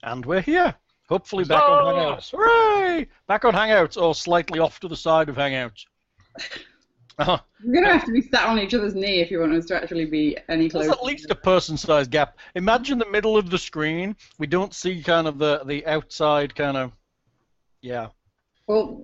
And we're here. Hopefully back on Hangouts. Hooray! Back on Hangouts, or slightly off to the side of Hangouts. We're going to have to be sat on each other's knee if you want us to actually be any closer. There's at least a person-sized gap. Imagine the middle of the screen. We don't see kind of the outside kind of... Yeah. Well,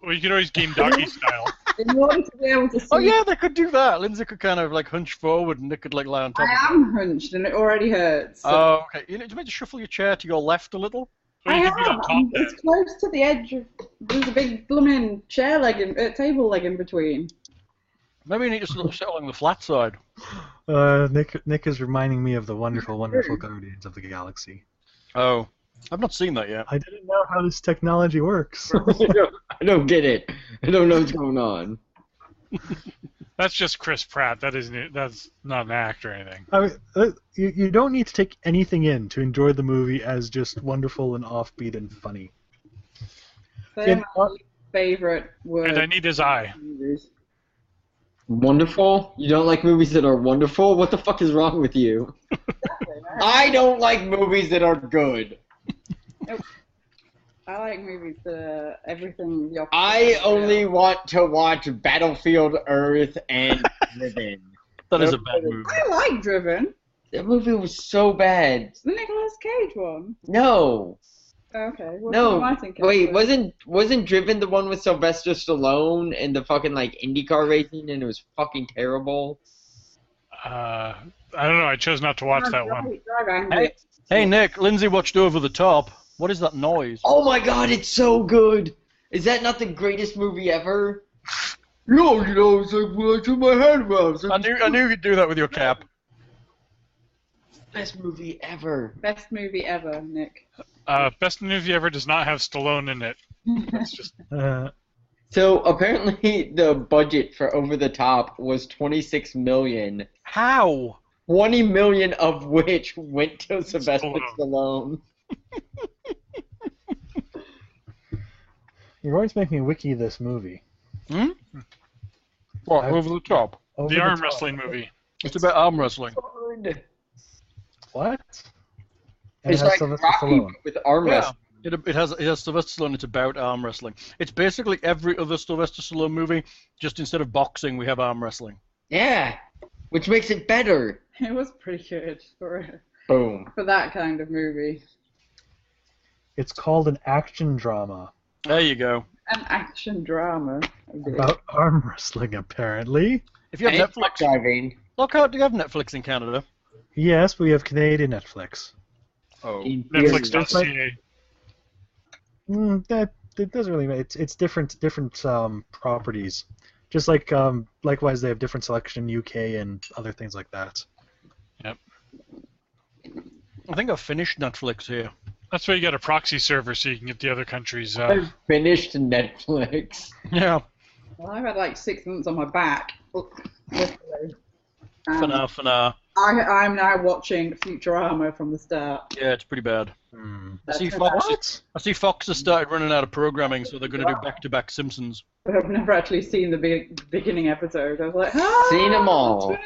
you can always game doggy style. In order to be able to see... Oh, yeah, they could do that. Lindsay could kind of, like, hunch forward and Nick could, like, lie on top of it. I am hunched and it already hurts. So. Oh, okay. You need to shuffle your chair to your left a little? I am. It's close to the edge. There's a big blooming chair leg, table leg in between. Maybe you need to sort of sit along the flat side. Nick is reminding me of the wonderful, wonderful Guardians of the Galaxy. Oh, I've not seen that yet. I didn't know how this technology works. I don't get it. I don't know what's going on. That's just Chris Pratt. That's not an act or anything. I mean, you don't need to take anything in to enjoy the movie as just wonderful and offbeat and funny. They're my favorite words. And I need his eye. Wonderful? You don't like movies that are wonderful? What the fuck is wrong with you? I don't like movies that are good. Nope. I like movies that are everything the opposite. I only want to watch Battlefield Earth and Driven. That is a bad movie. I like Driven. That movie was so bad. The Nicolas Cage one. No. Okay. No. What am I thinking? Wait, wasn't Driven the one with Sylvester Stallone and the fucking like IndyCar racing and it was fucking terrible? I don't know. I chose not to watch that one. Hey, Nick. Lindsay watched Over the Top. What is that noise? Oh my god, it's so good! Is that not the greatest movie ever? No, it's like when I turn my head around. I knew you'd do that with your cap. Best movie ever. Best movie ever, Nick. Best movie ever does not have Stallone in it. That's just... So apparently the budget for Over the Top was $26 million. How? $20 million of which went to Sylvester Stallone. You're going to make me wiki this movie. Hmm? What, Over the Top? The arm wrestling movie. It's about arm wrestling. What? It's like Rocky with arm wrestling. It has Sylvester Stallone. It's about arm wrestling. It's basically every other Sylvester Stallone movie, just instead of boxing, we have arm wrestling. Yeah, which makes it better. It was pretty good for that kind of movie. It's called an action drama. There you go. An action drama. About arm wrestling, apparently. If you have Netflix, driving. Lockhart, do you have Netflix in Canada? Yes, we have Canadian Netflix. Oh, Netflix.ca. That it doesn't really matter. It's different properties. Just like likewise they have different selection in UK and other things like that. Yep. I think I've finished Netflix here. That's why you got a proxy server so you can get the other countries. I've finished Netflix. Yeah. Well, I've had like 6 months on my back. For now. I'm now watching Futurama from the start. Yeah, it's pretty bad. I see Fox has started running out of programming, so they're going to do back-to-back Simpsons. But I've never actually seen the beginning episode. I was like, seen them all.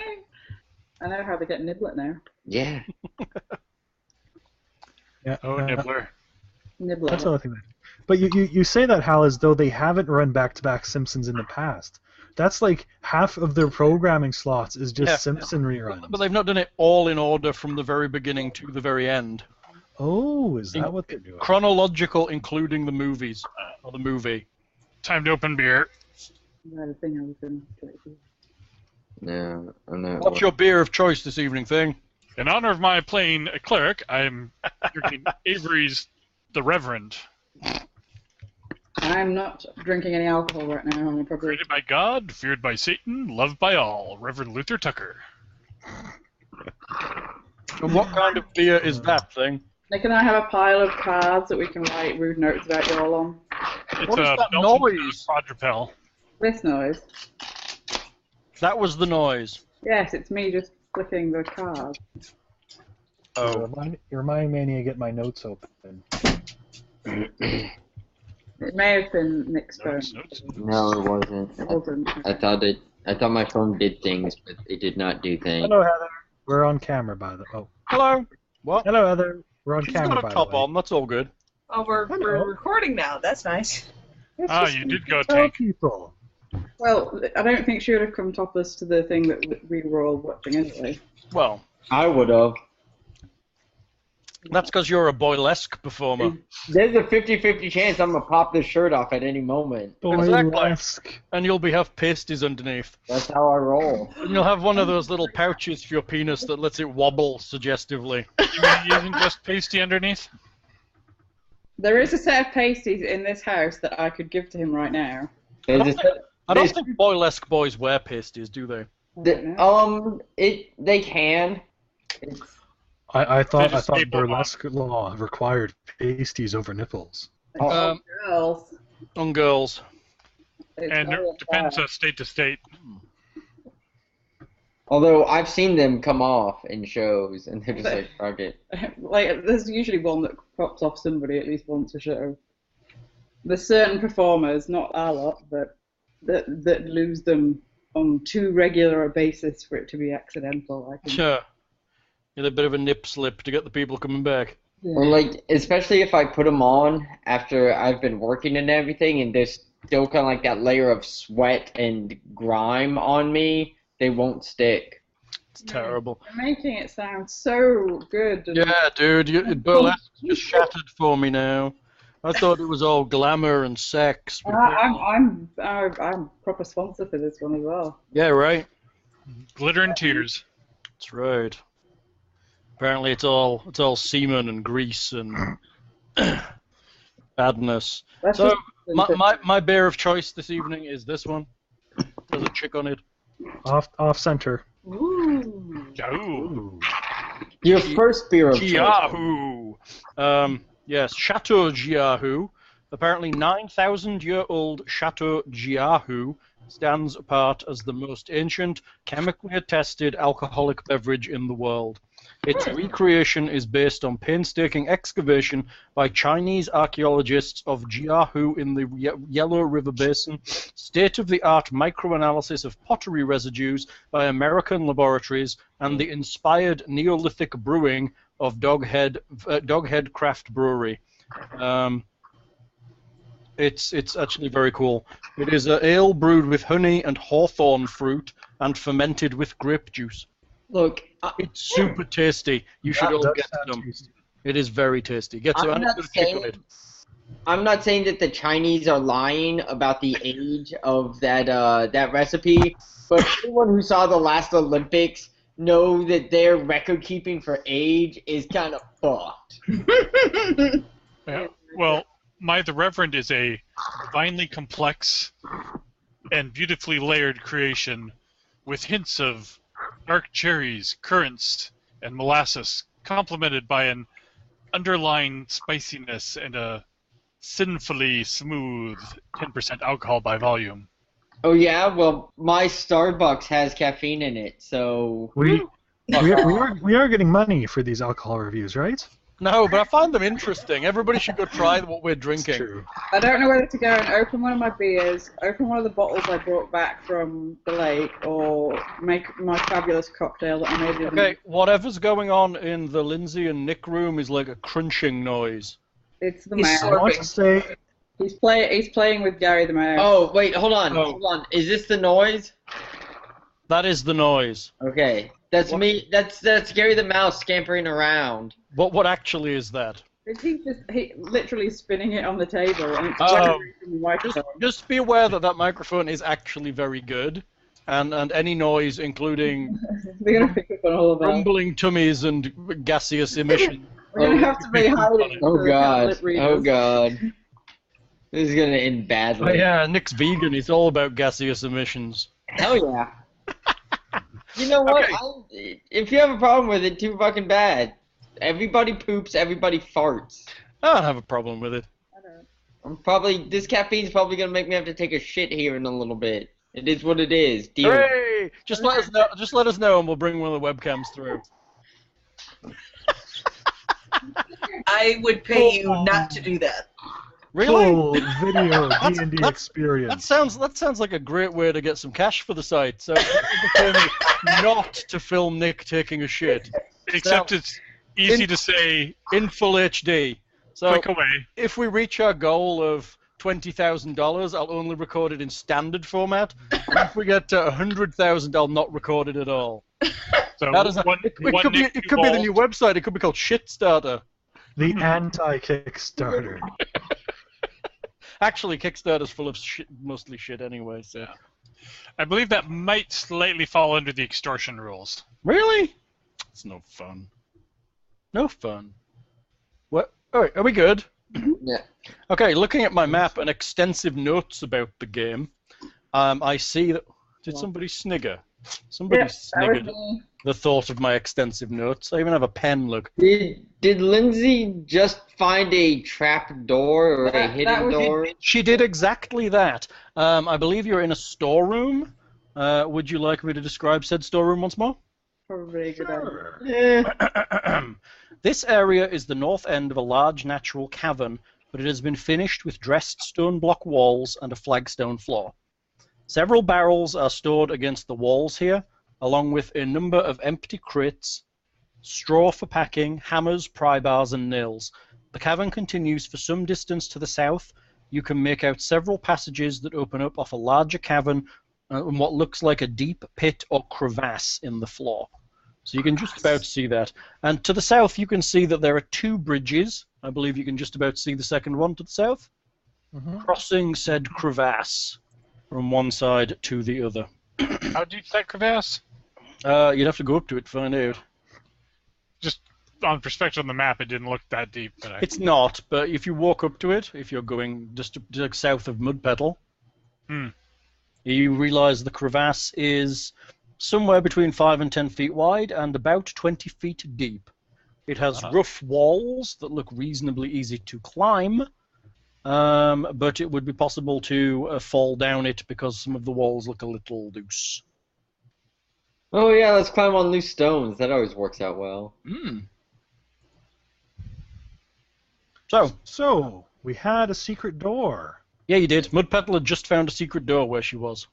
I know how to get Niblet now. Yeah. Yeah. Oh, Nibbler. Niblet. That's another thing. But you say that, Hal, as though they haven't run back-to-back Simpsons in the past. That's like half of their programming slots is just Simpson reruns. But they've not done it all in order from the very beginning to the very end. Oh, is that what they're doing? Chronological, including the movies, or the movie. Time to open beer. The thing I was going to do. No, I'm not. What's your beer of choice this evening, Thing? In honor of my playing a cleric, I'm drinking Avery's The Reverend. I'm not drinking any alcohol right now. I'm probably... Created by God, feared by Satan, loved by all. Reverend Luther Tucker. And what kind of beer is that, Thing? Nick and I have a pile of cards that we can write rude notes about you all on. It's What is a that Belgian noise? quadrupel. This noise. That was the noise. Yes, it's me just flicking the card. Oh. You're reminding me I need to get my notes open. It may have been Nick's phone. No, it wasn't. It wasn't. I thought my phone did things, but it did not do things. Hello, Heather. We're on camera, by the way. Oh. Hello. What? Hello, Heather. We're on She's camera, got by a the top way. on. That's all good. Oh, we're recording now. That's nice. It's Ah, just you did go tell tank. people. Well, I don't think she would have come topless to the thing that we were all watching anyway. Well, I would have. that's because you're a boylesque performer. There's a 50-50 chance I'm gonna pop this shirt off at any moment. Exactly. Boylesque. And you'll have pasties underneath. That's how I roll. And you'll have one of those little pouches for your penis that lets it wobble suggestively. You mean it isn't just pasty underneath? There is a set of pasties in this house that I could give to him right now. There's a- I don't think boylesque boys wear pasties, do they? They can. It's, I thought just staple burlesque law required pasties over nipples. Um, Girls. On girls. It's And all it depends state to state. although I've seen them come off in shows, and they're just like, fuck it. Like, there's usually one that pops off somebody at least once a show. There's certain performers, not our lot, but that lose them on too regular a basis for it to be accidental, I think. Sure. Get a bit of a nip slip to get the people coming back. Or like, especially if I put them on after I've been working and everything, and there's still kind of like that layer of sweat and grime on me, they won't stick. It's terrible. You're making it sound so good. Yeah, dude, burlesque just shattered for me now. I thought it was all glamour and sex. But I'm proper sponsor for this one as well. yeah, right. Glitter and tears. That's right. Apparently, it's all semen and grease and badness. That's So just- my beer of choice this evening is this one. There's a chick on it. Off center. Ooh. Ooh. Your first beer of choice. Jiahu. Yes, Chateau Jiahu. Apparently, 9,000-year-old Chateau Jiahu stands apart as the most ancient, chemically attested alcoholic beverage in the world. Its recreation is based on painstaking excavation by Chinese archaeologists of Jiahu in the Yellow River Basin, state-of-the-art microanalysis of pottery residues by American laboratories, and the inspired Neolithic brewing of Doghead Craft Brewery. It's actually very cool. It is an ale brewed with honey and hawthorn fruit and fermented with grape juice. Look, It's super tasty. You should all get some. It is very tasty. Get some. I'm not saying that the Chinese are lying about the age of that recipe, but anyone who saw the last Olympics know that their record keeping for age is kind of fucked. Yeah. Well, the Reverend is a divinely complex and beautifully layered creation with hints of dark cherries, currants, and molasses, complemented by an underlying spiciness and a sinfully smooth 10% alcohol by volume. Oh yeah, well my Starbucks has caffeine in it, so We are getting money for these alcohol reviews, right? No, but I find them interesting. Everybody should go try what we're drinking. True. I don't know whether to go and open one of my beers, open one of the bottles I brought back from the lake, or make my fabulous cocktail that I made the other Okay, night. whatever's going on in the Lindsay and Nick room is like a crunching noise. It's the He's mouse. I want to say He's playing with Gary the mouse. Oh wait, hold on. Is this the noise? That is the noise. Okay. That's me. That's Gary the Mouse scampering around. What actually is that? He literally spinning it on the table and it's Oh. generating the microphone. Just be aware that microphone is actually very good, and any noise, including They're gonna pick up on all of that. rumbling tummies and gaseous emission. We're gonna have to be hiding. Oh for god. lip readers. Oh god. This is gonna end badly. Oh yeah, Nick's vegan. He's all about gaseous emissions. Hell yeah. You know what? Okay. If you have a problem with it, too fucking bad. Everybody poops, everybody farts. I don't have a problem with it. This caffeine's probably gonna make me have to take a shit here in a little bit. It is what it is. Deal. Hooray! Just let us know. Just let us know, and we'll bring one of the webcams through. I would pay you not to do that. Really? full video D&D That experience. sounds like a great way to get some cash for the site. So, pay me not to film Nick taking a shit. Except it's easy to say. In full HD. So Click away. if we reach our goal of $20,000, I'll only record it in standard format. And if we get to $100,000, I'll not record it at all. So That is one, it one could be Nick it could be the new evolved. website. It could be called Shitstarter. The anti-Kickstarter. Actually, Kickstarter's full of mostly shit anyway. So. Yeah. I believe that might slightly fall under the extortion rules. Really? It's no fun. No fun. What? All right, are we good? Yeah. Okay, looking at my map and extensive notes about the game, I see that... Did somebody snigger? Somebody sniggered at the thought of my extensive notes. I even have a pen, look. Did Lindsay just find a trap door or a hidden door? She did exactly that. I believe you're in a storeroom. Would you like me to describe said storeroom once more? Probably a good idea. Eh. This area is the north end of a large natural cavern, but it has been finished with dressed stone block walls and a flagstone floor. Several barrels are stored against the walls here, along with a number of empty crates, straw for packing, hammers, pry bars, and nails. The cavern continues for some distance to the south. You can make out several passages that open up off a larger cavern and what looks like a deep pit or crevasse in the floor. So you can just about see that. And to the south, you can see that there are two bridges. I believe you can just about see the second one to the south. Crossing said crevasse from one side to the other. How deep is that crevasse? You'd have to go up to it to find out. Just on perspective on the map, it didn't look that deep. But It's not, but if you walk up to it, if you're going just south of Mudpetal, you realise the crevasse is somewhere between 5 and 10 feet wide and about 20 feet deep. It has rough walls that look reasonably easy to climb, but it would be possible to fall down it because some of the walls look a little loose. Oh yeah, let's climb on loose stones. That always works out well. So, we had a secret door. Yeah, you did. Mudpetal had just found a secret door where she was.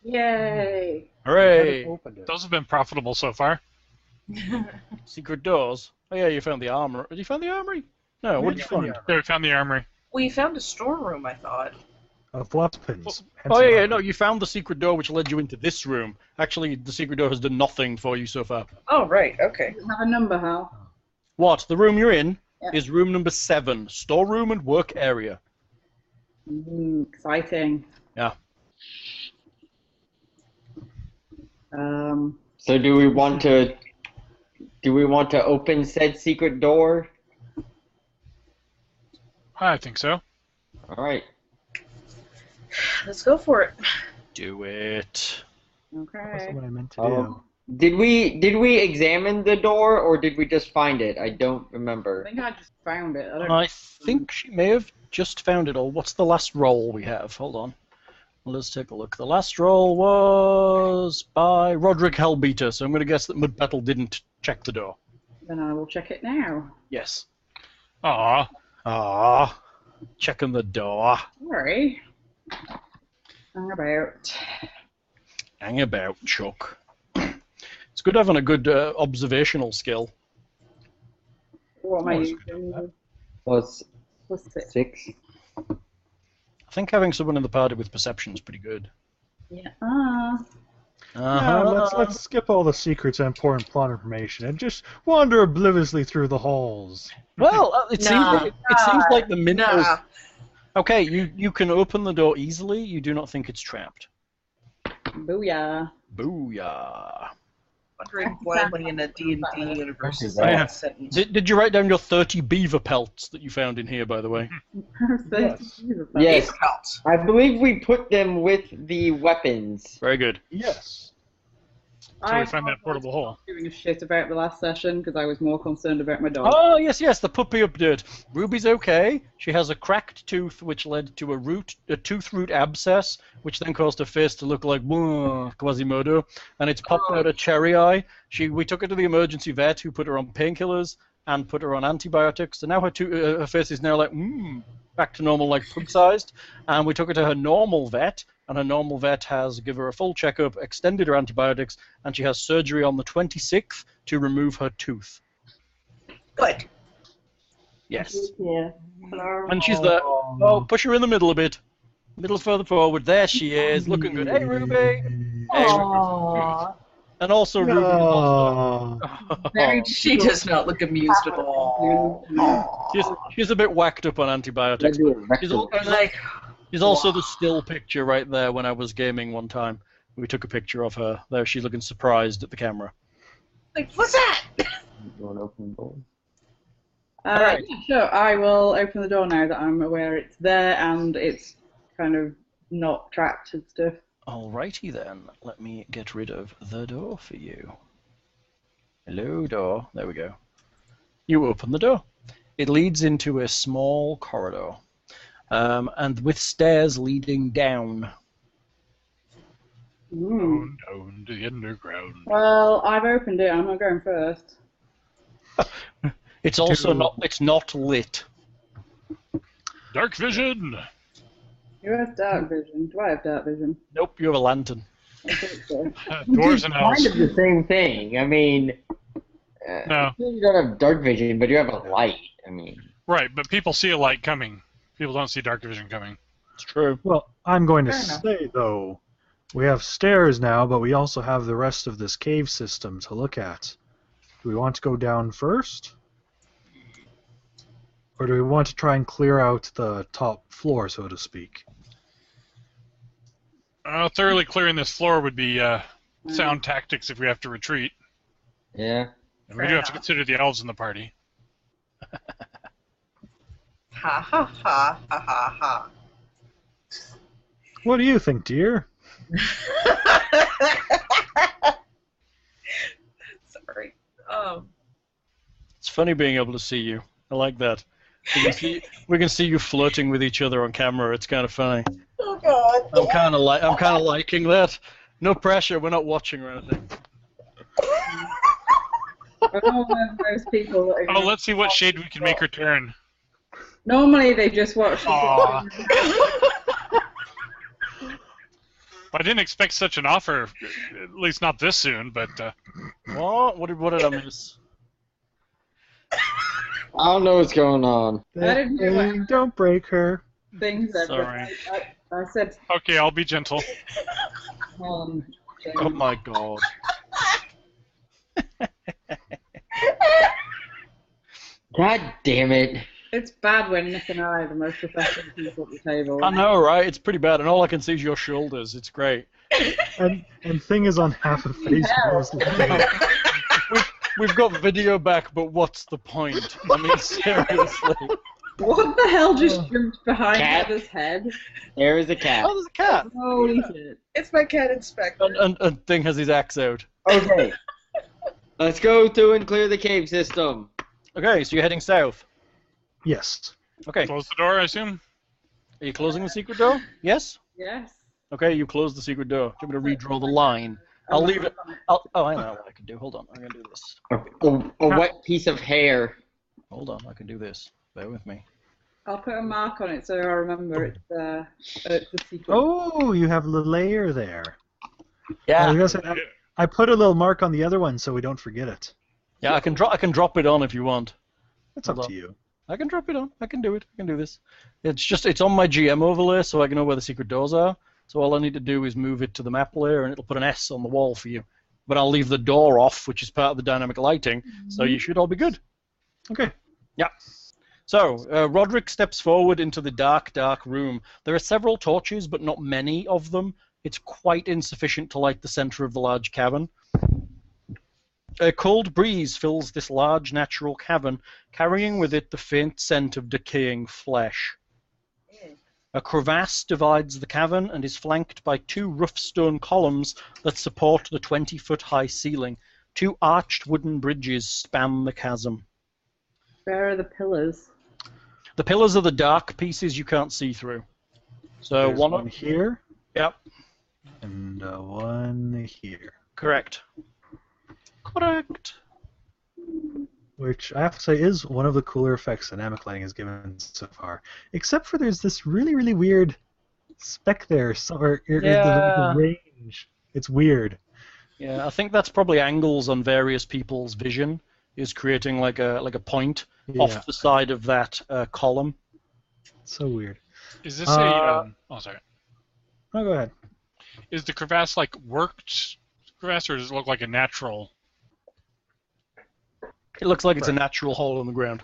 Yay! Hooray! Opened it. those have been profitable so far. Secret doors. Oh yeah, you found the armor. Did you find the armory? No, what did you find? Yeah, we found the armory. We found a storeroom, I thought. Of weapons. Oh yeah, no, you found the secret door which led you into this room. Actually, the secret door has done nothing for you so far. Oh, right, okay. Does it have a number, Hal? What? The room you're in Yeah. is room number 7, storeroom and work area. Exciting. Yeah. So do we want to open said secret door? I think so. All right. Let's go for it. Do it. That's Okay. what I meant to do. Did we examine the door or did we just find it? I don't I remember. think I just found it. I don't I think she may have just found it all. What's the last roll we have? Hold on. Let's take a look. The last roll was by Rodrick Hellbeater, so I'm going to guess that Mudpetal didn't check the door. Then I will check it now. Yes. Aw. Ah, checking the door. Sorry. Hang about. Hang about, Chuck. It's good having a good observational skill. What am I Oh, it's using? Plus What's it? 6. I think having someone in the party with perception is pretty good. Yeah. Yeah, let's skip all the secrets and important plot information and just wander obliviously through the halls. Well, it seems like the minute. Nah. Okay, you can open the door easily. You do not think it's trapped. Booyah. Booyah. Wondering why when in a D&D universe is Yeah. that sentence. Did you write down your 30 beaver pelts that you found in here, by the way? Yes. Yes. Out. I believe we put them with the weapons. Very good. Yes. So we found that portable hole. Giving a shit about the last session because I was more concerned about my dog. Oh, yes, the puppy update. Ruby's okay. She has a cracked tooth, which led to a tooth root abscess, which then caused her face to look like Quasimodo, and it's popped out a cherry eye. We took her to the emergency vet, who put her on painkillers and put her on antibiotics, and now her face is now like, back to normal, like pug-sized, and we took her to her normal vet, and her normal vet has given her a full checkup, extended her antibiotics, and she has surgery on the 26th to remove her tooth. What? Yes. Yeah. Hello. And she's there. Oh, push her in the middle a bit. Middle further forward. There she is, looking good. Hey, Ruby. Hey, Aww. and also Ruby. No. Very, she does not look amused at all. She's a bit whacked up on antibiotics. She's, she's also the still picture right there when I was gaming one time. We took a picture of her. There, she's looking surprised at the camera. Like, what's that? Right. Sure, I will open the door now that I'm aware it's there and it's kind of not trapped and stuff. Alrighty then, let me get rid of the door for you. Hello, door. There we go. You open the door. It leads into a small corridor, and with stairs leading down. Down to the underground. Well, I've opened it. I'm not going first. It's also not. It's not lit. Dark vision. You have dark vision. Do I have dark vision? Nope, you have a lantern. I think so. Dwarves and elves. Kind of the same thing. I mean, No. you don't have dark vision, but you have a light. I mean, Right, but people see a light coming. People don't see dark vision coming. It's true. Well, I'm going to Fair enough. say, though, we have stairs now, but we also have the rest of this cave system to look at. Do we want to go down first? Or do we want to try and clear out the top floor, so to speak? Thoroughly clearing this floor would be sound tactics if we have to retreat. yeah. And we do have to consider the elves in the party. Ha ha ha ha ha ha. What do you think, dear? Sorry. It's funny being able to see you. I like that. We can see you flirting with each other on camera. It's kind of funny. Oh God. I'm kind of liking that. No pressure. We're not watching or anything. I'm not one of those people that Oh, let's see what shade we can make her turn. Normally they just watch. Aw. I didn't expect such an offer, at least not this soon, but... What did I miss? I don't know what's going on. I didn't do Hey, don't break her. things that Sorry. I said Okay, I'll be gentle. on. Oh my god. God damn it. It's bad when Nick and I are the most professional people at the table. I know, right? It's pretty bad, and all I can see is your shoulders. It's great. And thing is on half of the face. We've got video back, but what's the point? I mean, seriously. What the hell just jumped behind Cat. Heather's head? There is a cat. Oh, there's a cat. Holy shit. It's my cat inspector. And Thing has his axe out. Okay. Let's go through and clear the cave system. Okay, so you're heading south. Yes. Okay, Close the door, I assume? are you closing the secret door? Yes? Yes. Okay, you close the secret door. Do you want me to redraw the line? I'll leave it. Oh, I know what I can do. Hold on, I'm going to do this. A wet piece of hair. Hold on, I can do this. Bear with me. I'll put a mark on it so I remember it's the secret. Oh, you have the layer there. Yeah. I was gonna say, I put a little mark on the other one so we don't forget it. Yeah, I can drop it on if you want. It's Hold up on. to you. I can drop it on. I can do it. I can do this. It's on my GM overlay so I can know where the secret doors are. So all I need to do is move it to the map layer and it'll put an S on the wall for you. But I'll leave the door off, which is part of the dynamic lighting, so you should all be good. Okay. Yeah. So, Rodrick steps forward into the dark, dark room. There are several torches, but not many of them. It's quite insufficient to light the center of the large cavern. A cold breeze fills this large natural cavern, carrying with it the faint scent of decaying flesh. A crevasse divides the cavern and is flanked by two rough stone columns that support the 20-foot-high ceiling. Two arched wooden bridges span the chasm. Where are the pillars? The pillars are the dark pieces you can't see through. So There's one here. Yep, And one here. correct. Correct. Which I have to say is one of the cooler effects dynamic lighting has given so far. Except for there's this really, really weird speck there, somewhere Yeah. the range. It's weird. Yeah, I think that's probably angles on various people's vision. is creating like a point Yeah. off the side of that column. So weird. Is this a? Oh, sorry. Oh, go ahead. Is the crevasse like worked crevasse, or does it look like a natural? It looks like it's a natural hole in the ground.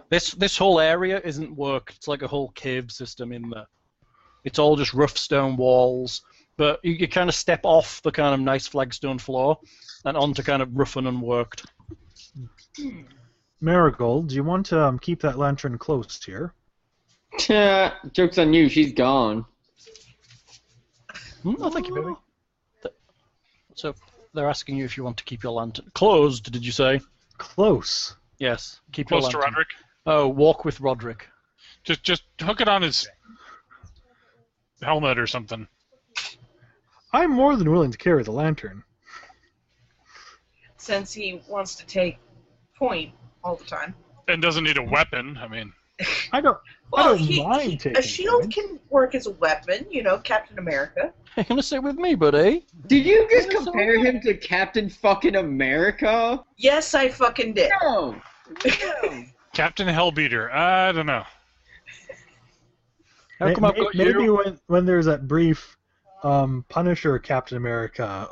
This whole area isn't worked. It's like a whole cave system in there. It's all just rough stone walls, but you kind of step off the kind of nice flagstone floor and onto kind of rough and unworked. Marigold, do you want to keep that lantern close here? Joke's on you, she's gone. Oh, thank you, baby. So they're asking you if you want to keep your lantern closed. Did you say? Close. Yes. Keep Close your to lantern. Rodrick. Oh, walk with Rodrick. Just hook it on his helmet or something. I'm more than willing to carry the lantern. Since he wants to take point all the time. And doesn't need a weapon. I mean, I don't mind taking a shield points. can work as a weapon, you know, Captain America. You're gonna sit with me, buddy. Did you just That's compare alright. him to Captain fucking America? Yes, I fucking did. No. No. Captain Hellbeater. I don't know. How come I've got Maybe you? when there's that brief Punisher Captain America.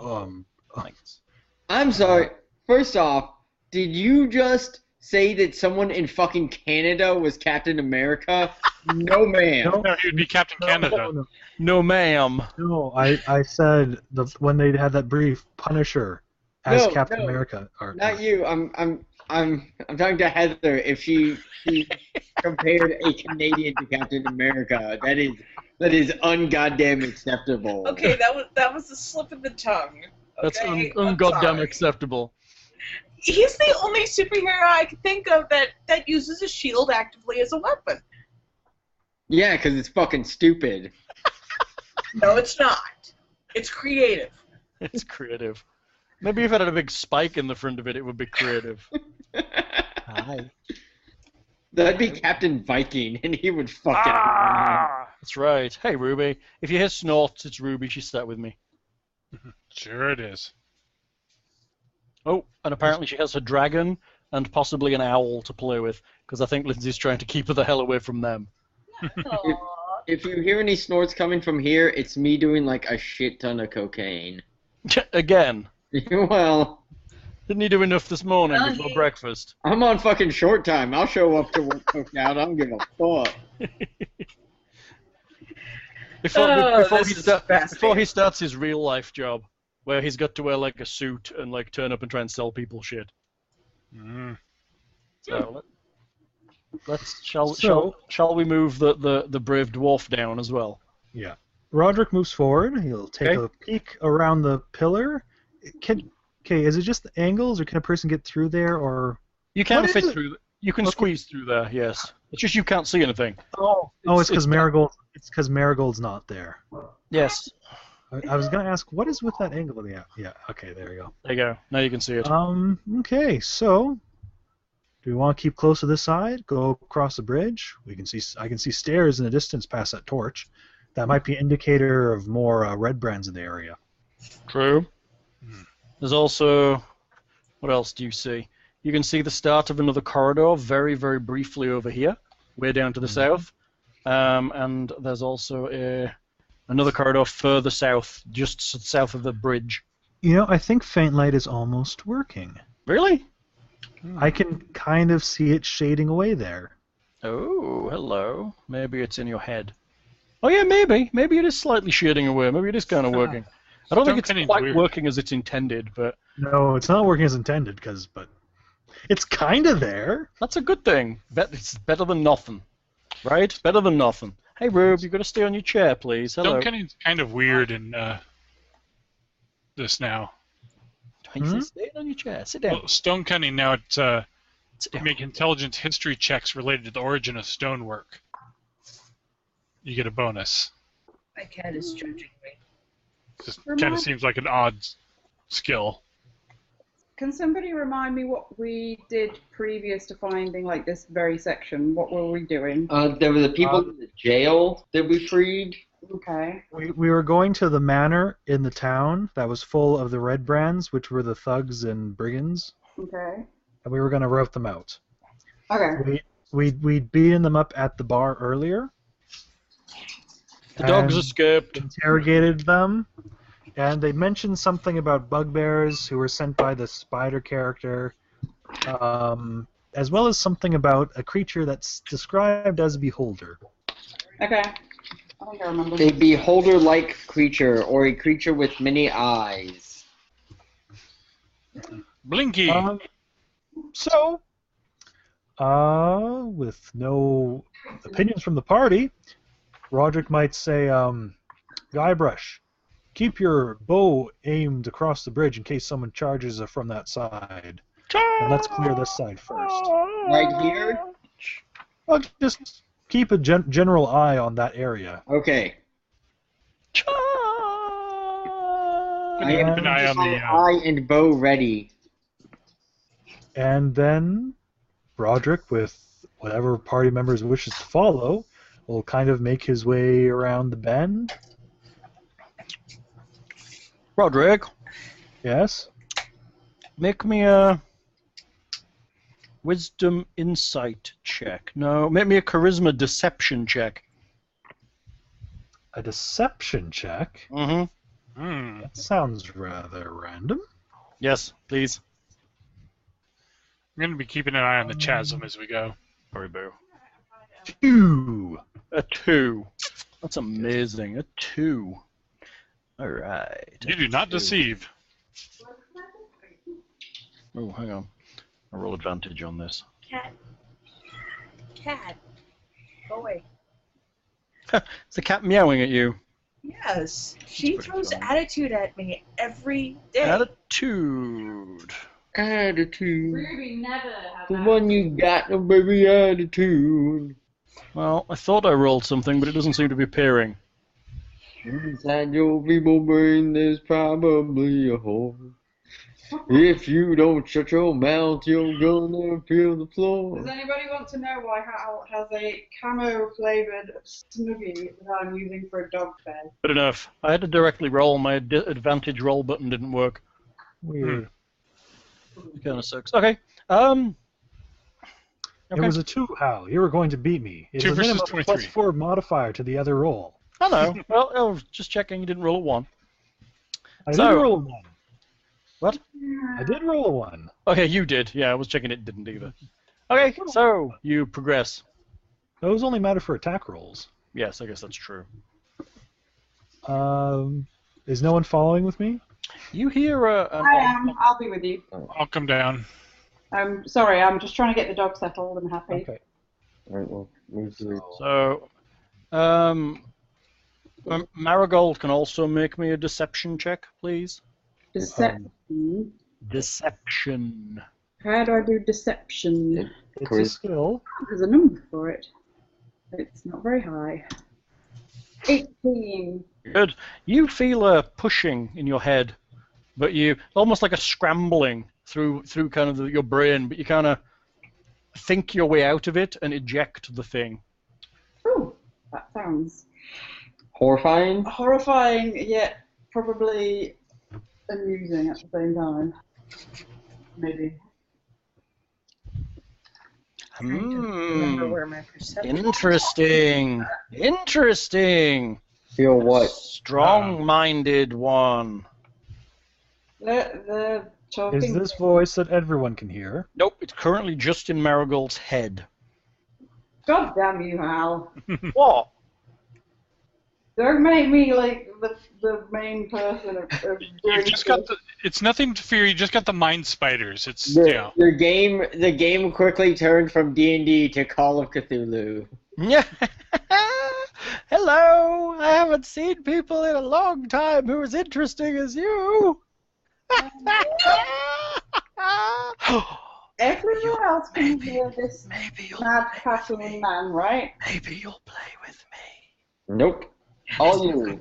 Thanks. I'm sorry. First off, did you just say that someone in fucking Canada was Captain America? No, ma'am. No. No, he would be Captain Canada. No, ma'am. No, I said when they had that brief Punisher as No, Captain no, America. Or, Not you. I'm talking to Heather. If she compared a Canadian to Captain America, that is ungoddamn acceptable. Okay, that was a slip of the tongue. That's Okay? ungoddamn I'm sorry. acceptable. He's the only superhero I can think of that uses a shield actively as a weapon. Yeah, because it's fucking stupid. No, it's not. It's creative. It's creative. Maybe if it had a big spike in the front of it, it would be creative. Hi. That'd be Captain Viking, and he would fucking. That's right. Hey, Ruby. If you hear snorts, it's Ruby. She sat with me. Sure it is. Oh, and apparently she has her dragon and possibly an owl to play with, because I think Lindsay's trying to keep her the hell away from them. If you hear any snorts coming from here, it's me doing like a shit ton of cocaine. Again. Well, Didn't you do enough this morning Well, before he- breakfast? I'm on fucking short time. I'll show up to work cooked out. I don't give a fuck. Before he starts his real life job, where he's got to wear like a suit and like turn up and try and sell people shit. Mm. So shall we move the brave dwarf down as well? Yeah. Rodrick moves forward. He'll take Okay. a peek around the pillar. Is it just the angles, or can a person get through there, or? You can What is fit it? through. You can Okay. squeeze through there. Yes. It's just you can't see anything. Oh, it's because Marigold. It's because Marigold's not there. Yes. I was gonna ask, what is with that angle? Yeah. Okay, there we go. There you go. Now you can see it. Okay, so do we want to keep close to this side? Go across the bridge. I can see stairs in the distance past that torch. That might be an indicator of more red brands in the area. True. There's also, what else do you see? You can see the start of another corridor very, very briefly over here, way down to the south. And there's also another corridor further south, just south of the bridge. You know, I think faint light is almost working. Really? I can kind of see it shading away there. Oh, hello. Maybe it's in your head. Oh yeah, maybe. Maybe it is slightly shading away. Maybe it is kind of working. I don't think it's Stonecunning's quite weird. working as it's intended, but No, it's not working as intended, but it's kind of there. that's a good thing. It's better than nothing. Right? Better than nothing. Hey, Rube, you've got to stay on your chair, please. Hello. Stonecunning's kind of weird in this now. Stay on your chair. Sit down. Well, Stonecunning now it's Sit down. make intelligence history checks related to the origin of stonework. You get a bonus. My cat is judging me. Just kind of seems like an odd skill. Can somebody remind me what we did previous to finding like this very section? What were we doing? There were the people in the jail that we freed. Okay. We were going to the manor in the town that was full of the red brands, which were the thugs and brigands. Okay. and we were going to rout them out. Okay. We'd beaten them up at the bar earlier. The dogs and escaped. Interrogated them, and they mentioned something about bugbears who were sent by the spider character, as well as something about a creature that's described as a beholder. Okay. I think I remember. A beholder-like creature, or a creature with many eyes. Blinky. So, with no opinions from the party, Rodrick might say, Guybrush, keep your bow aimed across the bridge in case someone charges from that side. And let's clear this side first. Right here? Well, just keep a general eye on that area. Okay. I Keep have an eye on the. eye and bow ready. And then Rodrick, with whatever party members wishes to follow, will kind of make his way around the bend. Rodrick, Yes? make me a wisdom insight check. No, make me a charisma deception check. A deception check? Mm-hmm. That sounds rather random. Yes, please. I'm going to be keeping an eye on the chasm as we go. Sorry, boo. 2. A 2. That's amazing. A 2. All right. You do not deceive. Oh, hang on. I'll roll advantage on this. Cat. Cat. Go away. Is the cat meowing at you? Yes. She pretty throws funny. attitude at me every day. Attitude. Attitude. Ruby never had The that. one you got, no baby attitude. Well, I thought I rolled something, but it doesn't seem to be appearing. Inside your feeble brain, there's probably a hole. If you don't shut your mouth, you're gonna feel the floor. Does anybody want to know why Hal has a camo flavored Snuggie that I'm using for a dog bed? Good enough. I had to directly roll. My advantage roll button didn't work. Weird. It kind of sucks. Okay. It Okay. was a 2, Hal. You were going to beat me. It 2 was a versus minimum 23. +4 modifier to the other roll. I know. Well, I was just checking. You didn't roll a 1. I So- did roll a 1. What? I did roll a 1. Okay, you did. Yeah, I was checking it didn't either. Okay, so you progress. Those only matter for attack rolls. Yes, I guess that's true. Is no one following with me? You hear an I am. I'll be with you. I'll come down. I'm sorry. I'm just trying to get the dog settled and happy. Okay. Alright, well, move through. So, Marigold can also make me a deception check, please. Deception. Deception. How do I do deception? It's Quiz. a skill. There's a number for it. It's not very high. 18. Good. You feel a pushing in your head, but you almost like a scrambling through kind of your brain, but you kind of think your way out of it and eject the thing. Oh, that sounds Horrifying? horrifying, yet probably amusing at the same time. Maybe. Remember where my perception. Interesting. Interesting. Feel what? Strong-minded one. They're talking. Is this voice that everyone can hear? Nope, it's currently just in Marigold's head. God damn you, Hal. What? Don't make me like the main person of doing You've just got the. It's nothing to fear. You just got the mind spiders. It's The game quickly turned from D&D to Call of Cthulhu. Yeah. Hello. I haven't seen people in a long time who are as interesting as you. Everyone else can hear this Maybe you'll mad cackling man, right? maybe you'll play with me. Nope. All you.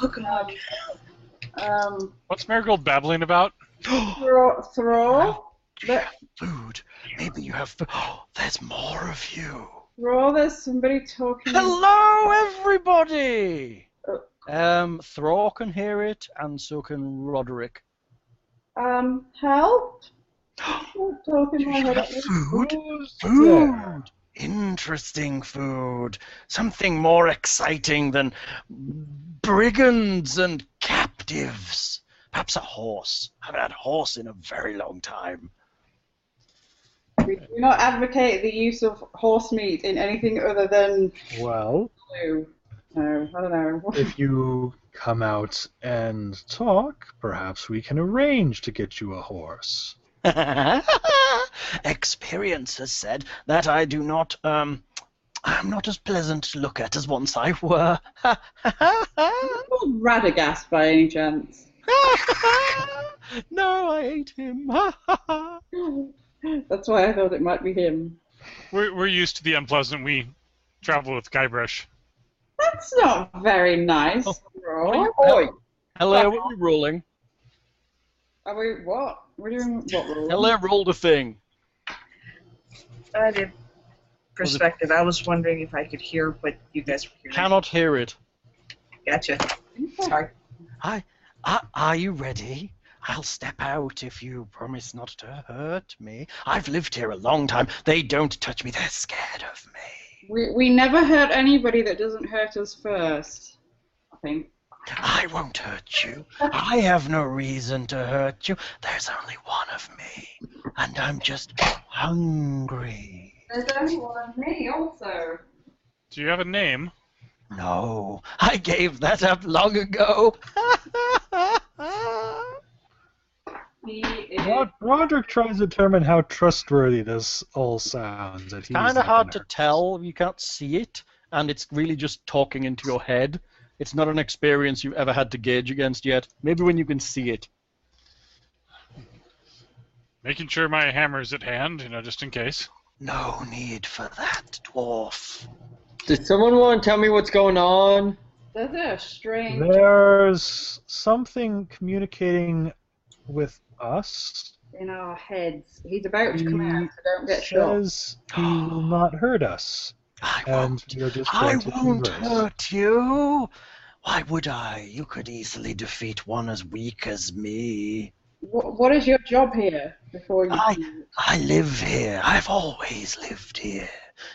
Oh god. What's Marigold babbling about? Thror, Food. Maybe you have food. There's more of you. Thror, there's somebody talking. Hello, everybody. Thror can hear it, and so can Rodrick. Help? Talking my head up. Food? Who's Food! there? Interesting food. Something more exciting than brigands and captives. Perhaps a horse. I haven't had a horse in a very long time. We do not advocate the use of horse meat in anything other than Well, glue. No, I don't know. if you come out and talk, perhaps we can arrange to get you a horse. Experience has said that I do not, I'm not as pleasant to look at as once I were. Is it called Radagast by any chance? No, I hate him. That's why I thought it might be him. We're used to the unpleasant. We travel with Guybrush. That's not very nice. Hello, what are we rolling? Are we what? We're doing what rule? Hello, rolled a thing. I did perspective. I was wondering if I could hear what you guys were hearing. Cannot hear it. Gotcha. Sorry. Are you ready? I'll step out if you promise not to hurt me. I've lived here a long time. They don't touch me. They're scared of me. We never hurt anybody that doesn't hurt us first, I think. I won't hurt you. I have no reason to hurt you. There's only one of me, and I'm just hungry. There's only one of me also. Do you have a name? No, I gave that up long ago. Rodrick tries to determine how trustworthy this all sounds. It's Kind of hard to tell. You can't see it, and it's really just talking into your head. It's not an experience you've ever had to gauge against yet. Maybe when you can see it. Making sure my hammer's at hand, just in case. No need for that, dwarf. Does someone want to tell me what's going on? There's a strange... There's something communicating with us. in our heads. He's about to come out, so don't get shot. Says he will not hurt us. I won't converse. hurt you. Why would I? You could easily defeat one as weak as me. What is your job here? Before you... I live here. I've always lived here.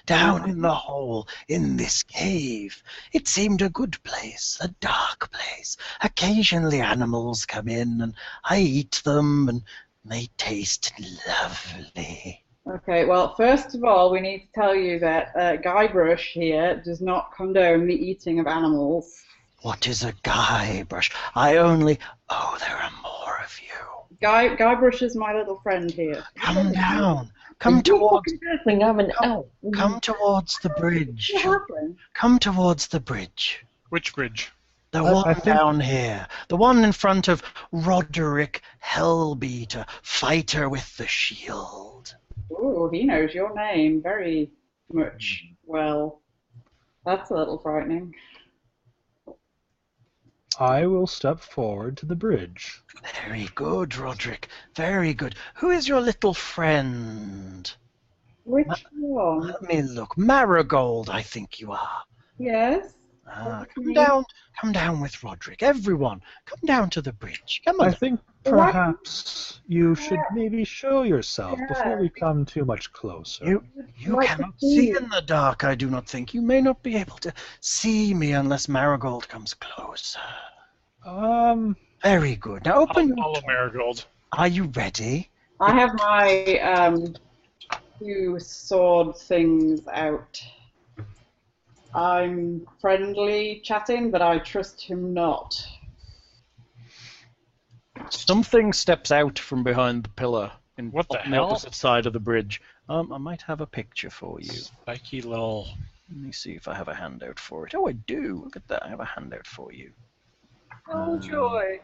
Down in the hole, in this cave. It seemed a good place, a dark place. Occasionally animals come in and I eat them and they taste lovely. Okay, well, first of all, we need to tell you that Guybrush here does not condone the eating of animals. What is a Guybrush? I only... Oh, there are more of you. Guybrush is my little friend here. Come down. Come towards... I'm an elf. Come towards the bridge. What happened? Come towards the bridge. Which bridge? The I one think- down here. The one in front of Rodrick Hellbeater, fighter with the shield. Ooh, he knows your name very much well. That's a little frightening. I will step forward to the bridge. Very good, Rodrick. Very good. Who is your little friend? Which one? Let me look. Marigold, I think you are. Yes? Come down with Rodrick. Everyone, come down to the bridge. Come on. I think perhaps you should maybe show yourself before we come too much closer. You cannot see in the dark, I do not think. You may not be able to see me unless Marigold comes closer. Very good. Now open your Follow door. Marigold. Are you ready? I have my two sword things out. I'm friendly chatting, but I trust him not. Something steps out from behind the pillar What the on the hell? opposite side of the bridge. I might have a picture for you. Spiky little... Let me see if I have a handout for it. Oh, I do. Look at that. I have a handout for you. Oh, joy.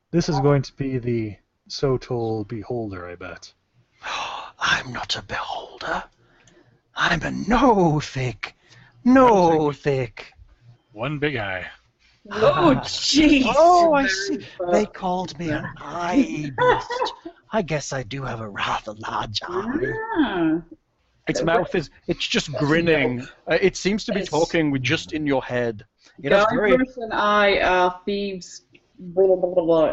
This is going to be the so-told beholder, I bet. I'm not a beholder. I'm a nothic. Nothic. One big eye. Oh, jeez. Oh, I see. They called me an eye beast. I guess I do have a rather large eye. Ah. Its mouth it's just grinning. It seems to be talking with just in your head. It has very... Guybrush and I are thieves. Blah, blah, blah, blah,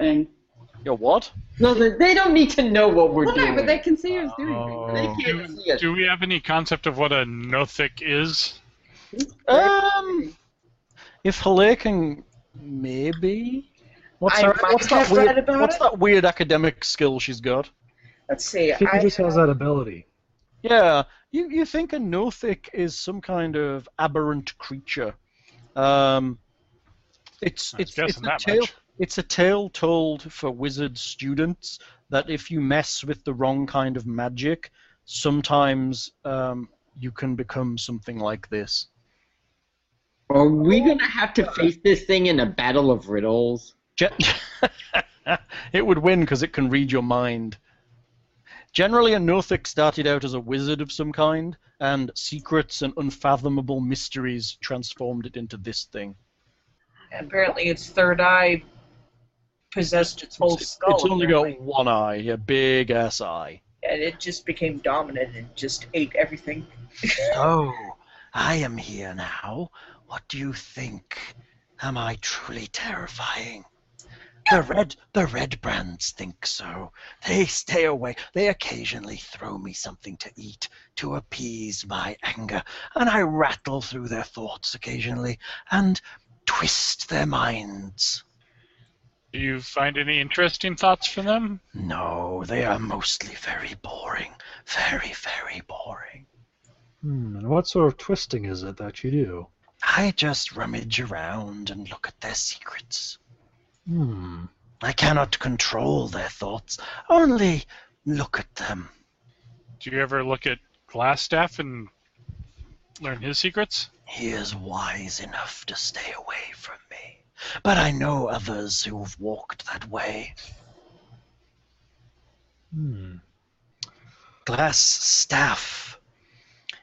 Your what? No, they don't need to know what we're Well, doing. no, but they can see us doing things. They can't see us. Do we have any concept of what a nothic is? If Heleh can, maybe. What's I might have read about what's it. that weird academic skill she's got? Let's see. I think he just has that ability. Yeah, you think a nothic is some kind of aberrant creature. It's guessing a that tale. much. It's a tale told for wizard students that if you mess with the wrong kind of magic, sometimes you can become something like this. Are we gonna have to face this thing in a battle of riddles? It would win because it can read your mind. Generally, a nothic started out as a wizard of some kind, and secrets and unfathomable mysteries transformed it into this thing. Apparently, its third eye possessed its whole skull. It's only got apparently. one eye, a big ass eye. And it just became dominant and just ate everything. Oh, I am here now. What do you think? Am I truly terrifying? The red brands think so. They stay away. They occasionally throw me something to eat to appease my anger, and I rattle through their thoughts occasionally and twist their minds. Do you find any interesting thoughts from them? No, they are mostly very boring. Very, very boring. And what sort of twisting is it that you do? I just rummage around and look at their secrets. Hmm. I cannot control their thoughts, only look at them. Do you ever look at Glasstaff and learn his secrets? He is wise enough to stay away from me, but I know others who've walked that way. Glasstaff.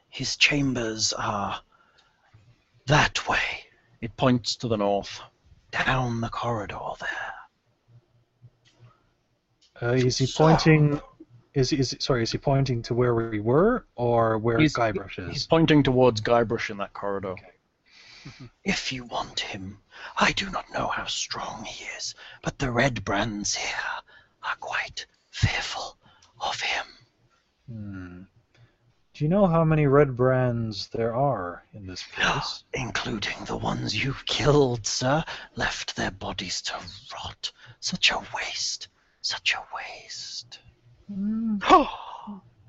His chambers are that way. It points to the north, down the corridor there. Is he pointing? Is he pointing to where we were, or where Guybrush is? He's pointing towards Guybrush in that corridor. Okay. If you want him, I do not know how strong he is, but the red brands here are quite fearful of him. Do you know how many red brands there are in this place? Including the ones you've killed, sir. Left their bodies to rot. Such a waste. Such a waste. Bring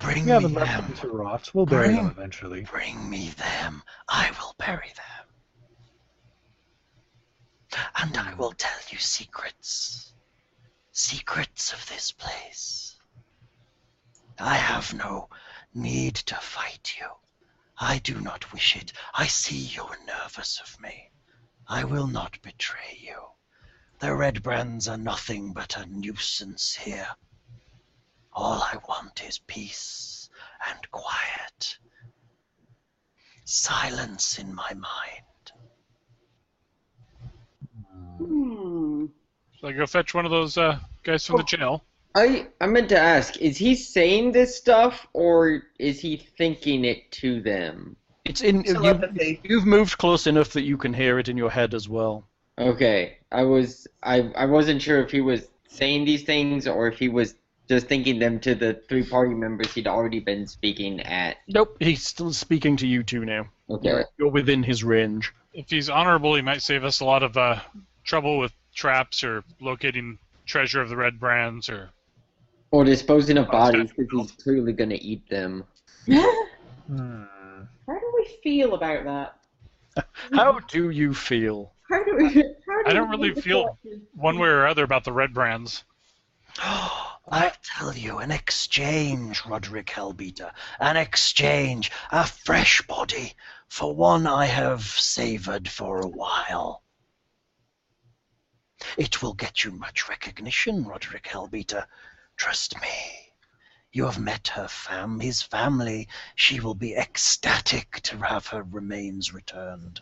We me haven't left them. them to rot. We'll bury them eventually. Bring me them. I will bury them. And I will tell you secrets. Secrets of this place. I have no need to fight you. I do not wish it. I see you are nervous of me. I will not betray you. The red brands are nothing but a nuisance here. All I want is peace and quiet. Silence in my mind. Shall I go fetch one of those guys from the jail? I meant to ask, is he saying this stuff, or is he thinking it to them? It's in. Telepathy. You've moved close enough that you can hear it in your head as well. Okay, I wasn't sure if he was saying these things, or if he was just thinking them to the 3 party members he'd already been speaking at. Nope, he's still speaking to you two now. Okay. You're within his range. If he's honorable, he might save us a lot of trouble with traps or locating treasure of the red brands or... Or disposing of bodies, because he's clearly going to eat them. How do we feel about that? How do you feel? I don't really feel one way or other about the red brands. I tell you, an exchange, Rodrick Hellbeater. An exchange. A fresh body for one I have savored for a while. It will get you much recognition, Rodrick Hellbeater. Trust me. You have met his family. She will be ecstatic to have her remains returned.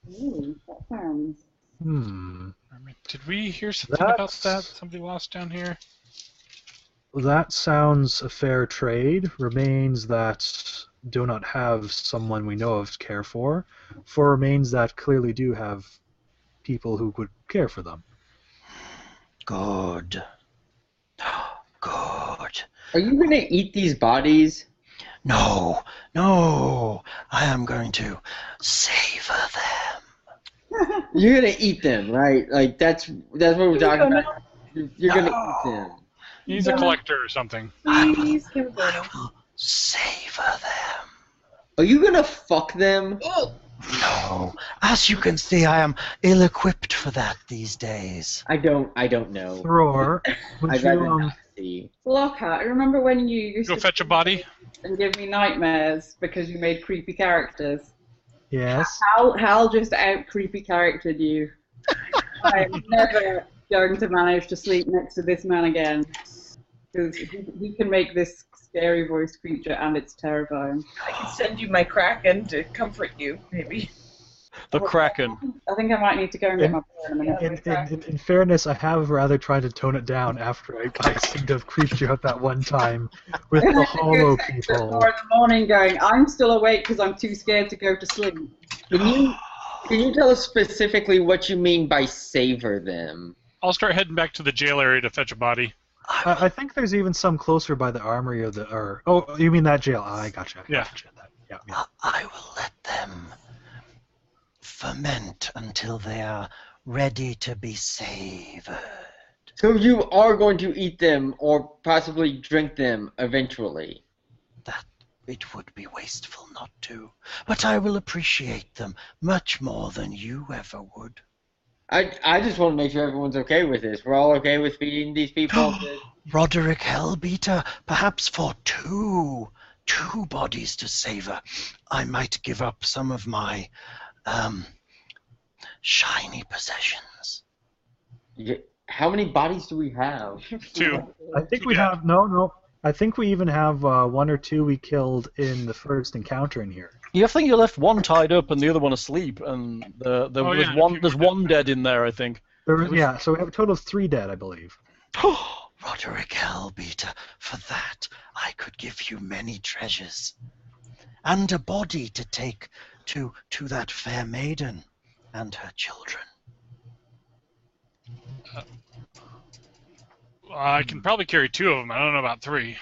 That sounds... Did we hear something about that? Somebody lost down here? That sounds a fair trade. Remains that do not have someone we know of to care for remains that clearly do have people who would care for them. Good. Good. Are you gonna eat these bodies? No, I am going to savor them. You're gonna eat them, right? Like that's what we're talking about. You're gonna eat them. He's a collector or something. Please, I will savor them. Are you gonna fuck them? No. As you can see, I am ill-equipped for that these days. I don't know. Thror, would I'd you rather not see. Lockhart, remember when you used Go to fetch a body. and give me nightmares because you made creepy characters? Yes. Hal just out creepy charactered you. I'm never going to manage to sleep next to this man again. Because he can make this scary voiced creature and it's terrifying. I can send you my Kraken to comfort you, maybe. The Kraken. I think I might need to go and get my bear in a minute. In fairness, I have rather tried to tone it down after I seemed to have creeped you out that one time with the hollow people. 4 in the morning going, I'm still awake because I'm too scared to go to sleep. Can you tell us specifically what you mean by savor them? I'll start heading back to the jail area to fetch a body. I think there's even some closer by the armory of the. Oh, you mean that jail? I gotcha. Yeah. Yeah. I will let them ferment until they are ready to be savored. So you are going to eat them or possibly drink them eventually? That it would be wasteful not to, but I will appreciate them much more than you ever would. I just want to make sure everyone's okay with this. We're all okay with feeding these people? Rodrick Hellbeater, perhaps for two bodies to savor, I might give up some of my shiny possessions. How many bodies do we have? 2. I think we have no. I think we even have 1 or 2 we killed in the first encounter in here. Yeah, I think you left one tied up and the other one asleep, and there's one dead in there, I think. So we have a total of 3 dead, I believe. Rodrick Hellbeater, for that I could give you many treasures, and a body to take to that fair maiden and her children. I can probably carry 2 of them. I don't know about 3.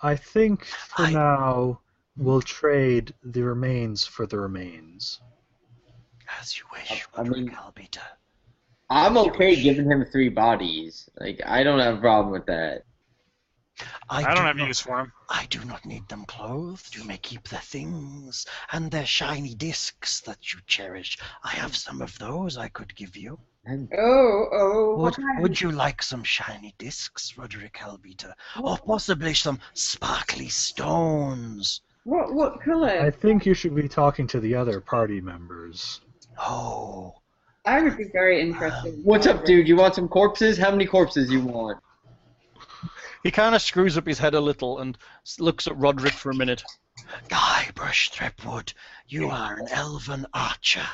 I think for now we'll trade the remains for the remains. As you wish, I Rodrick mean- Hellbeater. I'm okay giving him 3 bodies. Like, I don't have a problem with that. I don't have use for them. I do not need them clothed. You may keep their things and their shiny discs that you cherish. I have some of those I could give you. Would you like some shiny discs, Rodrick Hellbeater? Or possibly some sparkly stones? What colour? I think you should be talking to the other party members. Oh. I would be very interested. What's up, dude? You want some corpses? How many corpses you want? He kind of screws up his head a little and looks at Rodrick for a minute. Guybrush Threepwood, you are an elven archer.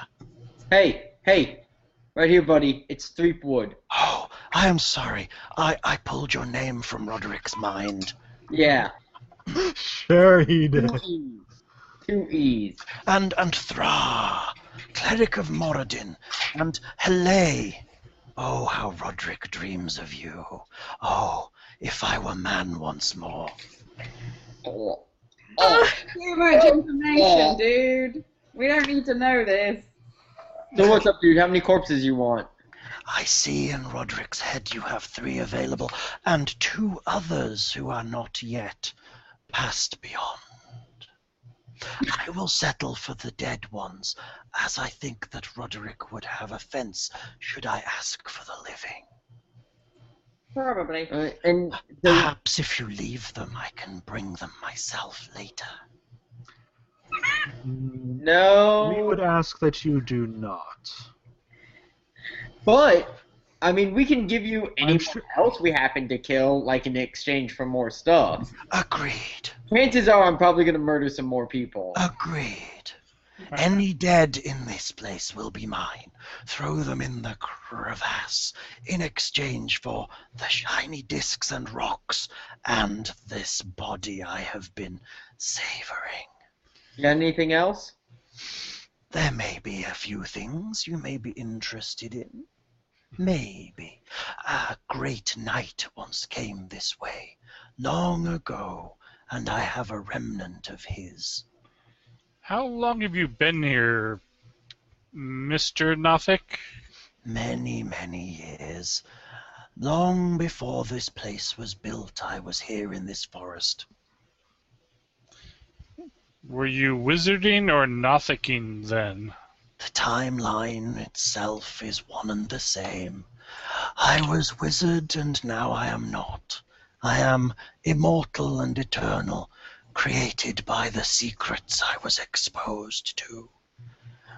Hey, right here, buddy. It's Threepwood. Oh, I am sorry. I pulled your name from Roderick's mind. Yeah. Sure he did. 2 E's. And Thror, Cleric of Moradin, and Heleh. Oh, how Rodrick dreams of you. Oh, if I were man once more. Too much information, dude. We don't need to know this. So what's up, dude? How many corpses you want? I see in Roderick's head you have 3 available, and 2 others who are not yet passed beyond. I will settle for the dead ones, as I think that Roderick would have offense should I ask for the living. Probably. And Perhaps if you leave them, I can bring them myself later. no. We would ask that you do not. But, I mean, we can give you anyone sure- else we happen to kill, like in exchange for more stuff. Agreed. Chances are I'm probably going to murder some more people. Agreed. Any dead in this place will be mine. Throw them in the crevasse in exchange for the shiny discs and rocks and this body I have been savoring. You got anything else? There may be a few things you may be interested in. Maybe. A great knight once came this way, long ago, and I have a remnant of his. How long have you been here, Mr. Nothic? Many, many years. Long before this place was built, I was here in this forest. Were you wizarding or Nothicing then? The timeline itself is one and the same. I was wizard and now I am not. I am immortal and eternal, created by the secrets I was exposed to.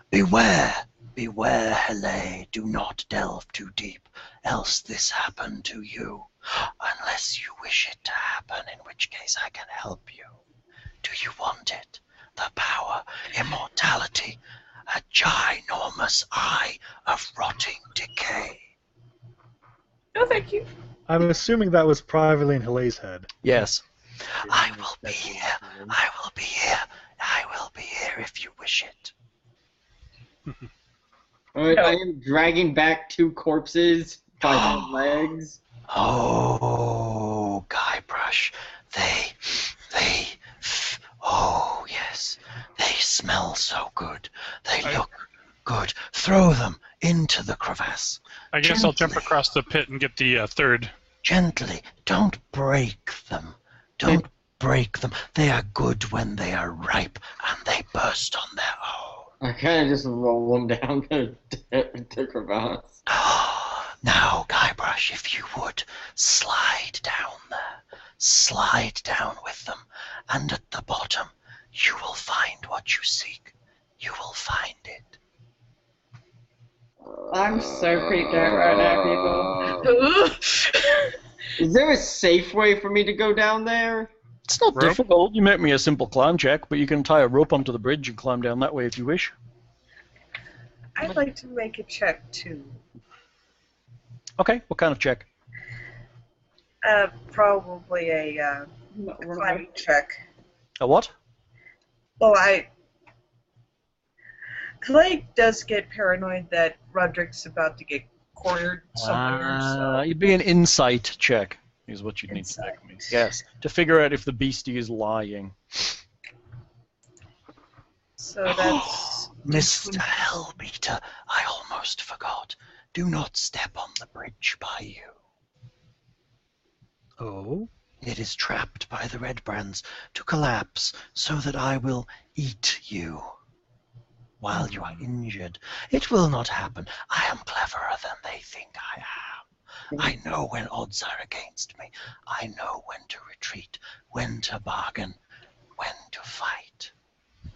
Beware, beware, Heleh, do not delve too deep, else this happen to you. Unless you wish it to happen, in which case I can help you. Do you want it? The power, immortality, a ginormous eye of rotting decay. No, thank you. I'm assuming that was privately in Heleh's head. Yes. I will be here, I will be here, I will be here if you wish it. Alright, I am dragging back 2 corpses by their legs. Oh, Guybrush, oh yes, they smell so good. They look good. Throw them into the crevasse. I guess I'll jump across the pit and get the third. Gently, don't break them. Don't break them. They are good when they are ripe, and they burst on their own. I kind of just roll them down the crevasse. Now, Guybrush, if you would, slide down there. Slide down with them, and at the bottom, you will find what you seek. You will find it. I'm so freaked out right now, people. Is there a safe way for me to go down there? It's not Rope? difficult. You make me a simple climb check, but you can tie a rope onto the bridge and climb down that way if you wish. I'd like to make a check too. Okay, what kind of check? Probably a climbing check. A what? Well, Clay does get paranoid that Roderick's about to get cornered somewhere. So It'd be an insight check, is what you'd need to Insight. make me. Yes, to figure out if the beastie is lying. So that's Mr. Hellbeater, I almost forgot. Do not step on the bridge by you. Oh? It is trapped by the red brands to collapse so that I will eat you while you are injured. It will not happen. I am cleverer than they think I am. I know when odds are against me. I know when to retreat, when to bargain, when to fight.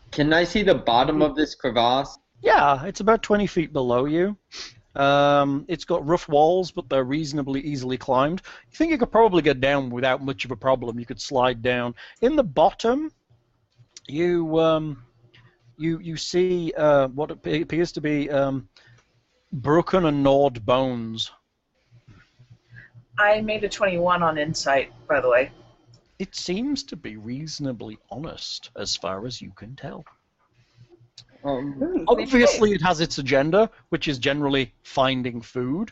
Can I see the bottom of this crevasse? Yeah, it's about 20 feet below you. It's got rough walls, but they're reasonably easily climbed. You think you could probably get down without much of a problem. You could slide down. In the bottom, you see what appears to be broken and gnawed bones. I made a 21 on insight, by the way. It seems to be reasonably honest, as far as you can tell. Obviously, it has its agenda, which is generally finding food.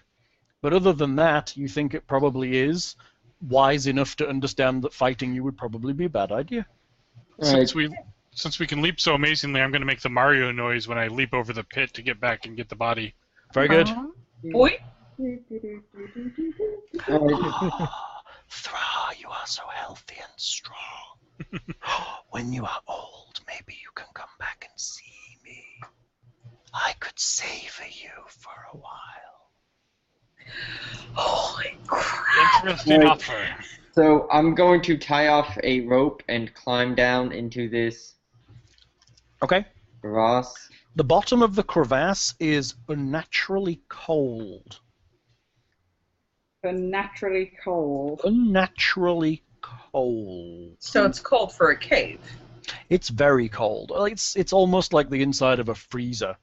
But other than that, you think it probably is wise enough to understand that fighting you would probably be a bad idea. Since we can leap so amazingly, I'm going to make the Mario noise when I leap over the pit to get back and get the body. Very good. Boy, Thra, you are so healthy and strong. When you are old, maybe you can come back and see me. I could savor you for a while. holy crap! Interesting Right. offer. So I'm going to tie off a rope and climb down into this Okay. crevasse. The bottom of the crevasse is unnaturally cold. Naturally cold. Unnaturally cold. So it's cold for a cave. It's very cold. It's almost like the inside of a freezer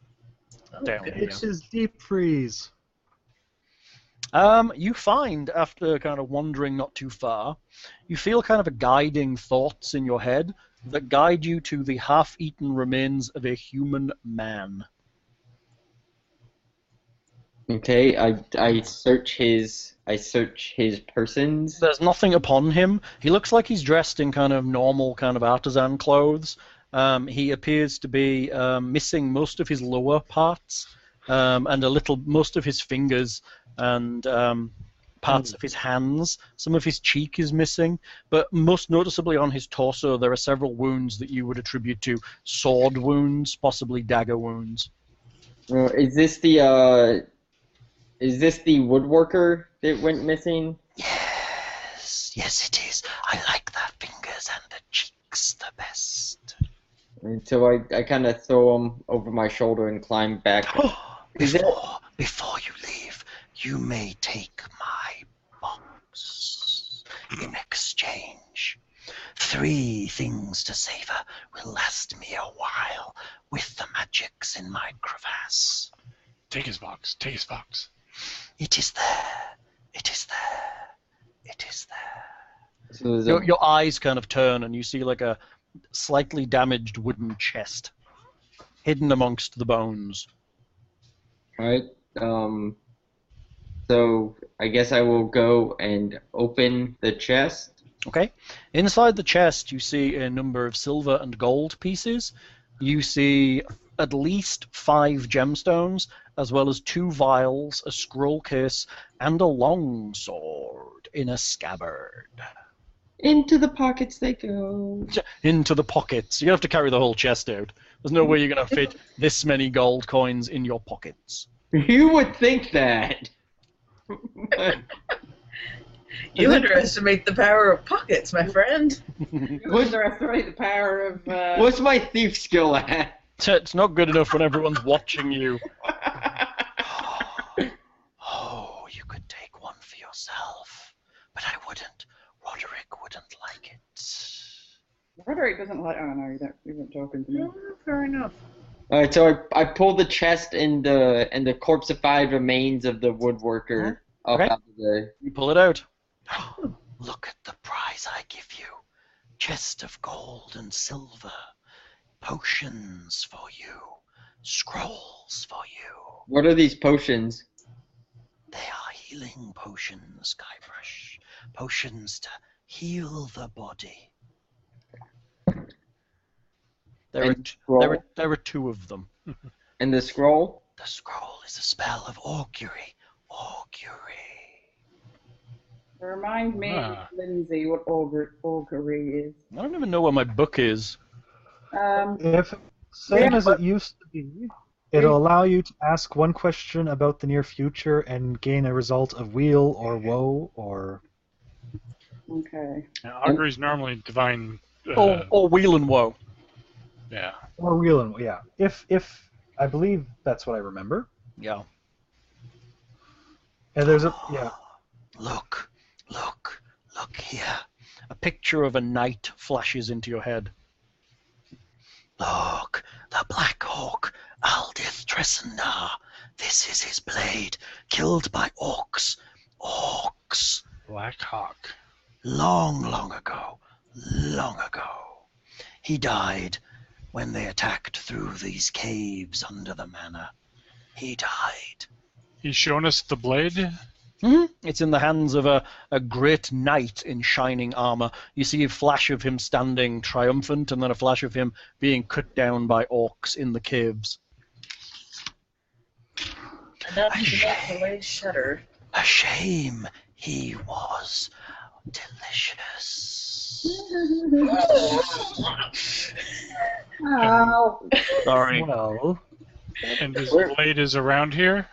down here. It's his deep freeze. You find, after kind of wandering not too far, you feel kind of a guiding thoughts in your head that guide you to the half-eaten remains of a human man. Okay, I search his persons. There's nothing upon him. He looks like he's dressed in kind of normal kind of artisan clothes. He appears to be missing most of his lower parts and most of his fingers and parts of his hands. Some of his cheek is missing, but most noticeably on his torso there are several wounds that you would attribute to sword wounds, possibly dagger wounds. Is this the woodworker that went missing? Yes, it is. I like the fingers and the cheeks the best. And so I kind of throw him over my shoulder and climb back. Before you leave, you may take my box. In exchange, 3 things to savor will last me a while with the magics in my crevasse. Take his box. Take his box. It is there. It is there. It is there. So Your eyes kind of turn and you see like a slightly damaged wooden chest hidden amongst the bones. Alright, so I guess I will go and open the chest. Okay. Inside the chest, you see a number of silver and gold pieces. You see at least 5 gemstones, as well as 2 vials, a scroll case, and a long sword in a scabbard. Into the pockets they go. Into the pockets. You have to carry the whole chest out. There's no way you're going to fit this many gold coins in your pockets. You would think that. You underestimate the power of pockets, my friend. You underestimate the power of... What's my thief skill at? It's not good enough when everyone's watching you. Oh, you could take one for yourself, but I wouldn't. Roderick wouldn't like it. Roderick doesn't like... Oh, no, you weren't talking to me. No, fair enough. Alright, so I pull the chest and the corpseified remains of the woodworker up Okay. out of the... You pull it out. Look at the prize I give you. Chest of gold and silver. Potions for you. Scrolls for you. What are these potions? They are healing potions, Guybrush. Potions to heal the body. There are 2 of them. And the scroll? The scroll is a spell of augury. Augury. Remind me, Lindsay, what augury is. I don't even know where my book is. If same as it used to be, it'll allow you to ask one question about the near future and gain a result of weal or woe or... Okay. Augury is normally divine. Or wheel and woe. Yeah. Or weal and yeah. If I believe that's what I remember. Yeah. And there's a yeah. Look here. A picture of a knight flashes into your head. Look, the Black Hawk, Aldith Tressenar. This is his blade, killed by orcs. Orcs. Black Hawk. Long ago. He died when they attacked through these caves under the manor. He died. He's shown us the blade. It's in the hands of a great knight in shining armor. You see a flash of him standing triumphant, and then a flash of him being cut down by orcs in the caves. And that makes the legs shudder. A shame. He was delicious. Oh. Sorry. Well, And his blade is around here.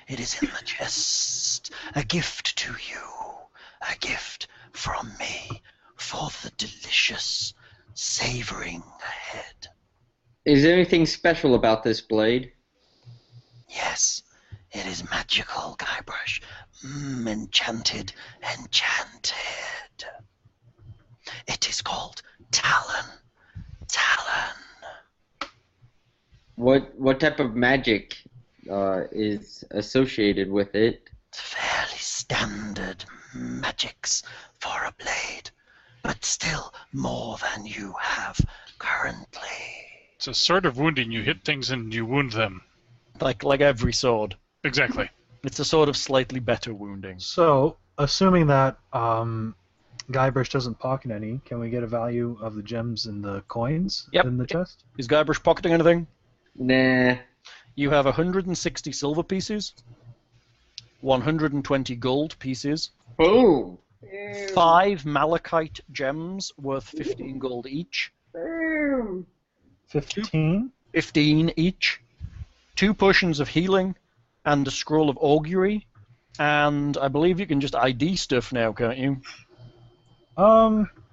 It is in the chest. A gift to you. A gift from me for the delicious savoring ahead. Is there anything special about this blade? Yes, it is magical, Guybrush. Enchanted. It is called Talon. What type of magic is associated with it? It's fairly standard magics for a blade, but still more than you have currently. It's a sort of wounding. You hit things and you wound them. Like every sword. Exactly. It's a sort of slightly better wounding. So, assuming that Guybrush doesn't pocket any, can we get a value of the gems and the coins Yep. in the chest? Is Guybrush pocketing anything? Nah. You have 160 silver pieces, 120 gold pieces, Boom. 5 malachite gems worth 15 gold each, Boom. 15? 15 each, 2 potions of healing, and a scroll of augury, and I believe you can just ID stuff now, can't you?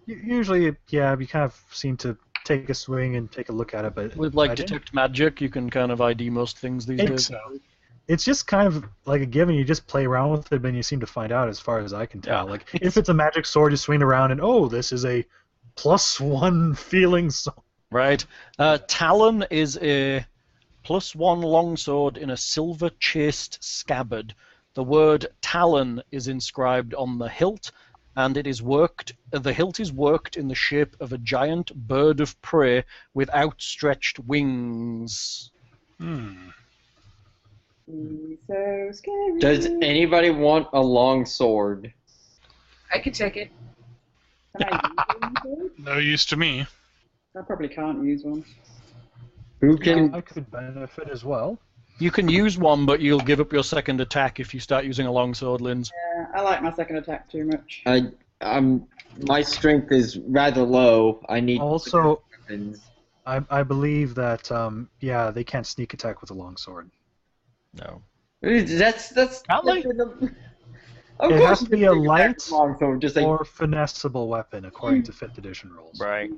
Usually, yeah, we kind of seem to take a swing and take a look at it, but With like I didn't- detect magic, you can kind of ID most things these days. it's just kind of like a given. You just play around with it, and you seem to find out, as far as I can tell. Yeah. Like, if it's a magic sword, you swing around, and oh, this is a +1 feeling sword. Right. Talon is a +1 longsword in a silver chased scabbard. The word Talon is inscribed on the hilt, and it is worked. The hilt is worked in the shape of a giant bird of prey with outstretched wings. He's so scary. Does anybody want a long sword? I could take it. Can I use one? No use to me. I probably can't use one. Who can? I could benefit as well. You can use one, but you'll give up your second attack if you start using a longsword, Linz. Yeah, I like my second attack too much. My strength is rather low. I need Also, weapons. I believe that yeah, they can't sneak attack with a longsword. No. That's Can't they? Of It course has to be a light long sword, just like or finessable weapon, according to 5th edition rules. Right.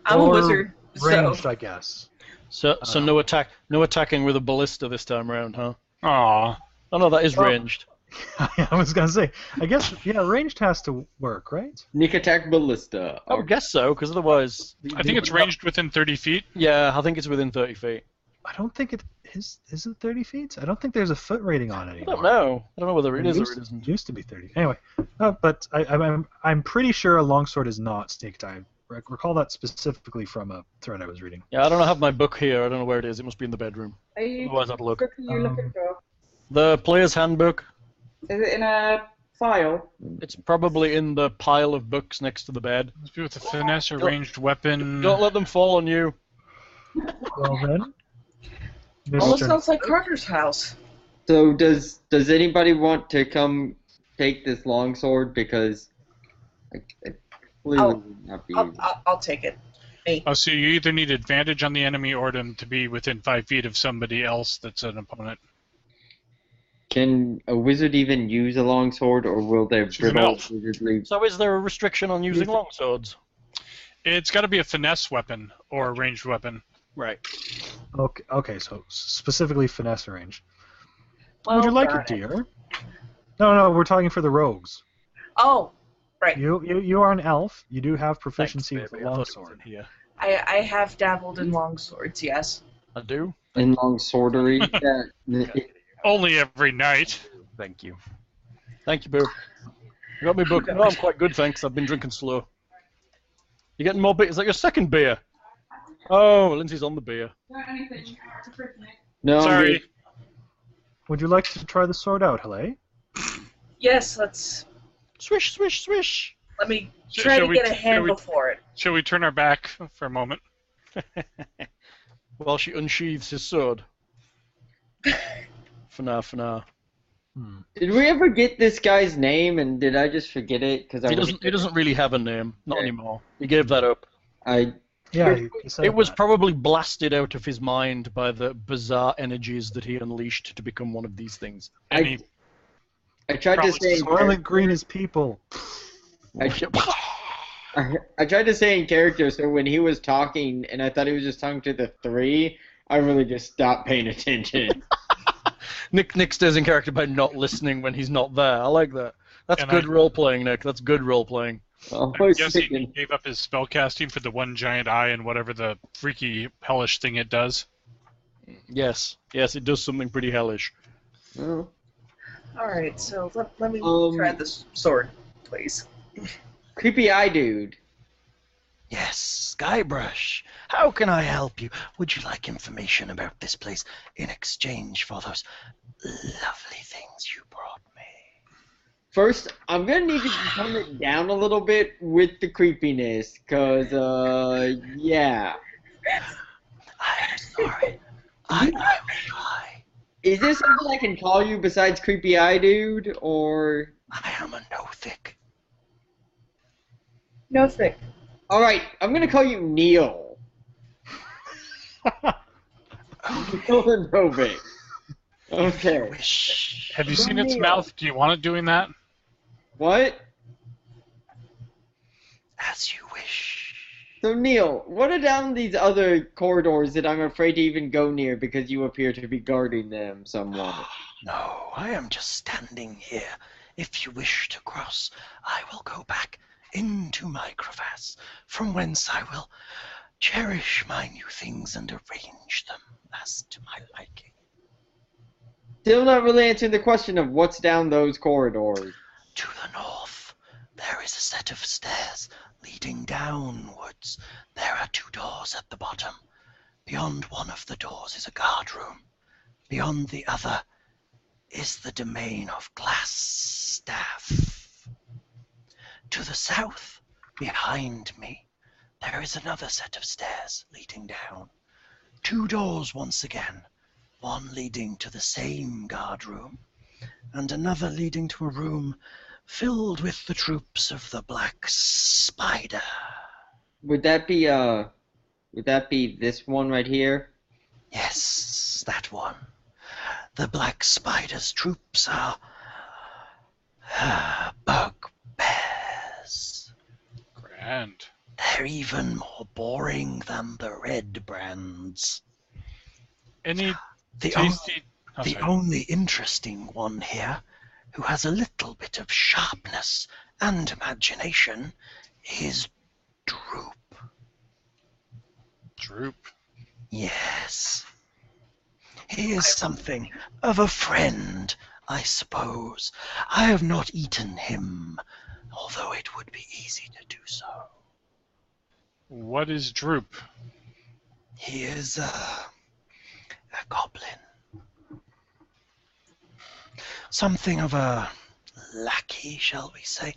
I'm a Or wizard, so Ranged, I guess. So no attacking with a ballista this time around, huh? Aw. Oh no, that is Oh. ranged. I was gonna say, I guess, yeah, ranged has to work, right? sneak attack ballista. I would guess so, because otherwise. I think it's ranged within 30 feet. Yeah, I think it's within 30 feet. I don't think it is. Is it 30 feet? I don't think there's a foot rating on it I anymore. don't know. I don't know whether it is or used, it isn't. Used to be 30. Anyway, but I'm pretty sure a longsword is not sneak attack. Recall that specifically from a thread I was reading. Yeah, I don't have my book here. I don't know where it is. It must be in the bedroom. Are you, Otherwise, I'd look. what are you looking for? The player's handbook. Is it in a file? It's probably in the pile of books next to the bed. Must be with a finesse or ranged weapon. Don't let them fall on you. Well then, almost Mr. sounds like Carter's house. So does anybody want to come take this longsword? Because I clearly would not be. I'll take it. Me. Oh, so you either need advantage on the enemy or them to be within 5 feet of somebody else that's an opponent. Can a wizard even use a longsword, or will their She's an brittle elf. wizard leave? So is there a restriction on using longswords? It's got to be a finesse weapon or a ranged weapon. Right. Okay, so specifically finesse range. Well, Would you like darn it, dear? No, we're talking for the rogues. Oh, right. You are an elf. You do have proficiency Thanks, with baby. a I thought it was longsword. in here. I have dabbled in long swords, yes. I do. In longswordery? Yeah. Only every night. Thank you. Thank you, Boo. You got me book. No, I'm quite good, thanks. I've been drinking slow. You getting more beer? Is that your second beer? Oh, Lindsay's on the beer. No, I'm Sorry. good. Would you like to try the sword out, Heleh? Yes, let's. Swish, swish, swish. Let me Sh- try shall to we- get a shall handle we- for it. Shall we turn our back for a moment? While she unsheathes his sword. For now. Did we ever get this guy's name, and did I just forget it? Because He doesn't really have a name. Not anymore. He gave that up. Yeah, you said It was that. probably blasted out of his mind by the bizarre energies that he unleashed to become one of these things. And he I tried to Probably say. Soylent Green is people. I tried to say in character, so when he was talking, and I thought he was just talking to the three, I really just stopped paying attention. Nick stays in character by not listening when he's not there. I like that. That's And good I- role playing, Nick. That's good role playing. I I'm was guessing he thinking, gave up his spellcasting for the one giant eye and whatever the freaky hellish thing it does. Yes, it does something pretty hellish. oh, Alright, so let me Um, try this sword, please. creepy eye dude. Yes, Guybrush. How can I help you? Would you like information about this place in exchange for those lovely things you brought me? First, I'm gonna need you to tone it down a little bit with the creepiness, cause yeah. I'm sorry. I will try. Is there something I can call you besides Creepy Eye Dude, or? I am a nothic. Nothic. All right, I'm gonna call you Neil. Neil the Novik. Okay. Wish. Have you seen its mouth? Do you want it doing that? What? As you wish. So Neil, what are down these other corridors that I'm afraid to even go near because you appear to be guarding them somewhat? No, I am just standing here. If you wish to cross, I will go back into my crevasse, from whence I will cherish my new things and arrange them as to my liking. Still not really answering the question of what's down those corridors. To the north, there is a set of stairs leading downwards. There are 2 doors at the bottom. Beyond one of the doors is a guard room. Beyond the other is the domain of Glasstaff. To the south, behind me, there is another set of stairs leading down. 2 doors once again, one leading to the same guard room, and another leading to a room filled with the troops of the Black Spider. Would that be this one right here? Yes, that one. The Black Spider's troops are bugbears. Grand. They're even more boring than the red brands. Any The, tasty... the only interesting one here, who has a little bit of sharpness and imagination, is Droop. Droop. Yes. He is something of a friend, I suppose. I have not eaten him, although it would be easy to do so. What is Droop? He is a goblin. Something of a lackey, shall we say.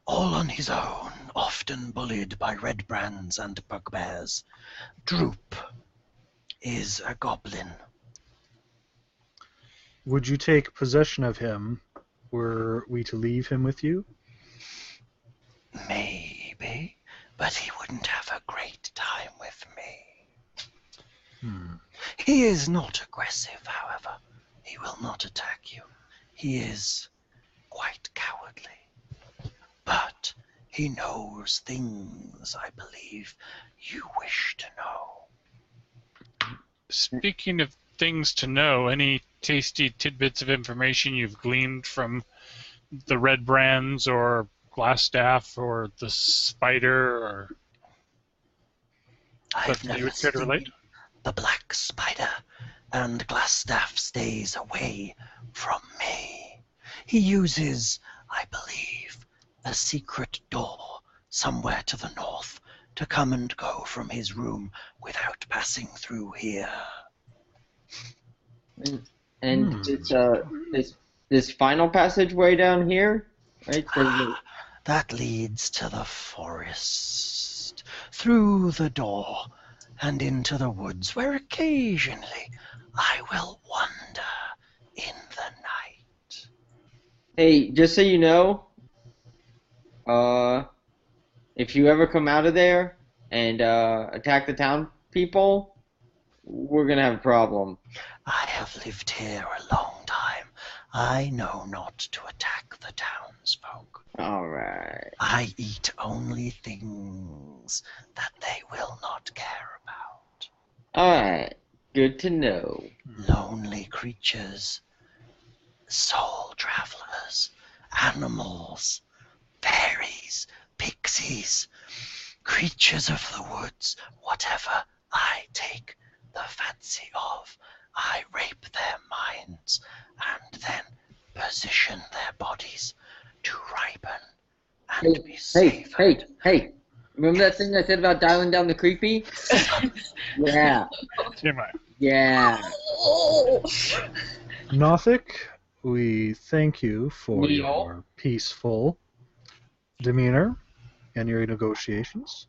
All on his own, often bullied by red brands and bugbears. Droop is a goblin. Would you take possession of him were we to leave him with you? Maybe, but he wouldn't have a great time with me. He is not aggressive, however. He will not attack you. He is quite cowardly. But he knows things, I believe, you wish to know. Speaking of things to know, any tasty tidbits of information you've gleaned from the red brands or Glasstaff or the spider or I've you never would care to relate? seen the Black Spider, and Glasstaff stays away from me. He uses, I believe, a secret door somewhere to the north to come and go from his room without passing through here. And this final passageway down here, right? That leads to the forest, through the door, and into the woods, where occasionally I will wander in the night. Hey, just so you know, if you ever come out of there and attack the town people, we're gonna have a problem. I have lived here a long time. I know not to attack the townsfolk. Alright. I eat only things that they will not care about. Alright. Good to know. Lonely creatures, soul travelers, animals, fairies, pixies, creatures of the woods, whatever I take the fancy of, I rape their minds and then position their bodies to ripen and be savored. Hey. Remember that thing I said about dialing down the creepy? Yeah. TMI. Yeah. Nothic, we thank you for Neil. your peaceful demeanor and your negotiations.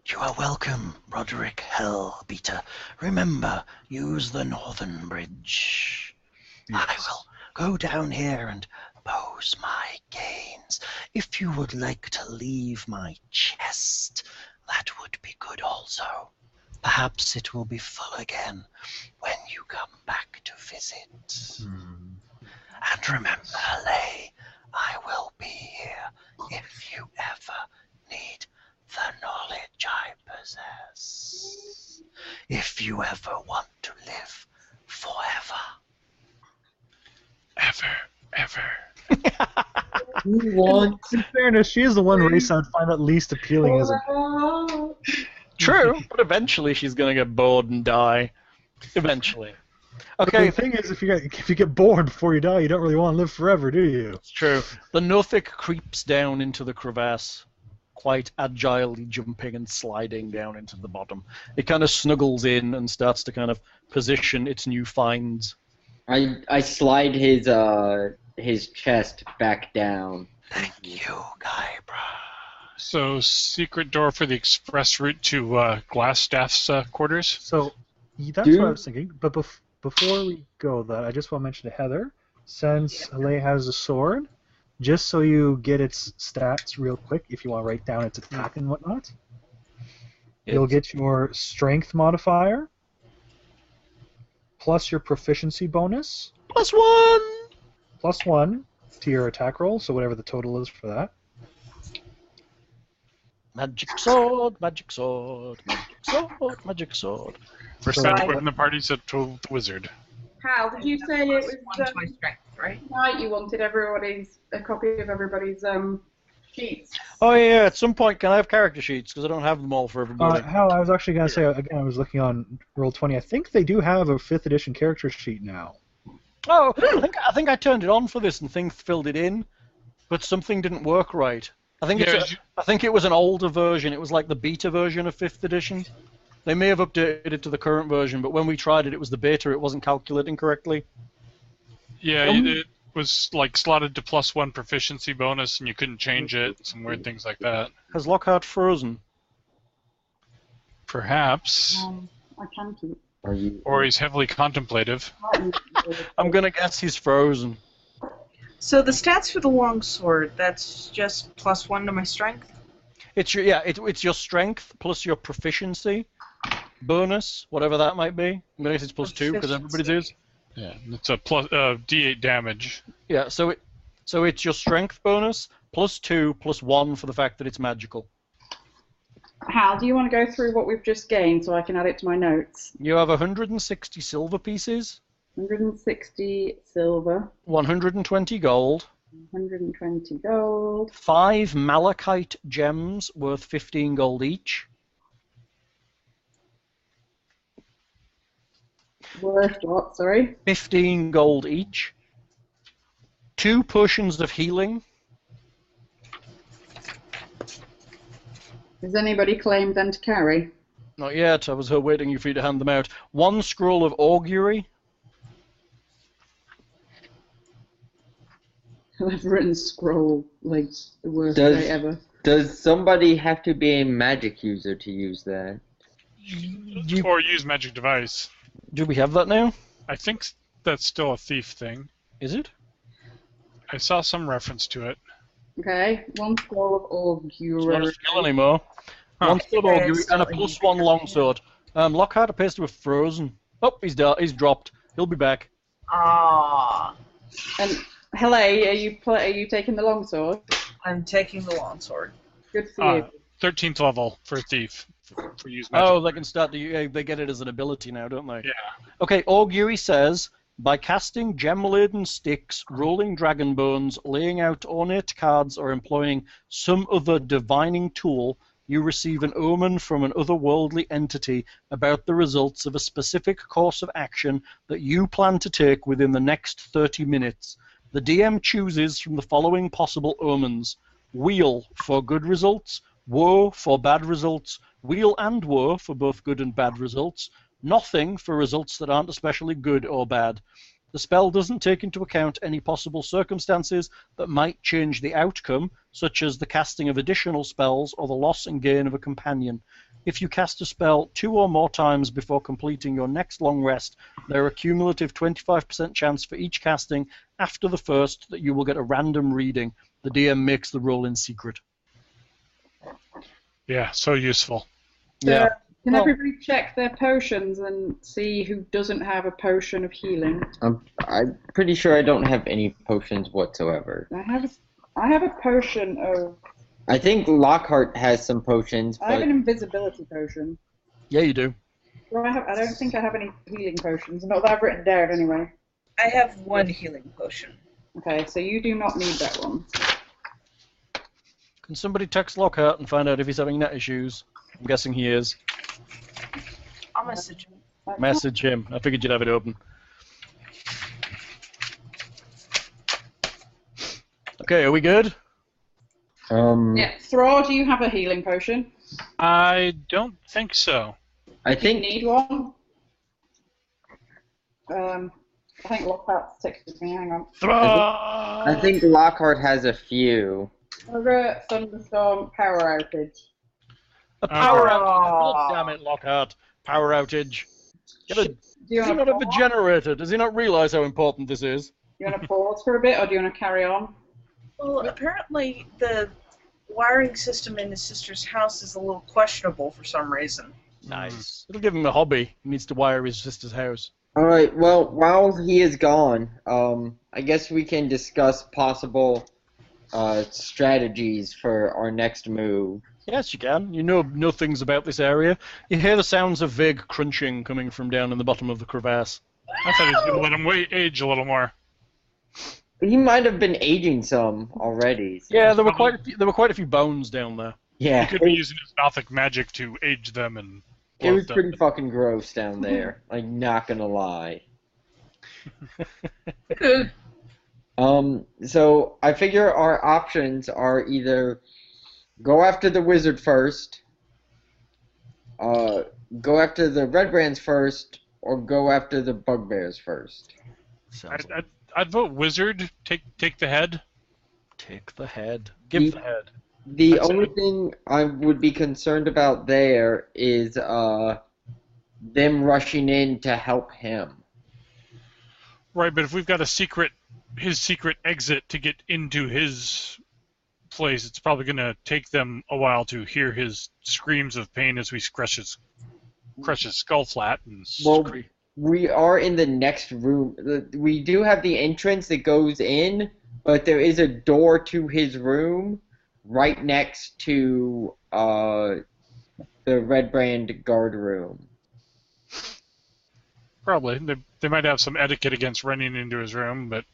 You are welcome, Rodrick Hellbeater. Remember, use the northern bridge. Yes. I will go down here and pose my gains. If you would like to leave my chest, that would be good also. Perhaps it will be full again when you come back to visit. And remember, Heleh, I will be here if you ever need the knowledge I possess. If you ever want to live forever. Ever. Who wants? In fairness, she is the one race I'd find at least appealing as a... True, but eventually she's going to get bored and die. Eventually. Okay, Okay, the thing is, if you get bored before you die, you don't really want to live forever, do you? it's true. The nothic creeps down into the crevasse, quite agilely jumping and sliding down into the bottom. It kind of snuggles in and starts to kind of position its new finds. I slide his chest back down. Thank you, Guybrush. So, secret door for the express route to Glasstaff's quarters? So, that's what I was thinking. But before we go, that I just want to mention to Heather, since Heleh has a sword, just so you get its stats real quick, if you want to write down its attack and whatnot, you'll get your strength modifier, plus your proficiency bonus, plus one to your attack roll, so whatever the total is for that. Magic sword, magic sword, magic sword, magic sword. First So- magic weapon in the party's a total wizard. Hal, did you say it was One to my strength, right? tonight you wanted a copy of everybody's sheets? Oh yeah, at some point can I have character sheets, because I don't have them all for everybody. Hal, I was actually going to say, again, I was looking on Roll20, I think they do have a 5th edition character sheet now. Oh, I think I turned it on for this and things filled it in, but something didn't work right. I think I think it was an older version. It was like the beta version of 5th edition. They may have updated it to the current version, but when we tried it, it was the beta. It wasn't calculating correctly. Yeah, it was like slotted to +1 proficiency bonus, and you couldn't change it. Some weird things like that. Has Lockhart frozen? Perhaps. I can keep. Are you? Or he's heavily contemplative. I'm gonna guess he's frozen. So the stats for the longsword, that's just +1 to my strength? It's your it's your strength plus your proficiency bonus, whatever that might be. I'm gonna guess it's +2 because everybody's is. Yeah, it's a plus D8 damage. Yeah, so it's your strength bonus +2 +1 for the fact that it's magical. Hal, do you want to go through what we've just gained so I can add it to my notes? You have 160 silver pieces, 160 silver, 120 gold, 120 gold, 5 malachite gems worth 15 gold each, worth what, sorry? 15 gold each, 2 potions of healing. Has anybody claimed them to carry? Not yet, I was waiting for you to hand them out. 1 scroll of augury. I've written scroll, like, the worst day ever. Does somebody have to be a magic user to use that? Or use magic device. Do we have that now? I think that's still a thief thing. Is it? I saw some reference to it. Okay, 1 scroll of It's not a augury. skill anymore. Huh. 1 scroll of Yeah, augury it's and a not +1 longsword. Lockhart appears to have frozen. Oh, he's dropped. He'll be back. Ah, And Heleh, are you taking the longsword? I'm taking the longsword. Good for you. 13th level for a thief. For use magic. Oh, they can start to. They get it as an ability now, don't they? Yeah. Okay, augury says, by casting gem-laden sticks, rolling dragon bones, laying out ornate cards, or employing some other divining tool, you receive an omen from an otherworldly entity about the results of a specific course of action that you plan to take within the next 30 minutes. The DM chooses from the following possible omens: wheel for good results, woe for bad results, weal and woe for both good and bad results, nothing for results that aren't especially good or bad. The spell doesn't take into account any possible circumstances that might change the outcome, such as the casting of additional spells or the loss and gain of a companion. If you cast a spell 2 or more times before completing your next long rest, there are a cumulative 25% chance for each casting after the first that you will get a random reading. The DM makes the roll in secret. Yeah, so useful. Yeah. Can Well- everybody check their potions and see who doesn't have a potion of healing? I'm pretty sure I don't have any potions whatsoever. I have a potion of... I think Lockhart has some potions, I have but an invisibility potion. Yeah, you do. Well, I don't think I have any healing potions. Not that I've written down, anyway. I have one healing potion. Okay, so you do not need that one. Can somebody text Lockhart and find out if he's having net issues? I'm guessing he is. I'll message him. Message him. I figured you'd have it open. Okay, are we good? Yeah, Thror, do you have a healing potion? I don't think so. I Do you think need one? I think Lockhart's texted me. Hang on. I think Lockhart has a few. Over thunderstorm power outage. A power outage. Oh. God damn it, Lockhart. Power outage. Do you Does he want not to have a pause? generator? Does he not realise how important this is? Do you want to pause for a bit, or do you want to carry on? Well, apparently the wiring system in his sister's house is a little questionable for some reason. Nice. It'll give him a hobby. He needs to wire his sister's house. Alright, well, while he is gone, I guess we can discuss possible strategies for our next move. Yes, you can. You know things about this area. You hear the sounds of vague crunching coming from down in the bottom of the crevasse. I thought he was going to let him age a little more. He might have been aging some already. So. Yeah, there were quite a few bones down there. Yeah, He could be using his nothic magic to age them and it was them. pretty fucking gross down there. Like, not gonna lie. So I figure our options are either go after the wizard first, go after the red brands first, or go after the bugbears first. I'd vote wizard. Take the head. Take the head. Give the head. The That's only it. thing I would be concerned about there is them rushing in to help him. Right, but if we've got his secret exit to get into his place, it's probably going to take them a while to hear his screams of pain as we crush his skull flat. And Well, we are in the next room. We do have the entrance that goes in, but there is a door to his room right next to the red brand guard room. probably they might have some etiquette against running into his room, but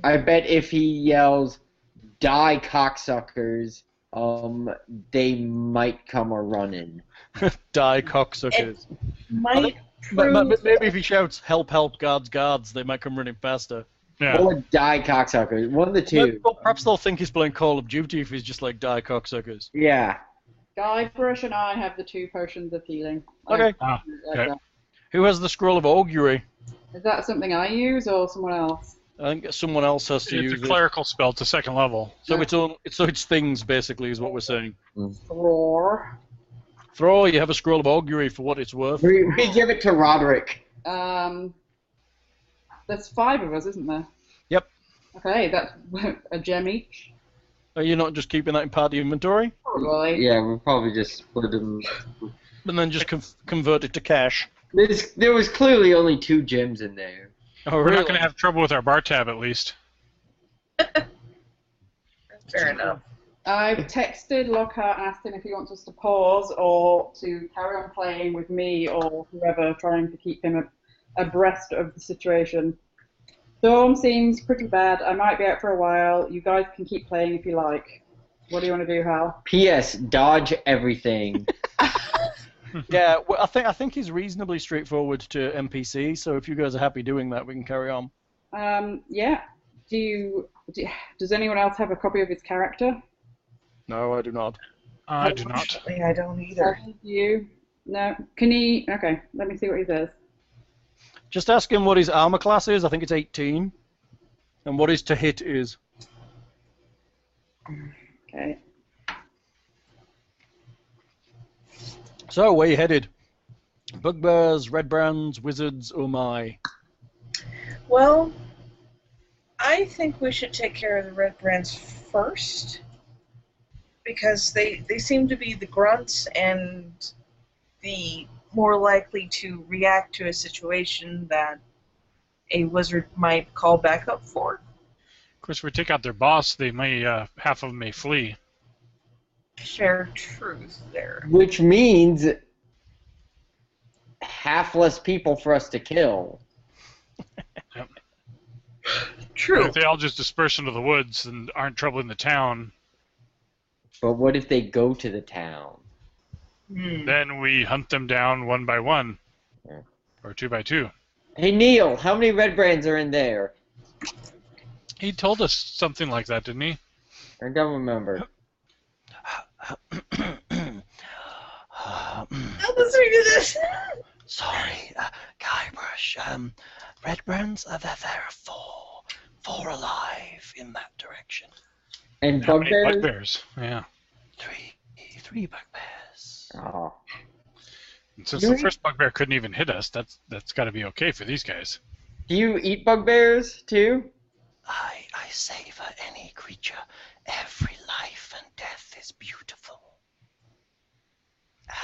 I bet if he yells, "Die, cocksuckers," they might come a running. Die, cocksuckers. Might But maybe if he shouts, "Help, help, guards, guards," they might come running faster. yeah. Or die, cocksuckers. One of the two. Well, perhaps they'll think he's playing Call of Duty if he's just like, "Die, cocksuckers." Yeah. Guybrush and I have the 2 potions of healing. Okay. Okay. Who has the scroll of augury? Is that something I use or someone else? I think someone else has to It's use a clerical spell to second level. it. So it's things basically is what we're saying. Thror. Throw, you have a scroll of augury for what it's worth. We give it to Rodrick. There's 5 of us, isn't there? Yep. Okay, that's a gem each. Are you not just keeping that in party inventory? Probably. Yeah, we'll probably just split them. And then just convert it to cash? There was clearly only 2 gems in there. Oh, We're really? not going to have trouble with our bar tab, at least. Fair enough. I've texted Lockhart and asked him if he wants us to pause or to carry on playing with me or whoever, trying to keep him abreast of the situation. Storm seems pretty bad. I might be out for a while. You guys can keep playing if you like. What do you want to do, Hal? P.S. Dodge everything. Yeah, well, I think he's reasonably straightforward to NPC. So if you guys are happy doing that, we can carry on. Yeah. Does anyone else have a copy of his character? No, I do not. I do not. Unfortunately, I don't either. You? No. Can he? Okay. Let me see what he says. Just ask him what his armor class is. I think it's 18. And what his to hit is. Okay. So, where you headed? Bugbears, red brands, wizards, oh my. Well, I think we should take care of the red brands first, because they seem to be the grunts and the more likely to react to a situation that a wizard might call back up for. Of course, if we take out their boss, they may half of them may flee. Fair truth there. Which means half less people for us to kill. True. If they all just disperse into the woods and aren't troubling the town, But what if they go to the town? then we hunt them down one by one. Yeah. Or two by two. Hey Neil, how many red brands are in there? He told us something like that, didn't he? I don't remember. Help us redo this. Sorry, Guybrush. Red brands, there are four alive in that direction. And How many bugbears? bugbears? Yeah. Three bugbears. Oh. And since the first bugbear couldn't even hit us, that's got to be okay for these guys. Do you eat bugbears too? I savor any creature. Every life and death is beautiful.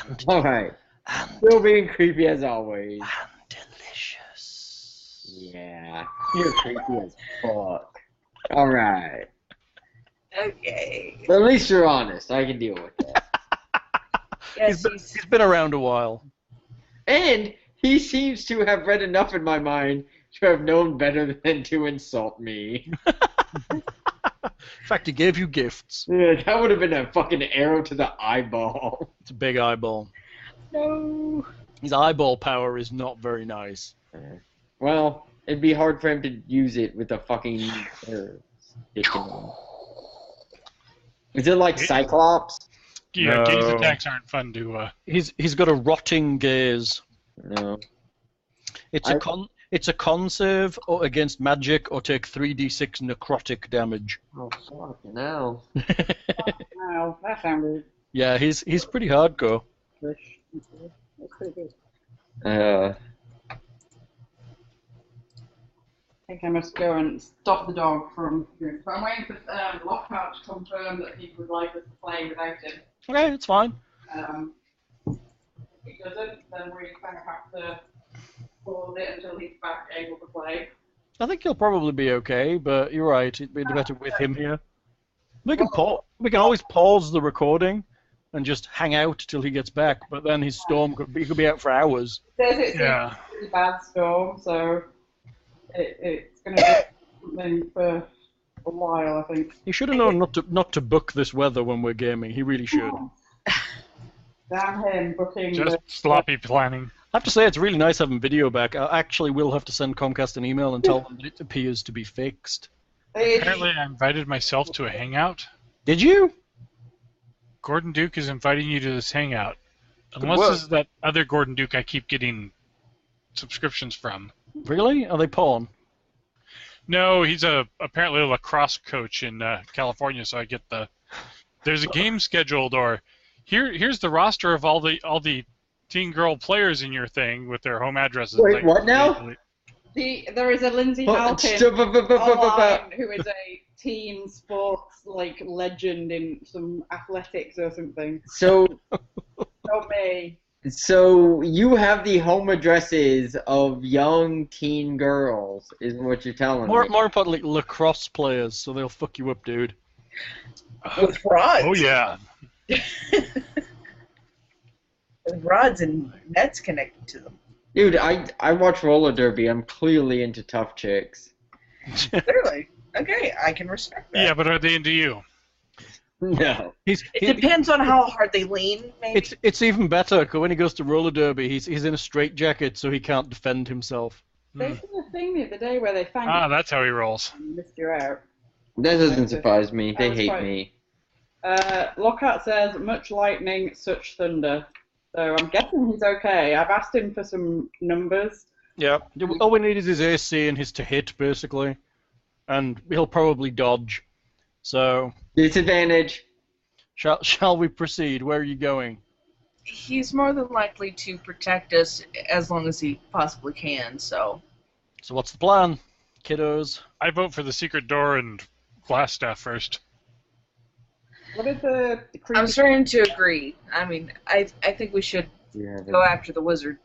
And Alright. and, Still being creepy as always. and delicious. Yeah. You're creepy as fuck. Alright. Okay. But at least you're honest. I can deal with that. Yes, He's been around a while. And he seems to have read enough in my mind to have known better than to insult me. In fact, he gave you gifts. Yeah, that would have been a fucking arrow to the eyeball. It's a big eyeball. No. His eyeball power is not very nice. Well, it'd be hard for him to use it with a fucking arrow sticking in him. Is it like Cyclops? Yeah, No. gaze attacks aren't fun to... He's got a rotting gaze. No. It's a con save or against magic or take 3d6 necrotic damage. Oh, fuck, no. Wow, that sounded Yeah, he's pretty hardcore. That's pretty good. Uh, I think I must go and stop the dog from doing. But I'm waiting for Lockhart to confirm that he would like us to play without him. Okay, it's fine. If he doesn't, then we kind of have to hold it until he's back able to play. I think he'll probably be okay, but you're right. It'd be better with him here. We can always pause the recording and just hang out till he gets back. But then his storm could be out for hours. It's Yeah. a pretty bad storm, so it's going to be something for a while, I think. He should have known not to book this weather when we're gaming. He really should. Damn him booking. Just sloppy planning. I have to say, it's really nice having video back. I actually will have to send Comcast an email and tell them that it appears to be fixed. Apparently, I invited myself to a hangout. Did you? Gordon Duke is inviting you to this hangout. Good Unless work. this is that other Gordon Duke I keep getting subscriptions from. Really? Are they porn? No, he's apparently a lacrosse coach in California, so I get the... There's a game scheduled, or here's the roster of all the teen girl players in your thing with their home addresses. Wait, what now? There is a Lindsay What? online who is a teen sports legend in some athletics or something. So, Not me. so you have the home addresses of young teen girls, is what you're telling More me. importantly, lacrosse players, so they'll fuck you up, dude. With rods. Oh, yeah. With rods and nets connected to them. Dude, I watch roller derby. I'm clearly into tough chicks. Clearly. Okay, I can respect that. Yeah, but are they into you? No. It depends on how hard they lean, maybe. It's even better because when he goes to roller derby, he's in a straitjacket, so he can't defend himself. They did a thing the other day where they found Ah, that's how he rolls. you and missed you out. That doesn't surprise me. They was hate quite- me. Lockhart says, much lightning, such thunder. So I'm guessing he's okay. I've asked him for some numbers. Yeah. All we need is his AC and his to hit, basically. And he'll probably dodge. So, Disadvantage. shall we proceed? Where are you going? He's more than likely to protect us as long as he possibly can, so... So what's the plan, kiddos? I vote for the secret door and Glasstaff first. What is the I'm starting to agree. I mean, I think we should go after the wizard.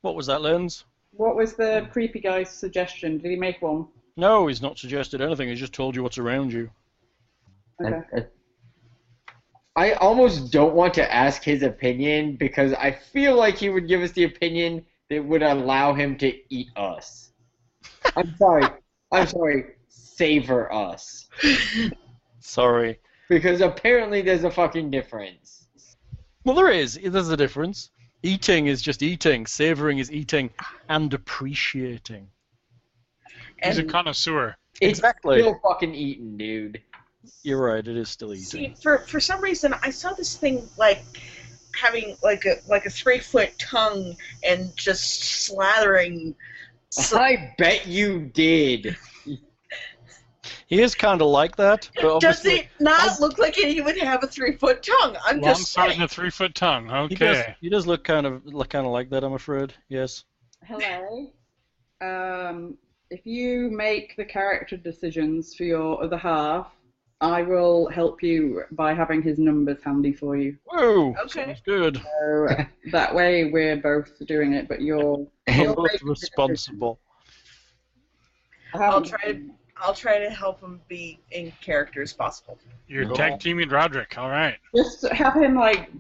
What was that, Linz? What was the creepy guy's suggestion? Did he make one? No, he's not suggested anything. He's just told you what's around you. Okay. I almost don't want to ask his opinion because I feel like he would give us the opinion that would allow him to eat us. I'm sorry. Savor us. Sorry. Because apparently there's a fucking difference. Well, there is. There's a difference. Eating is just eating. Savoring is eating and appreciating. He's a connoisseur. It's Exactly. still fucking eating, dude. You're right. It is still eating. See, for some reason, I saw this thing like having like a 3-foot tongue and just slathering. I bet you did. He is kind of like that. But Does obviously, it not look like he would have a 3-foot tongue? I'm Long just sword saying. and a 3-foot tongue. he does, Okay. he does look kind of like that, I'm afraid. Yes. Hello. If you make the character decisions for your other half, I will help you by having his numbers handy for you. Whoa. Okay. Sounds good. So that way we're both doing it, but you're We're both responsible. I'll try to help him be in character as possible. You're Cool. tag teaming Rodrick. All right. Just have him like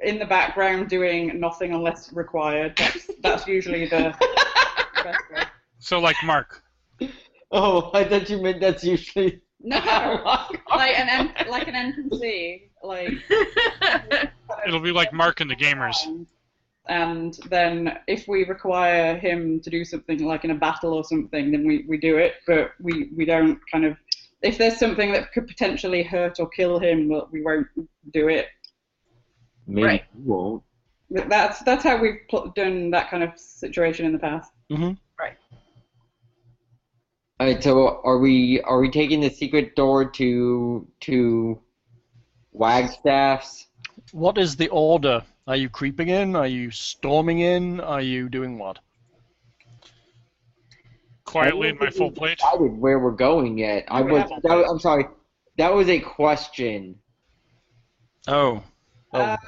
in the background doing nothing unless required. That's usually the best way. So like Mark. Oh, I thought you meant that's usually... No, like an NPC, like It'll be like Mark and the gamers. And then if we require him to do something like in a battle or something, then we do it. But we don't kind of, if there's something that could potentially hurt or kill him, we won't do it. Maybe Right. you won't. But that's how we've done that kind of situation in the past. Mm-hmm. Alright, so are we taking the secret door to Wagstaff's? What is the order? Are you creeping in? Are you storming in? Are you doing what? Quietly in my full plate. Decided where we're going yet. I'm sorry. That was a question. Oh. I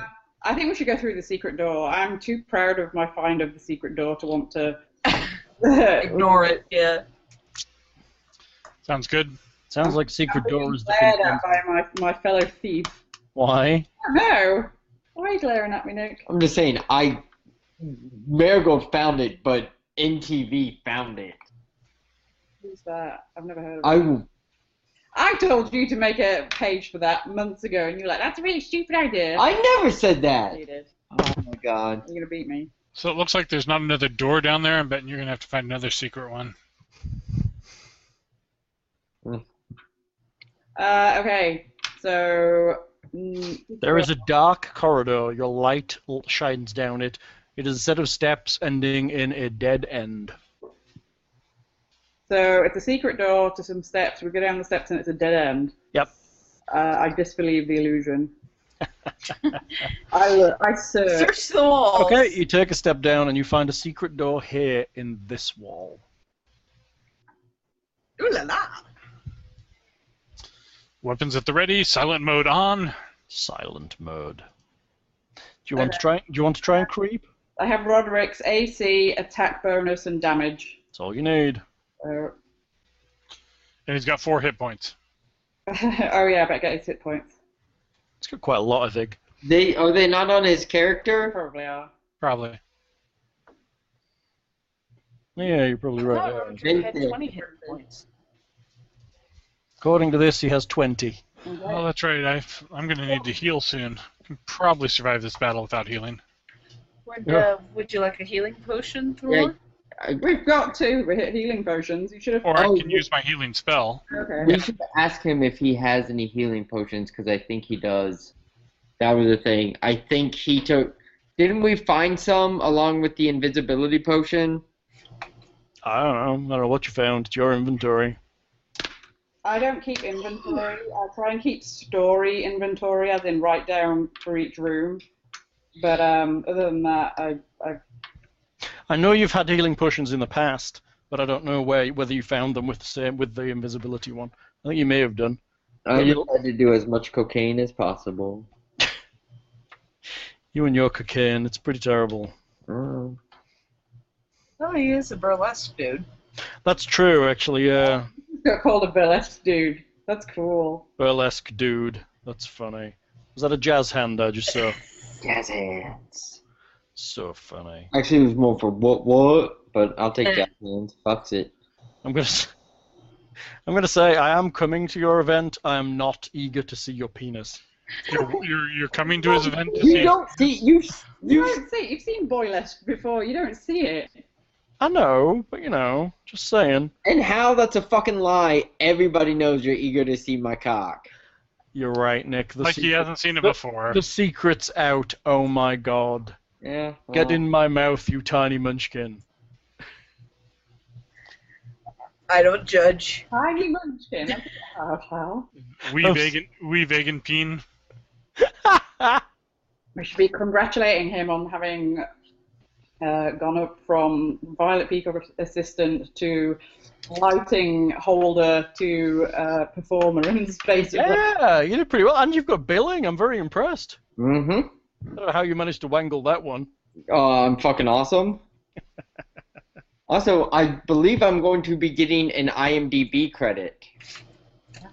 think we should go through the secret door. I'm too proud of my find of the secret door to want to Ignore it. Yeah. Sounds good. Sounds like secret door is the glared thing. at by my fellow thief. Why? I don't know. Why are you glaring at me, Nick? I'm just saying, Marigold found it, but NTV found it. Who's that? I've never heard of it. I told you to make a page for that months ago, and you're like, that's a really stupid idea. I never said that. You did. Oh my god. You're going to beat me. So it looks like there's not another door down there. I'm betting you're going to have to find another secret one. Okay, so... There is a dark corridor. Your light shines down it. It is a set of steps ending in a dead end. So it's a secret door to some steps. We go down the steps and it's a dead end. Yep. I disbelieve the illusion. I search. Search the walls. Okay, you take a step down and you find a secret door here in this wall. Ooh la la. Weapons at the ready. Silent mode on. Silent mode. Do you want to try? Do you want to try and creep? I have Roderick's AC, attack bonus, and damage. That's all you need. And he's got 4 hit points. Oh yeah, I better get his hit points. It's got quite a lot, I think. Are they not on his character? Probably are. Probably. Yeah, you're probably I right. thought there. Rodrick had 20 hit points. According to this, he has 20. Oh, that's right. I'm going to need to heal soon. Can probably survive this battle without healing. Would you like a healing potion, Thror? We've got 2 healing potions. You should have. Or I can use my healing spell. Okay. We should ask him if he has any healing potions, because I think he does. That was the thing. I think he took... Didn't we find some along with the invisibility potion? I don't know what you found. It's your inventory. I don't keep inventory. I try and keep story inventory, as in write down for each room. But other than that, I know you've had healing potions in the past, but I don't know whether you found them with the invisibility one. I think you may have done. I just tried to do as much cocaine as possible. You and your cocaine, it's pretty terrible. Oh. Oh, he is a burlesque dude. That's true, actually, yeah. got called a burlesque dude. That's cool. Burlesque dude. That's funny. Was that a jazz hand I just saw? Jazz hands. So funny. Actually, it was more for what, but I'll take jazz hands. Fucks it. I'm gonna say I am coming to your event. I am not eager to see your penis. You're coming to his event to You see. don't see You don't see. You've seen boylesque before. You don't see it. I know, but just saying. And how that's a fucking lie. Everybody knows you're eager to see my cock. You're right, Nick. Like he hasn't seen it before. The secret's out. Oh my god. Yeah. Well, Get in my mouth, you tiny munchkin. I don't judge. Tiny munchkin. That's a hard hell. We vegan peen. We should be congratulating him on having gone up from Violet Peak assistant to lighting holder to performer in the space. Yeah, you did pretty well, and you've got billing. I'm very impressed. Mm-hmm. I don't know how you managed to wangle that one. I'm fucking awesome. Also, I believe I'm going to be getting an IMDb credit.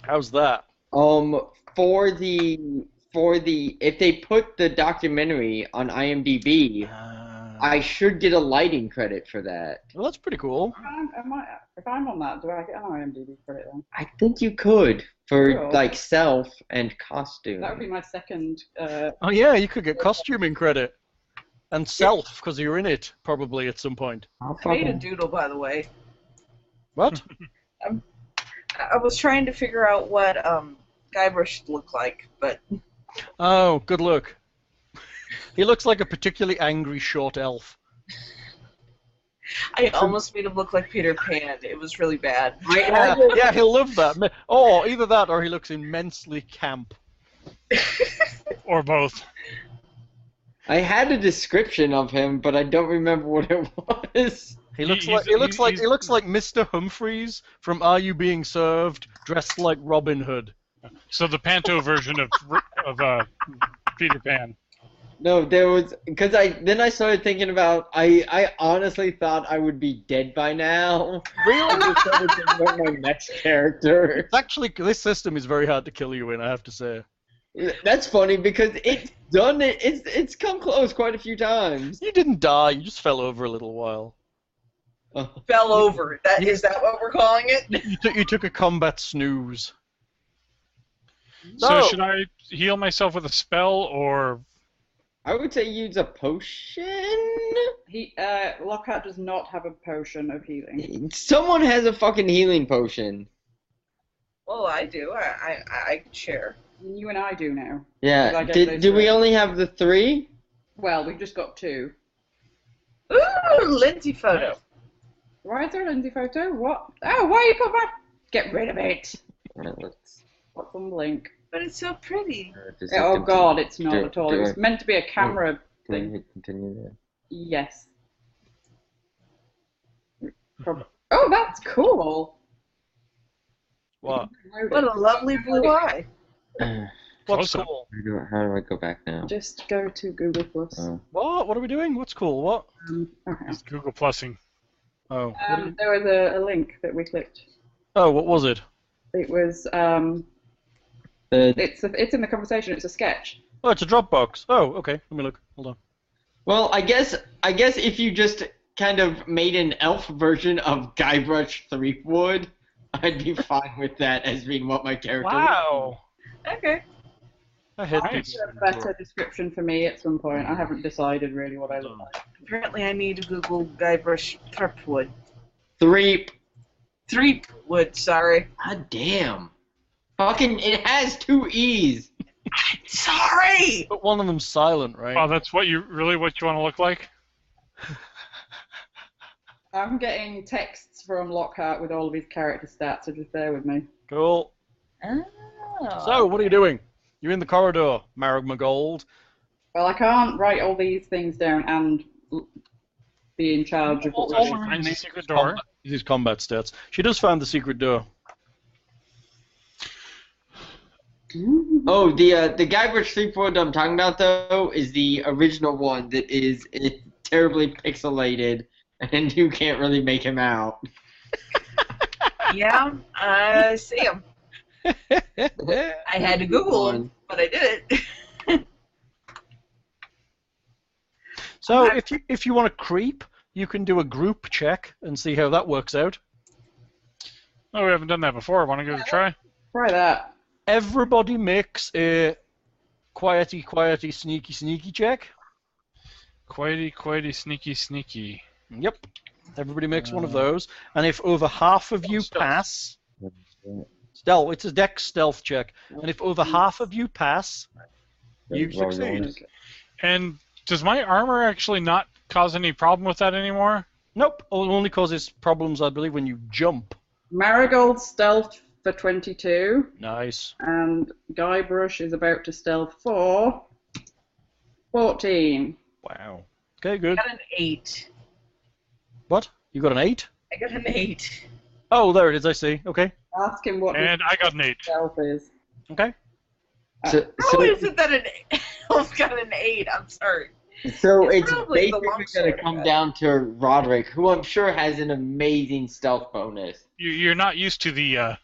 How's that? For the if they put the documentary on IMDb, I should get a lighting credit for that. Well, that's pretty cool. If I'm on that, do I get an IMDb credit then? I think you could for Cool. like self and costume. That would be my second. Oh yeah, you could get costuming credit. And self, because you're in it, probably, at some point. I'll I made a fucking- doodle, by the way. What? I was trying to figure out what Guybrush looked like, but Oh, good look. He looks like a particularly angry short elf. I almost made him look like Peter Pan. It was really bad. Yeah, he'll love that. Oh, either that or he looks immensely camp. Or both. I had a description of him, but I don't remember what it was. He looks He's- like Mr. Humphreys from Are You Being Served, dressed like Robin Hood. So the panto version of Peter Pan. No, there was because then I started thinking about I honestly thought I would be dead by now. Really? I just started thinking about my next character. It's actually, this system is very hard to kill you in, I have to say. That's funny because it's done it. It's come close quite a few times. You didn't die, you just fell over a little while. Fell over. Is that what we're calling it? You took a combat snooze. So No. should I heal myself with a spell or? I would say use a potion. Lockhart does not have a potion of healing. Someone has a fucking healing potion. Well, I do. I can share. You and I do now. Yeah. Like I Do we said. only have the 3? Well, we've just got 2. Ooh, Lindsay photo. Why is there a Lindsay photo? What? Oh, why you put that? Get rid of it. Alright, let's. What's on the link? But it's so pretty. Just Oh hit God, it's not do- at all. do It was it. meant to be a camera Can I thing. hit continue there? Yes. Oh, that's cool. What? What a lovely blue eye. What's Close up. cool? How do I go back now? Just go to Google Plus. What? What are we doing? What's cool? What? Okay. It's Google Plussing. Oh. There was a link that we clicked. Oh, what was it? It was it's in the conversation. It's a sketch. Oh, it's a Dropbox. Oh, okay. Let me look. Hold on. Well, I guess if you just kind of made an elf version of Guybrush Threepwood, I'd be fine with that as being what my character. Wow. Okay. I hate I'll people. get a better description for me at some point. I haven't decided really what I look like. Apparently, I need to Google Guybrush Threepwood. Threepwood. Sorry. God damn. Fucking, it has 2 E's. Sorry! But one of them's silent, right? Oh, that's what you want to look like? I'm getting texts from Lockhart with all of his character stats, so just bear with me. Cool. Oh. So, what are you doing? You're in the corridor, Marigold. Well, I can't write all these things down and be in charge of what we're doing. Find the secret door. These combat stats. She does find the secret door. Oh, the Guybrush Threepwood I'm talking about, though, is the original one that is terribly pixelated, and you can't really make him out. Yeah, I see him. I had to Google him, but I did it. So, if you want to creep, you can do a group check and see how that works out. Oh, we haven't done that before. Want to give it a try? Try that. Everybody makes a quiety, sneaky check. Quiety, sneaky. Yep. Everybody makes one of those. And if over half of you pass... Stealth. It's a dex stealth check. And if over half of you pass, you succeed. And does my armor actually not cause any problem with that anymore? Nope. It only causes problems, I believe, when you jump. Marigold stealth for 22. Nice. And Guybrush is about to stealth for 14. Wow. Okay, good. I got an 8. What? You got an 8? I got an 8. Oh, there it is, I see. Okay. Ask him what And I got an 8. his stealth is. Okay. How is it that an elf got an 8? I'm sorry. So It's it's probably the basically going longsword to come guy. down to Rodrick, who I'm sure has an amazing stealth bonus. You're not used to the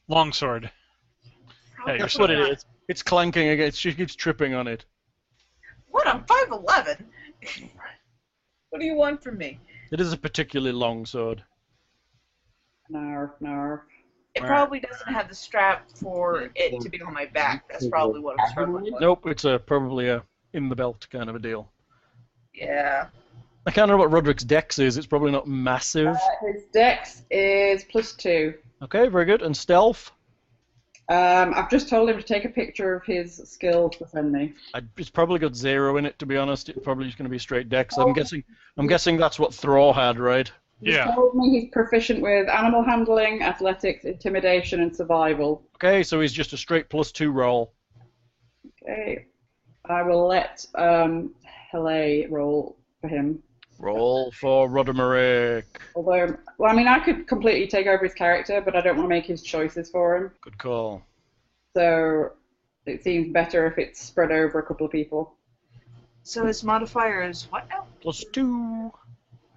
longsword. Yeah, That's what it is. It's clanking again. She keeps tripping on it. What? I'm 5'11". What do you want from me? It is a particularly long sword. Narf. It probably doesn't have the strap for it to be on my back. That's probably what I'm struggling with. Nope, it's probably a in the belt kind of a deal. Yeah. I can't remember what Roderick's dex is. It's probably not massive. His dex is +2. Okay, very good. And stealth? I've just told him to take a picture of his skill to send me. It's probably got 0 in it, to be honest. It's probably just going to be straight dex. I'm guessing that's what Thror had, right? He's Yeah. told me he's proficient with animal handling, athletics, intimidation, and survival. Okay, so he's just a straight +2 roll. Okay. I will let Heleh roll for him. Roll for Roderick. Although, well, I mean, I could completely take over his character, but I don't want to make his choices for him. Good call. So it seems better if it's spread over a couple of people. So his modifier is what now? +2.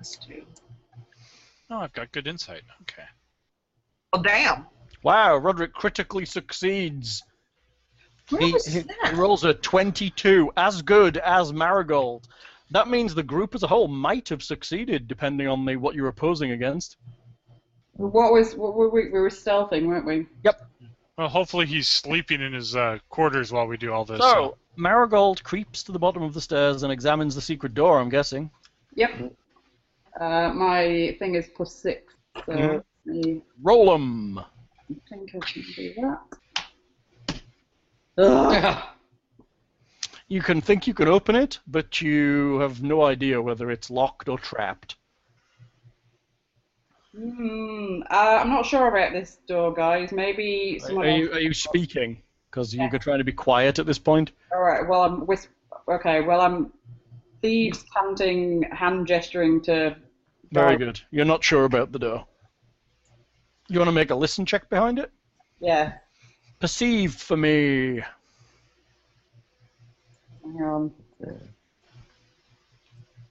+2. Oh, I've got good insight. Okay. Oh, damn. Wow, Roderick critically succeeds. Where He was that? rolls a 22, as good as Marigold. That means the group as a whole might have succeeded, depending on what you're opposing against. We were stealthing, weren't we? Yep. Well, hopefully he's sleeping in his quarters while we do all this. So, Marigold creeps to the bottom of the stairs and examines the secret door, I'm guessing. Yep. My thing is +6, so Roll 'em. I think I can do that. Ugh. You can think you can open it, but you have no idea whether it's locked or trapped. I'm not sure about this door, guys. Maybe someone else. Are you speaking? Because you're trying to be quiet at this point. All right. Well, I'm thieves, panting, hand gesturing to. Very good. You're not sure about the door. You want to make a listen check behind it? Yeah. Perceive for me. Hang on.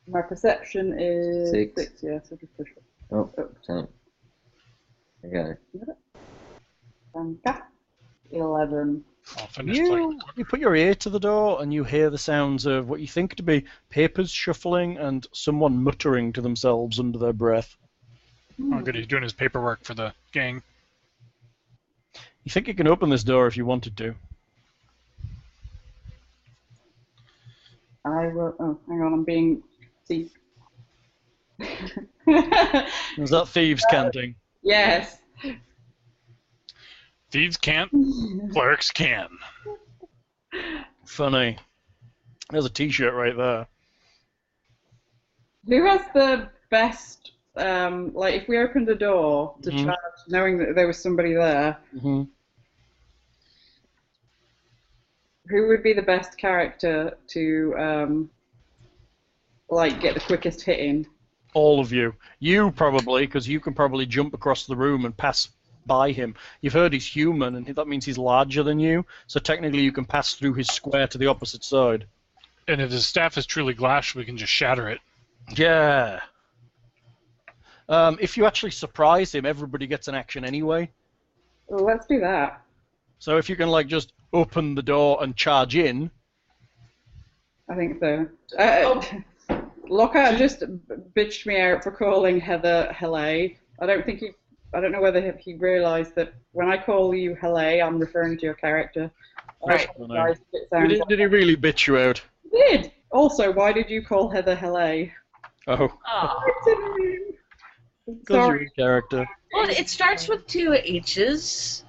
My perception is 6. Yeah, so just push it. Oh, 10. I got it. Okay. 11. I'll finish playing. You put your ear to the door and you hear the sounds of what you think to be papers shuffling and someone muttering to themselves under their breath. Oh, good. He's doing his paperwork for the gang. You think you can open this door if you wanted to. I will. Oh, hang on, I'm being. See. Is that thieves canting? Yes. Thieves can't, clerics can. Funny. There's a T-shirt right there. Who has the best? Like, if we opened a door to charge, knowing that there was somebody there, Mm-hmm. who would be the best character to like get the quickest hit in? All of you. You probably, because you can probably jump across the room and pass by him. You've heard he's human, and that means he's larger than you, so technically you can pass through his square to the opposite side. And if his staff is truly glass, we can just shatter it. Yeah. If you actually surprise him, everybody gets an action anyway. Well, let's do that. So if you can, like, just open the door and charge in... I think so. Lockhart just bitched me out for calling Heather Heleh. I don't know whether he realised that when I call you Heleh, I'm referring to your character. Right. Did he really bitch you out? He did. Also, why did you call Heather Heleh? Oh. Oh. Because you're Sorry. a character. Well, it starts with 2 H's.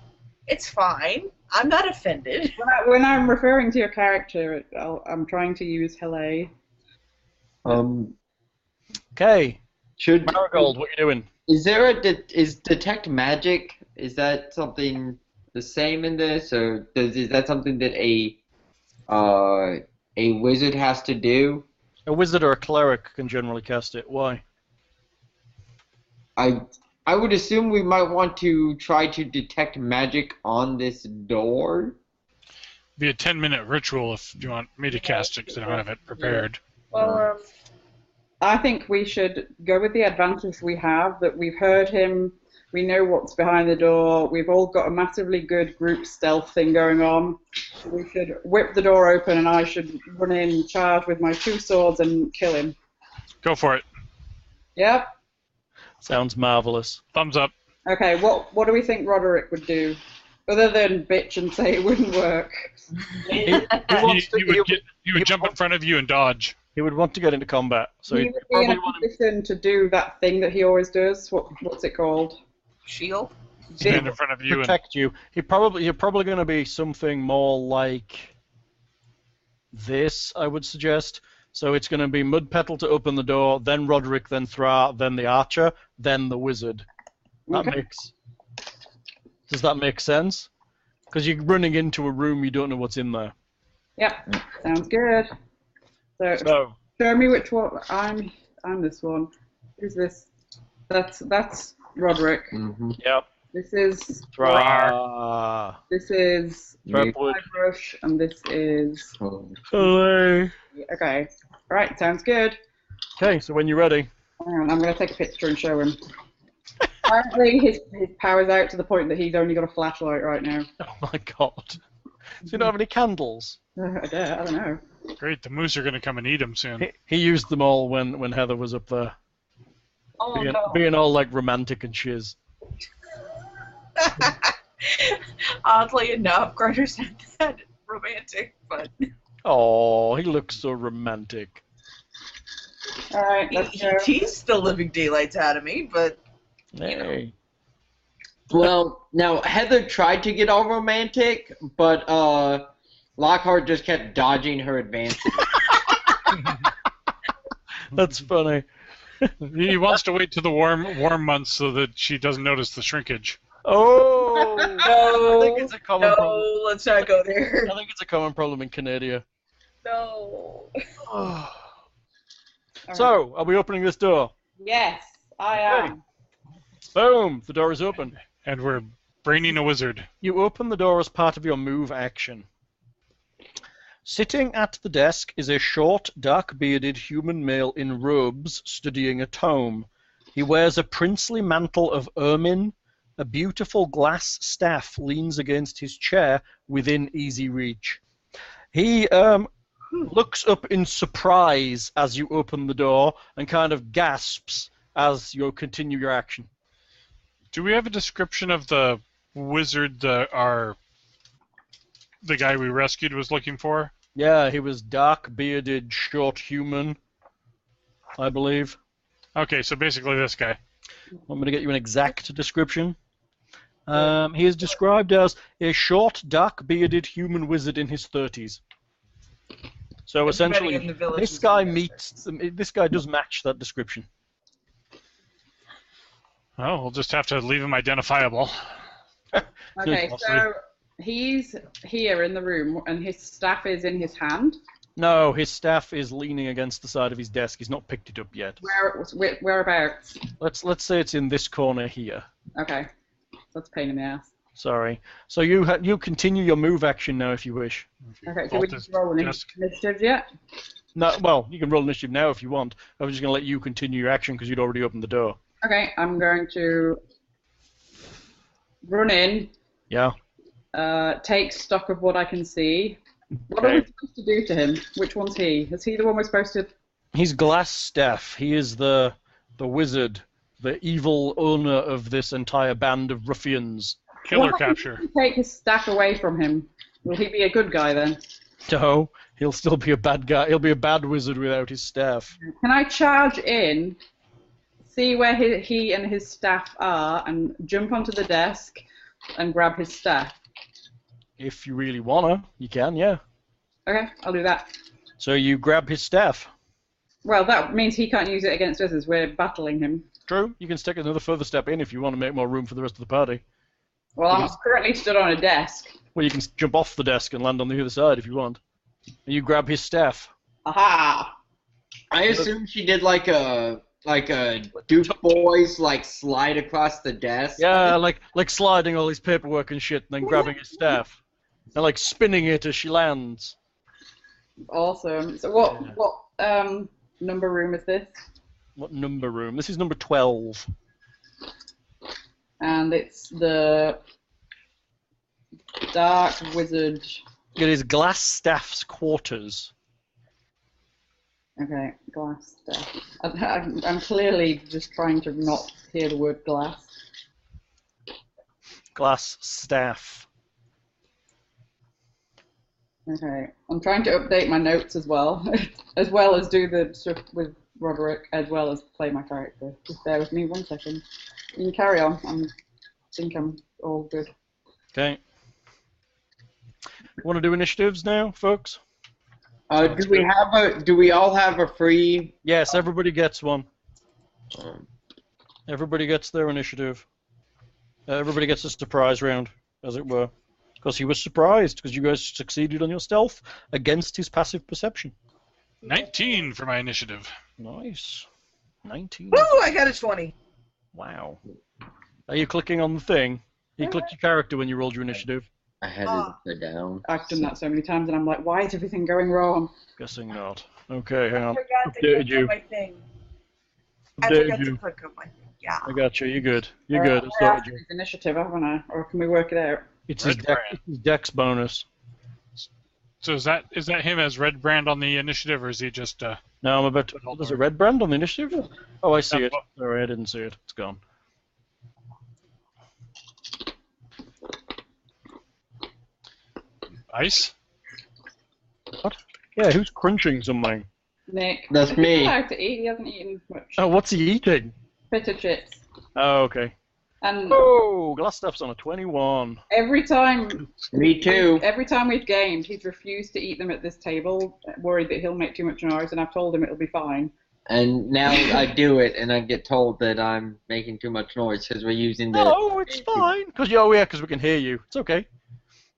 It's fine. I'm not offended. When I'm referring to your character, I'm trying to use Heleh. Okay. Should Marigold, what you doing? Is there is detect magic? Is that something the same in this, or is that something that a wizard has to do? A wizard or a cleric can generally cast it. Why? I would assume we might want to try to detect magic on this door. Be a 10-minute ritual if you want me to cast it, because I don't have it prepared. Well, I think we should go with the advantage we have, that we've heard him, we know what's behind the door, we've all got a massively good group stealth thing going on. We should whip the door open and I should run in, charge with my 2 swords and kill him. Go for it. Yep. Sounds marvelous. Thumbs up. Okay, what do we think Rodrick would do? Other than bitch and say it wouldn't work. He would jump in front of you and dodge. He would want to get into combat, so He he'd would be in probably a want to position to do that thing that he always does. What's it called? shield. Stand in front of you and protect you. You're probably going to be something more like this, I would suggest. So it's going to be Mudpetal to open the door, then Rodrick, then Thror, then the archer, then the wizard. Does that make sense? Because you're running into a room, you don't know what's in there. Yep, sounds good. So show me which one. I'm this one. Who's this? That's Rodrick. Mm-hmm. Yep. This is Thror. This is Threepwood. Guybrush, and this is. Hello. Okay. All right. Sounds good. Okay, so when you're ready. Hang on, I'm going to take a picture and show him. Apparently, his power's out to the point that he's only got a flashlight right now. Oh my god. So you don't have any candles? I don't know. great, the moose are going to come and eat him soon. He used them all when Heather was up there. Oh, Being all like romantic and shiz. Oddly enough, Gretter's not that romantic, but Oh, he looks so romantic. All right, let's go. he's still living daylights out of me, but Hey. Well, now Heather tried to get all romantic, but Lockhart just kept dodging her advances. That's funny. He wants to wait to the warm months so that she doesn't notice the shrinkage. Oh! no, I think it's a common problem. no, let's not go there. I think it's a common problem in Canada. No. So, are we opening this door? Yes, I am. Boom! The door is open. And we're braining a wizard. You open the door as part of your move action. Sitting at the desk is a short, dark-bearded human male in robes studying a tome. He wears a princely mantle of ermine. A beautiful glass staff leans against his chair within easy reach. He looks up in surprise as you open the door and kind of gasps as you continue your action. Do we have a description of the wizard the guy we rescued was looking for? Yeah, he was dark-bearded, short human, I believe. Okay, so basically this guy. Want me to get you an exact description? He is described as a short, dark-bearded human wizard in his 30s. So essentially, in the village this is guy interested. this guy does match that description. Oh, we'll just have to leave him identifiable. Okay, Mostly. so he's here in the room, and his staff is in his hand. No, his staff is leaning against the side of his desk. He's not picked it up yet. Whereabouts? Let's say it's in this corner here. Okay, that's a pain in the ass. Sorry. So you continue your move action now if you wish. Okay, so we Vault his just roll an desk. initiative yet? No, well, you can roll initiative now if you want. I was just going to let you continue your action because you'd already opened the door. Okay, I'm going to run in, Yeah. take stock of what I can see. What are we supposed to do to him? Which one's he? Is he the one we're supposed to... He's Glasstaff. He is the wizard, the evil owner of this entire band of ruffians. Killer What happens capture. if we take his staff away from him? Will he be a good guy then? No, he'll still be a bad guy. He'll be a bad wizard without his staff. Can I charge in, see where he and his staff are, and jump onto the desk and grab his staff? If you really wanna, you can, yeah. Okay, I'll do that. So you grab his staff. Well, that means he can't use it against us as we're battling him. True, you can stick another further step in if you want to make more room for the rest of the party. Well, I'm currently stood on a desk. Well, you can jump off the desk and land on the other side if you want. And you grab his staff. Aha! I assume she did like a Duke Boys like slide across the desk. Yeah, like sliding all his paperwork and shit, and then grabbing his staff, and like spinning it as she lands. Awesome. So what number room is this? What number room? This is number 12. And it's the Dark Wizard. It is Glasstaff's quarters. Okay, glass stuff. I'm clearly just trying to not hear the word glass. Glasstaff. Okay, I'm trying to update my notes as well, as well as do the stuff with Rodrick, as well as play my character. Just bear with me 1 second. You can carry on. I think I'm all good. Okay. Want to do initiatives now, folks? Do we all have a free? Yes, everybody gets one. Everybody gets their initiative. Everybody gets a surprise round, as it were. Because he was surprised, because you guys succeeded on your stealth against his passive perception. 19 for my initiative. Nice. 19. Woo! I got a 20. Wow. Are you clicking on the thing? You clicked your character when you rolled your initiative? I had it upside down. I've done that so many times, and I'm like, why is everything going wrong? Guessing not. Okay, hang I on. forgot to Updated click you. on my thing. I Updated forgot you. to click on my thing. Yeah. I got you. You're good. You're good. I I started asked you. his initiative, haven't I? Or can we work it out? It's Red brand. his dex bonus. So is that him as red brand on the initiative, or is he just No, I'm about to. There's a red brand on the initiative? Oh, I see it. Sorry, I didn't see it. It's gone. ice? What? Yeah, who's crunching something? Nick. That's He's me. allowed to eat. He hasn't eaten much. Oh, what's he eating? Potato chips. Oh, okay. And Oh, Glasstaff's on a 21. every time Me too. Every time we've gamed, he's refused to eat them at this table, worried that he'll make too much noise, and I've told him it'll be fine. And now I do it, and I get told that I'm making too much noise because we're using the. No, it's fine. Because we can hear you. It's okay.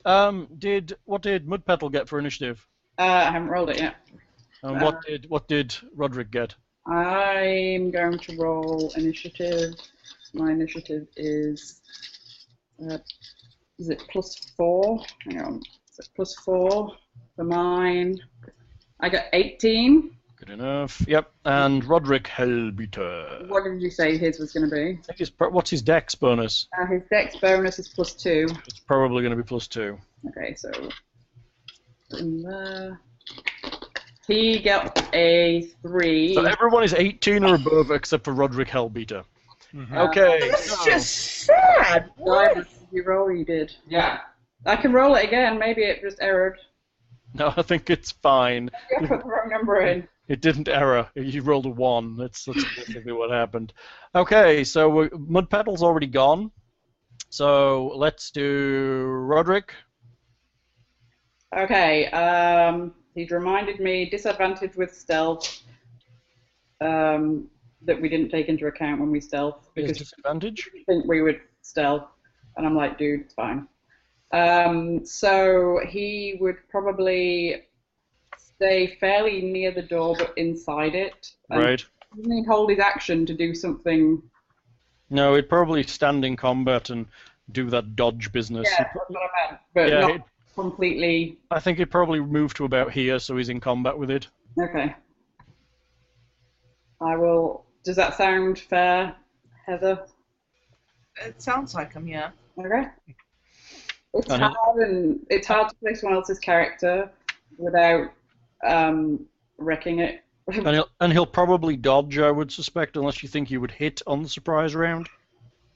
What did Mudpetal get for initiative? I haven't rolled it yet. And what did Rodrick get? I'm going to roll initiative. My initiative is it +4? Hang on. Is it +4 for mine? I got 18. Good enough. Yep. And Rodrick Hellbeater. What did you say his was going to be? I think what's his dex bonus? His dex bonus is +2. It's probably going to be +2. Okay, so in there. He got a 3. So everyone is 18 or above except for Rodrick Hellbeater. Mm-hmm. Okay. That's so- just sad. What? Did you roll? You did. Yeah. I can roll it again. Maybe it just errored. No, I think it's fine. I put the wrong number in. It didn't error. You rolled a 1. That's basically what happened. Okay, so Mudpetal's already gone. So let's do Rodrick. Okay, he'd reminded me, disadvantage with stealth, that we didn't take into account when we stealth. Because Disadvantage? I think we would stealth. And I'm like, dude, it's fine. So he would probably stay fairly near the door, but inside it. Right. Doesn't he hold his action to do something? No, he'd probably stand in combat and do that dodge business. Yeah, that's what I meant. But Yeah, not completely. I think he'd probably move to about here, so he's in combat with it. Okay. I will. Does that sound fair, Heather? It sounds like him, yeah. Okay. It's And hard, and it's hard to play someone else's character without wrecking it. And he'll probably dodge, I would suspect, unless you think he would hit on the surprise round.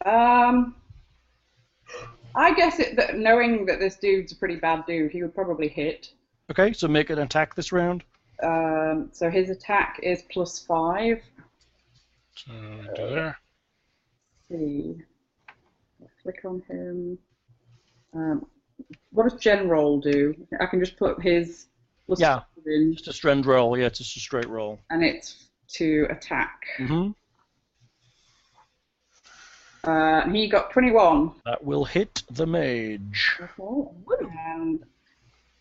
I guess that knowing that this dude's a pretty bad dude, he would probably hit. Okay, so make an attack this round. So his attack is +5. So do there. Let's see. Click on him. What does General do? I can just put his +5 in. Just a strength roll. Yeah, it's just a straight roll. And it's to attack. Mm-hmm. He got 21. That will hit the mage. Okay. And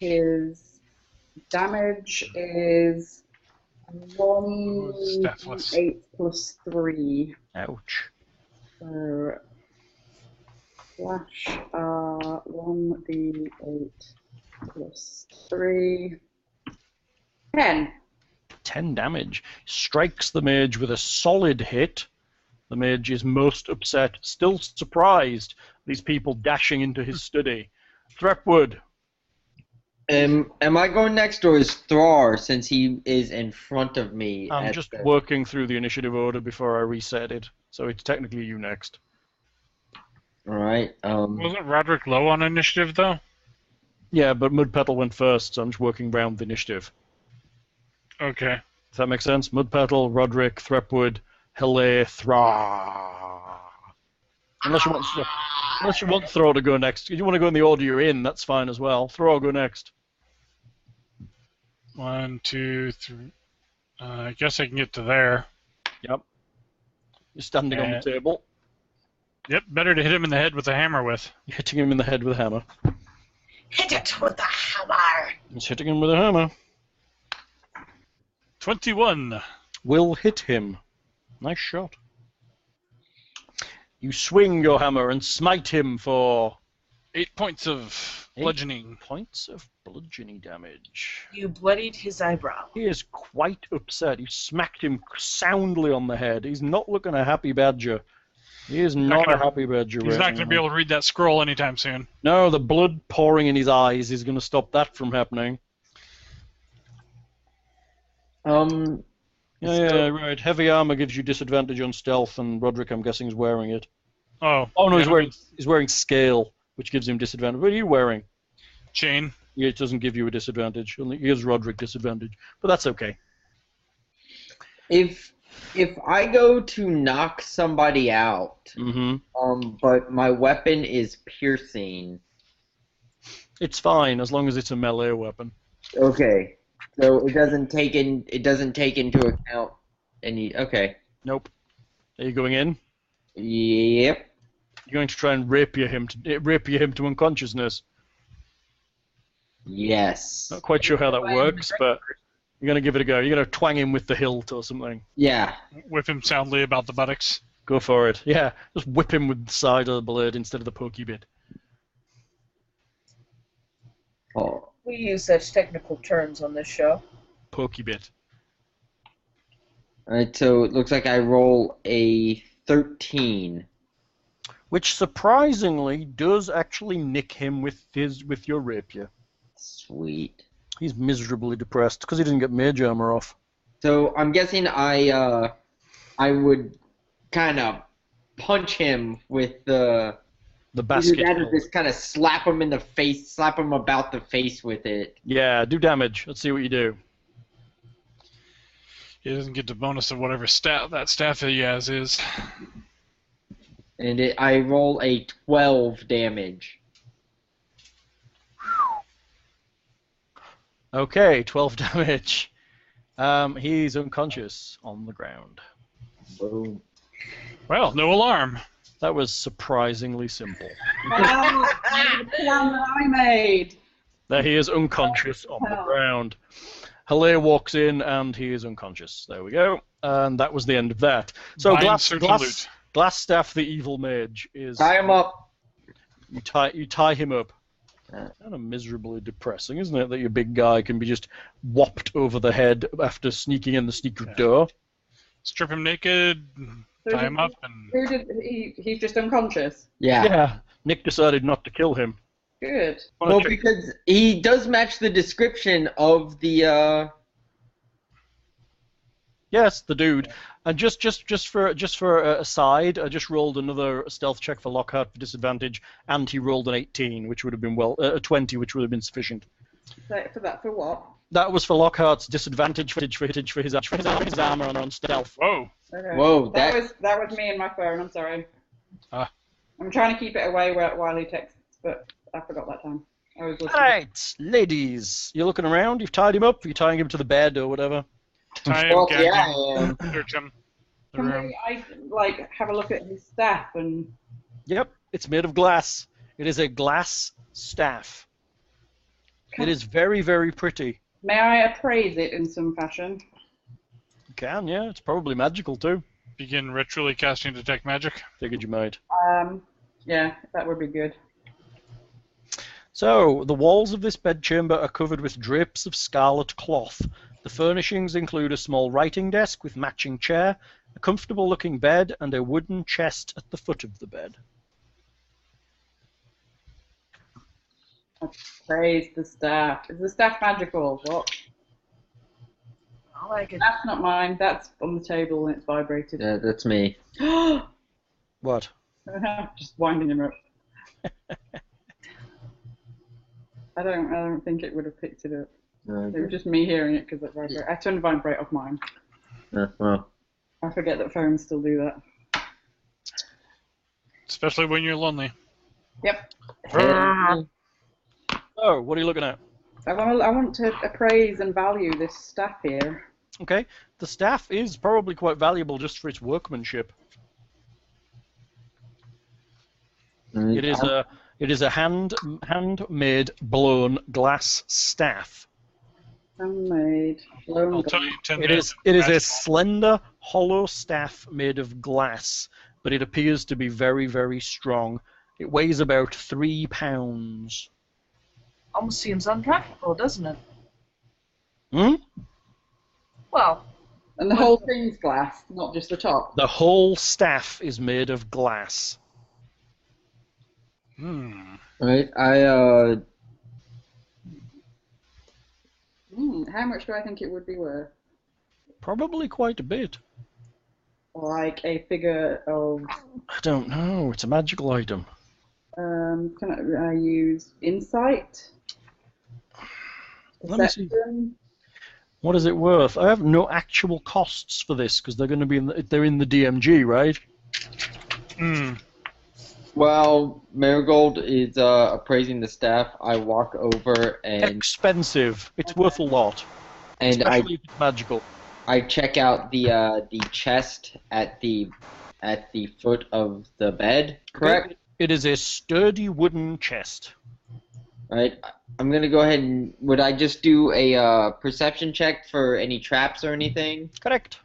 his damage is 1d8 +3. Ouch. So slash 1d8 +3. 10. 10 damage. Strikes the mage with a solid hit. The mage is most upset, still surprised, these people dashing into his study. Threepwood. Am I going next, or is Thror, since he is in front of me? I'm just working through the initiative order before I reset it, so it's technically you next. Alright, Wasn't Rodrick low on initiative, though? Yeah, but Mudpetal went first, so I'm just working around the initiative. Okay. Does that make sense? Mudpetal, Rodrick, Threepwood, Heleh, Thra. Unless you want Thror to go next. If you want to go in the order you're in, that's fine as well. Thror, go next. 1, 2, 3. I guess I can get to there. Yep. You're standing on the table. Yep, better to hit him in the head with a hammer with. You're hitting him in the head with a hammer. Hit it with the hammer! He's hitting him with a hammer. 21. Will hit him. Nice shot. You swing your hammer and smite him for 8 points of bludgeoning. 8 points of bludgeoning damage. You bloodied his eyebrow. He is quite upset. You smacked him soundly on the head. He's not looking a happy badger. He is not a happy badger. He's not going to be able to read that scroll anytime soon. No, the blood pouring in his eyes is going to stop that from happening. Yeah, right. Heavy armor gives you disadvantage on stealth, and Rodrick, I'm guessing, is wearing it. Oh. Oh no, yeah, he's wearing scale, which gives him disadvantage. What are you wearing? Chain. Yeah, it doesn't give you a disadvantage. Only it gives Rodrick disadvantage, but that's okay. If I go to knock somebody out, but my weapon is piercing. It's fine as long as it's a melee weapon. Okay. So it doesn't take into account any. Okay. Nope. Are you going in? Yep. You're going to try and rapier him to unconsciousness. Yes. Not quite sure how that works, but you're going to give it a go. You're going to twang him with the hilt or something. Yeah. Whip him soundly about the buttocks. Go for it. Yeah, just whip him with the side of the blade instead of the pokey bit. Oh. We use such technical terms on this show. Pokey bit. Alright, so it looks like I roll a 13. Which surprisingly does actually nick him with your rapier. Sweet. He's miserably depressed because he didn't get mage armor off. So I'm guessing I would kind of punch him with the The You basket. do that or just kind of slap him in the face, slap him about the face with it. Yeah, do damage. Let's see what you do. He doesn't get the bonus of whatever that staff he has is. And I roll a 12 damage. Okay, 12 damage. He's unconscious on the ground. Boom. Well, no alarm. That was surprisingly simple. The plan that I made. There he is unconscious on the ground. Heleh walks in and he is unconscious. There we go. And that was the end of that. So Glasstaff, the evil mage, is... Tie him up. You tie him up. Kind of miserably depressing, isn't it, that your big guy can be just whopped over the head after sneaking in the secret door? Strip him naked, tie him up, and... He's just unconscious? Yeah. Yeah. Nick decided not to kill him. Good. Well, because he does match the description of the, Yes, the dude. And just for a side, I just rolled another stealth check for Lockhart for disadvantage, and he rolled an 18, which would have been a 20, which would have been sufficient. For what? That was for Lockhart's disadvantage for his armor on stealth. Whoa. Okay. Whoa, That was me and my phone. I'm sorry. I'm trying to keep it away while he texts, but I forgot that time. I was listening. Alright, ladies. You're looking around, you've tied him up, you're tying him to the bed or whatever. Tie him, Well, gag yeah, him, I am. search him. The Can room. I have a look at his staff and... Yep, it's made of glass. It is a glass staff. It is very, very pretty. May I appraise it in some fashion? You can, yeah. It's probably magical too. Begin ritually casting detect magic. Figured you might. Yeah, that would be good. So, the walls of this bedchamber are covered with drapes of scarlet cloth. The furnishings include a small writing desk with matching chair, a comfortable-looking bed, and a wooden chest at the foot of the bed. Praise the staff. Is the staff magical? What? I like it. That's not mine. That's on the table and it's vibrated. Yeah, that's me. What? Just winding him up. I don't think it would have picked it up. It was just me hearing it because it vibrated. I turned vibrate off mine. Well. I forget that phones still do that. Especially when you're lonely. Yep. Oh, what are you looking at? I want to appraise and value this staff here. Okay, the staff is probably quite valuable just for its workmanship. It is a handmade blown glass staff. Handmade blown I'll tell you 10 It minutes. is a slender, hollow staff made of glass, but it appears to be very, very strong. It weighs about 3 pounds. Almost seems unpractical, doesn't it? Hmm? Well, And the whole thing's glass, not just the top. The whole staff is made of glass. Right, How much do I think it would be worth? Probably quite a bit. Like a figure of... I don't know. It's a magical item. Can I use insight? Let me see. Perception? What is it worth? I have no actual costs for this because they're going to be they're in the DMG, right? Well, Marigold is appraising the staff. I walk over and Expensive. It's worth a lot, especially if it's magical. I check out the chest at the foot of the bed. Correct. It is a sturdy wooden chest. Right. I'm gonna go ahead and would I just do a perception check for any traps or anything? Correct.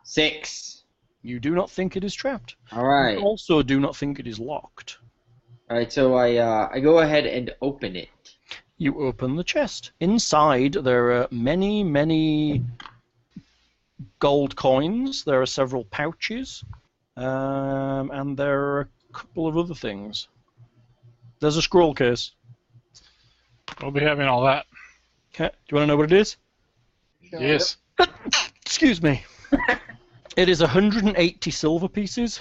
6. You do not think it is trapped. All right. You also do not think it is locked. All right. So I go ahead and open it. You open the chest. Inside there are many, many gold coins. There are several pouches, and there are a couple of other things. There's a scroll case. We'll be having all that. Okay. Do you want to know what it is? Yes. Excuse me. It is 180 silver pieces.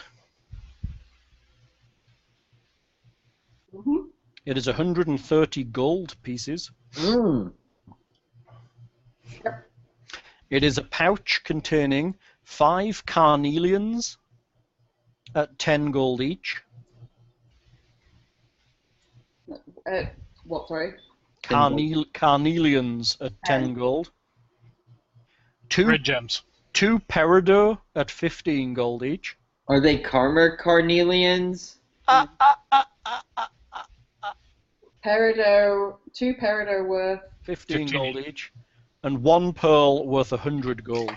It is 130 gold pieces. Mm. It is a pouch containing 5 carnelians at 10 gold each. What, sorry? Carnelians at 10 gold. Red gems. 2 peridot at 15 gold each. Are they karma carnelians? Peridot, 2 peridot worth 15 gold each. And 1 pearl worth 100 gold.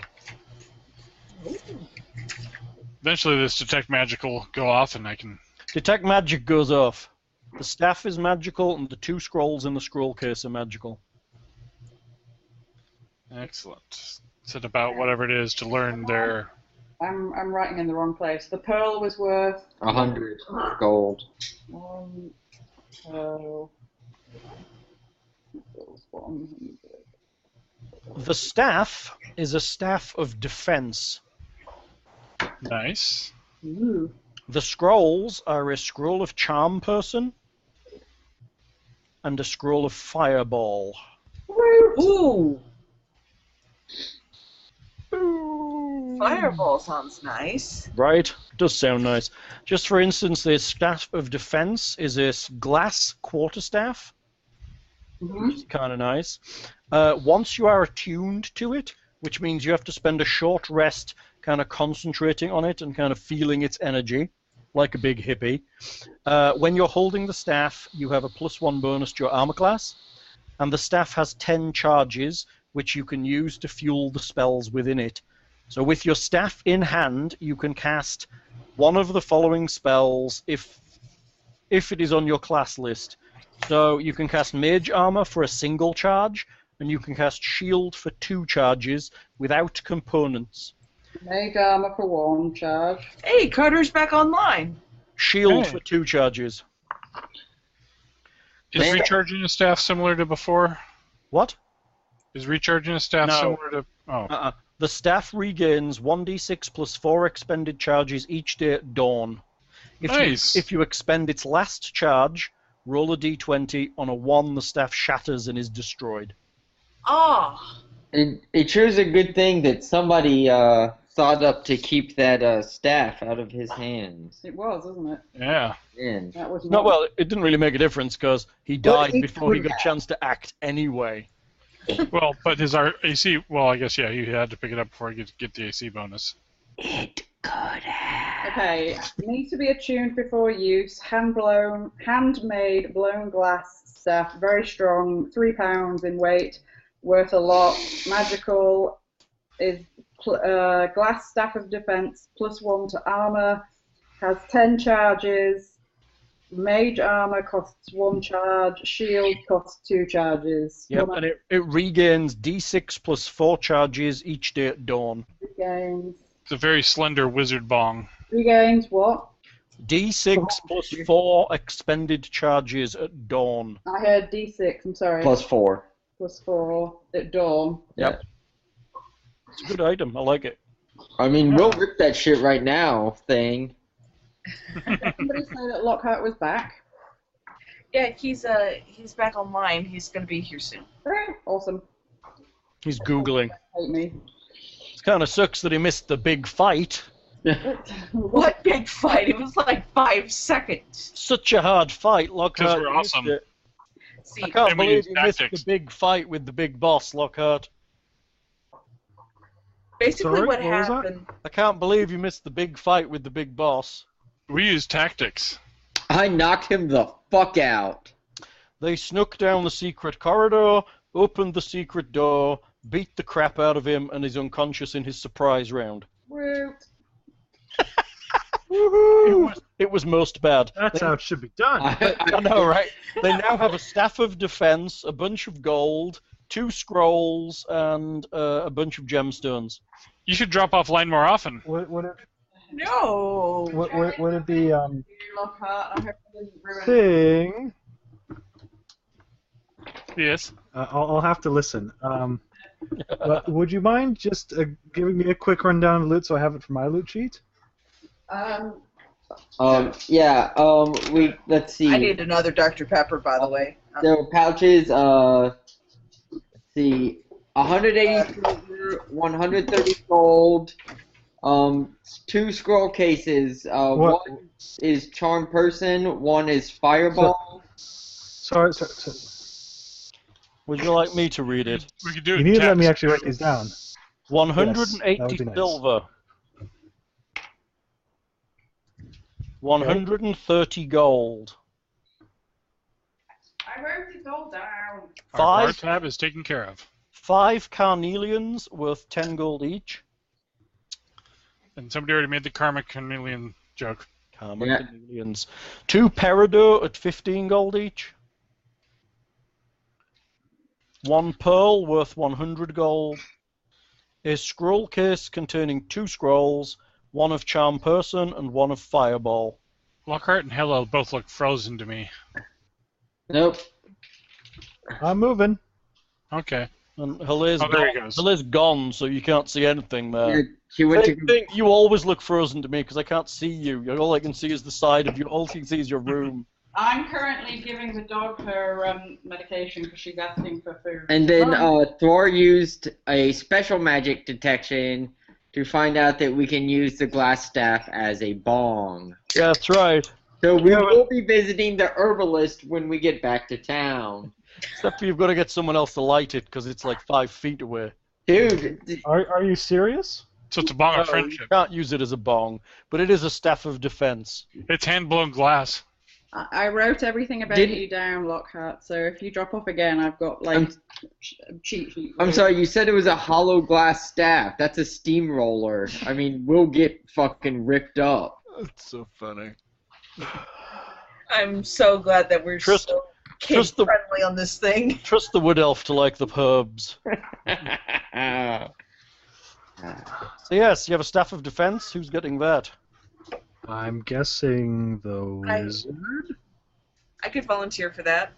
Eventually this detect magic will go off and I can... Detect magic goes off. The staff is magical and the 2 scrolls in the scroll case are magical. Excellent. Said about whatever it is to learn their... I'm writing in the wrong place. The pearl was worth 100 gold. 1 pearl. 100. The staff is a staff of defense. Nice. Ooh. The scrolls are a scroll of charm person and a scroll of fireball. Ooh. Fireball sounds nice. Right? Does sound nice. Just for instance, the staff of defense is a glass quarterstaff, which is kind of nice. Once you are attuned to it, which means you have to spend a short rest kind of concentrating on it and kind of feeling its energy, like a big hippie. When you're holding the staff, you have a +1 bonus to your armor class, and the staff has 10 charges, which you can use to fuel the spells within it. So with your staff in hand, you can cast one of the following spells if it is on your class list. So you can cast Mage Armor for a single charge, and you can cast Shield for 2 charges without components. Mage armor for 1 charge. Hey, Carter's back online. Shield for 2 charges. Is recharging a staff similar to before? What? Is recharging a staff No. similar to... Oh. The staff regains 1d6 plus 4 expended charges each day at dawn. If you expend its last charge, roll a d20. On a 1, the staff shatters and is destroyed. Ah. It sure is a good thing that somebody thought up to keep that staff out of his hands. It was, wasn't it? Yeah. Man. That was No, well, it didn't really make a difference because he died before he got a chance to act anyway. Well, but his AC... Well, I guess, yeah, he had to pick it up before he could get the AC bonus. It could have. Okay, needs to be attuned before use. Handmade blown glass staff, very strong, 3 pounds in weight, worth a lot. Magical is glass staff of defense, +1 to armor, has 10 charges. Mage armor costs 1 charge. Shield costs 2 charges. Yep, and it regains d6 plus 4 charges each day at dawn. Regains. It's a very slender wizard bong. Regains what? d6 plus 4 expended charges at dawn. I heard D6. I'm sorry. +4. +4 at dawn. Yep. It's a good item. I like it. I mean, we'll rip that shit right now, thing. Did somebody say that Lockhart was back? Yeah, he's back online. He's gonna be here soon. Awesome. He's Googling. Hate me. It kind of sucks that he missed the big fight. What big fight? It was like 5 seconds. Such a hard fight, Lockhart. Because we're You missed awesome. it. See, I can't And we believe use you missed tactics. the big fight with the big boss, Lockhart. basically Sorry, what what was that? happened. I can't believe you missed the big fight with the big boss. We use tactics. I knocked him the fuck out. They snuck down the secret corridor, opened the secret door, beat the crap out of him, and is unconscious in his surprise round. Woot. It was most bad. That's how it should be done. I know, right? They now have a staff of defense, a bunch of gold, 2 scrolls, and a bunch of gemstones. You should drop off line more often. Would No. it be Lockhart, I hope I didn't ruin it. thing? Yes. I'll have to listen. But would you mind just giving me a quick rundown of loot so I have it for my loot sheet? Let's see. I need another Dr. Pepper, by the way. There were pouches, let's see, 180 silver, 130 gold, 2 scroll cases. One is Charm Person, one is Fireball. Sorry. Would you like me to read it? We could do it. You need to let me actually write these down. 180 Yes, that would be nice. silver. 130 gold. I wrote it all down. Our tab is taken care of. 5 carnelians worth 10 gold each. And somebody already made the Karma Carnelian joke. Carnelians. 2 peridot at 15 gold each. 1 pearl worth 100 gold. A scroll case containing 2 scrolls, one of Charm Person and one of Fireball. Lockhart and Heleh both look frozen to me. Nope. I'm moving. Okay. And Heleh's there he goes. Heleh's gone, so you can't see anything there. She went Same thing, you always look frozen to me because I can't see you. All I can see is the side of you. All you can see is your room. I'm currently giving the dog her medication because she's asking for food. And then Thror used a special magic detection to find out that we can use the Glasstaff as a bong. Yeah, that's right. So we will be visiting the herbalist when we get back to town. Except for you've got to get someone else to light it because it's like 5 feet away. Dude. Are you serious? So it's a bong of You friendship. can't use it as a bong, but it is a staff of defense. It's hand-blown glass. I wrote everything about you down, Lockhart, so if you drop off again, I've got, like, cheat sheet. I'm sorry, you said it was a hollow glass staff. That's a steamroller. I mean, we'll get fucking ripped up. That's so funny. I'm so glad that we're so kid-friendly on this thing. Trust the wood elf to like the herbs. So yes, you have a staff of defense. Who's getting that? I'm guessing the wizard. I could volunteer for that.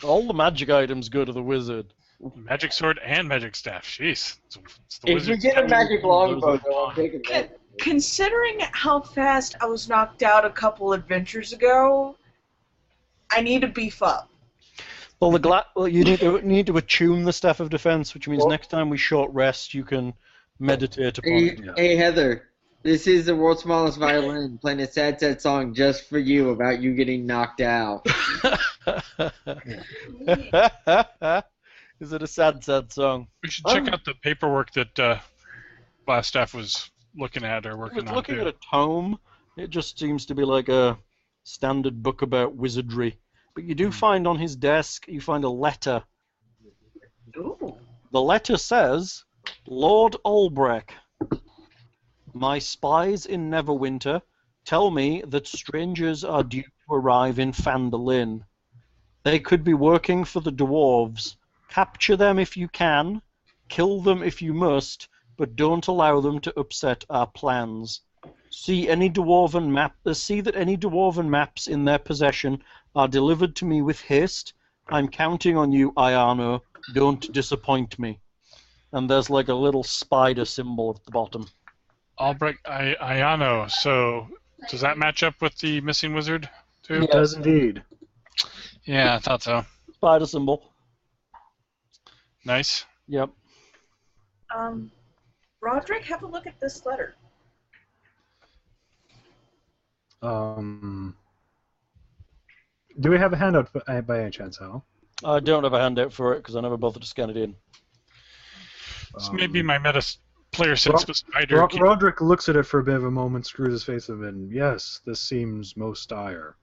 All the magic items go to the wizard. Magic sword and magic staff. Jeez. It's the If we wizard's get a tab. magic longbow, though, I'm taking that. Considering how fast I was knocked out a couple adventures ago, I need to beef up. Well, you need to attune the staff of defense, which means next time we short rest, you can meditate upon it. Hey, Heather. This is the world's smallest violin playing a sad, sad song just for you about you getting knocked out. Is it a sad, sad song? We should check out the paperwork that Glasstaff was looking at or working on. Looking too. at a tome, it just seems to be like a standard book about wizardry. But you do find on his desk, you find a letter. Ooh. The letter says, Lord Albrecht, my spies in Neverwinter tell me that strangers are due to arrive in Phandelver. They could be working for the dwarves. Capture them if you can, kill them if you must, but don't allow them to upset our plans. See that any dwarven maps in their possession are delivered to me with haste. I'm counting on you, Ayano. Don't disappoint me. And there's like a little spider symbol at the bottom. Albrecht Ayano. So does that match up with the missing wizard too? It does indeed. Yeah, I thought so. Spider symbol. Nice. Yep. Rodrick, have a look at this letter. Do we have a handout by any chance, Al? I don't have a handout for it because I never bothered to scan it in. This may be my meta player sense, but spider. Rodrick looks at it for a bit of a moment, screws his face up, and yes, this seems most dire.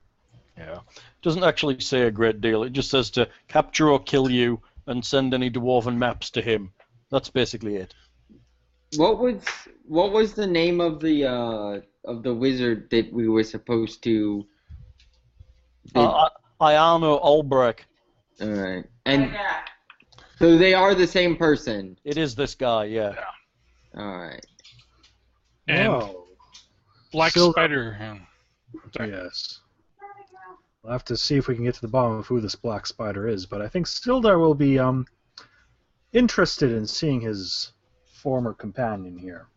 Yeah. It doesn't actually say a great deal. It just says to capture or kill you and send any dwarven maps to him. That's basically it. What was the name of the wizard that we were supposed to? Ayano Albrecht. All right, and so they are the same person. It is this guy, yeah. All right. And Whoa. Black Still- Spider. Sorry. Yes. We'll have to see if we can get to the bottom of who this black spider is, but I think Sildar will be interested in seeing his former companion here.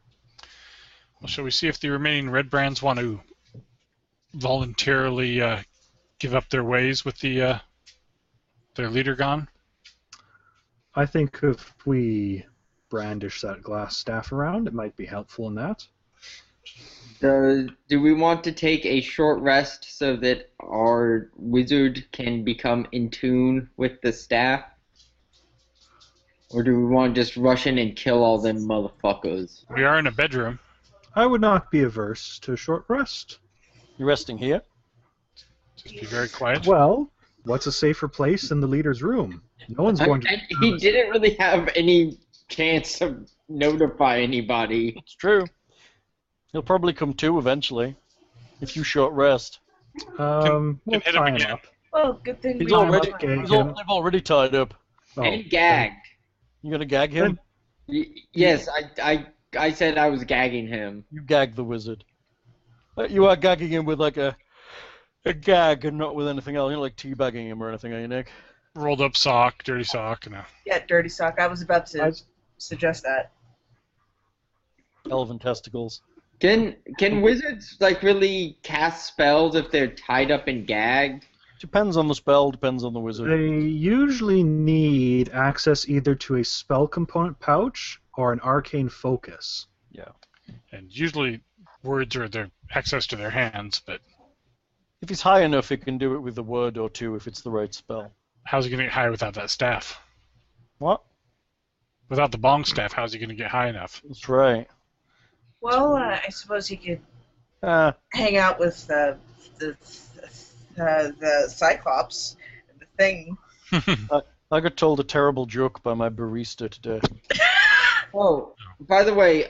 Well, shall we see if the remaining red brands want to voluntarily give up their ways with their leader gone? I think if we brandish that glass staff around, it might be helpful in that. Do we want to take a short rest so that our wizard can become in tune with the staff? Or do we want to just rush in and kill all them motherfuckers? We are in a bedroom. I would not be averse to a short rest. You resting here? Just be very quiet. Well, what's a safer place than the leader's room? No one's going to... He didn't really have any chance to notify anybody. It's true. He'll probably come to eventually, if you short rest. We'll hit him tie him again. up. Well, good thing He's we already, okay. they've already tied up. Oh, And gagged. You gonna gag him? Yes, I said I was gagging him. You gag the wizard. You are gagging him with like a gag and not with anything else. You're not like teabagging him or anything, are you, Nick? Rolled up sock, dirty sock. No. Yeah, dirty sock. I was about to suggest that. Elven testicles. Can wizards like really cast spells if they're tied up and gagged? Depends on the spell, depends on the wizard. They usually need access either to a spell component pouch or an arcane focus. Yeah. And usually words are their access to their hands, but If he's high enough, he can do it with a word or two if it's the right spell. how's he going to get high without that staff? What? Without the bong staff, how's he going to get high enough? That's right. Well, I suppose he could Ah, hang out with the Cyclops, the thing. I got told a terrible joke by my barista today. Oh, by the way,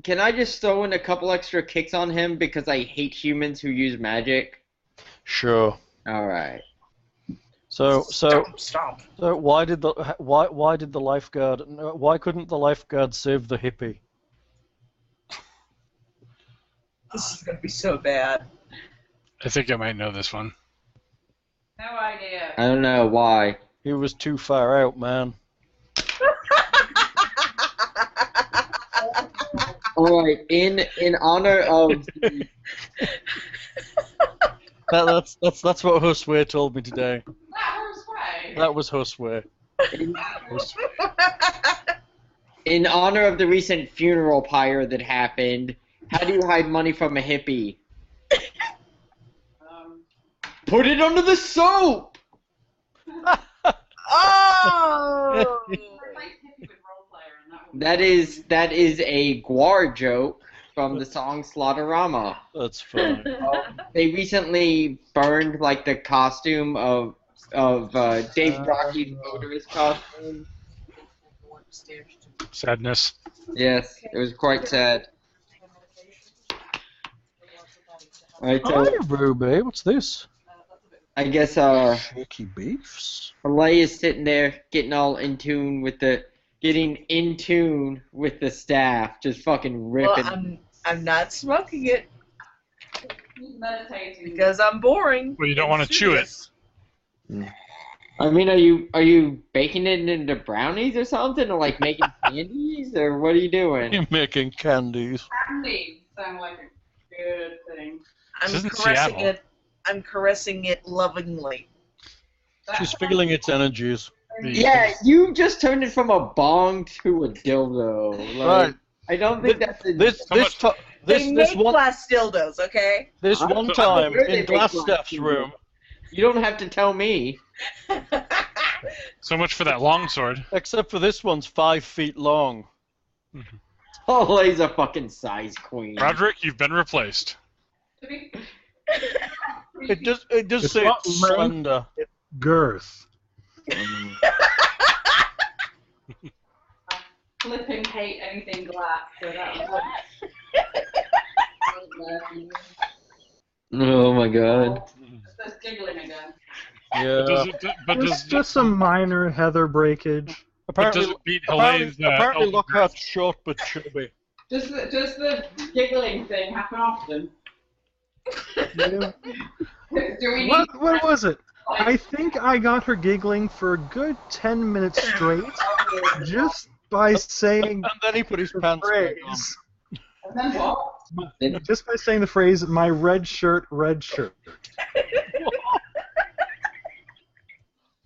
can I just throw in a couple extra kicks on him because I hate humans who use magic? Sure. All right. So Stomp. why did the lifeguard? Why couldn't the lifeguard save the hippie? This is gonna be so bad. I think I might know this one. No idea. I don't know why. He was too far out, man. All right. In honor of the, That's what Husway told me today. That That was Husway. in honor of the recent funeral pyre that happened, how do you hide money from a hippie? Put it under the soap. Oh! That is a Gwar joke from the song Slaughterama. That's fine. They recently burned like the costume of Dave Rocky's motorist costume. Sadness. Yes, it was quite sad. Alright, Hi, so Ruby. What's this? I guess Shaky beefs. Haleh is sitting there getting in tune with the staff, just fucking ripping. Well, I'm not smoking it Meditating. because I'm boring. Well, you don't want to chew it. I mean, are you baking it into brownies or something, or like making candies, or what are you doing? You're making candies. Candy sound like a good thing. This I'm isn't caressing Seattle. it. I'm caressing it lovingly. She's feeling its energies. Yeah, you just turned it from a bong to a dildo. Like, Right. I don't think that's a, This They make glass dildos, okay? This one time sure they in make glass Glasstaff's dildos. room, You don't have to tell me. So much for that longsword. except for this one's 5 feet long. Haleh's a fucking size queen. Rodrick, you've been replaced. It does It's say not it's length. slender. Girth. Flipping hate anything glass, so that was Oh my god. That's giggling again. Yeah. It's just some minor heather breakage. Apparently, does it beat Helene's, apparently elder Lockhart's short but chubby. Does the giggling thing happen often? Yeah. Do we need What was it? I think I got her giggling for a good 10 minutes straight just by saying And then he put his the pants back on. phrase. And then what? Just by saying the phrase, my red shirt, red shirt.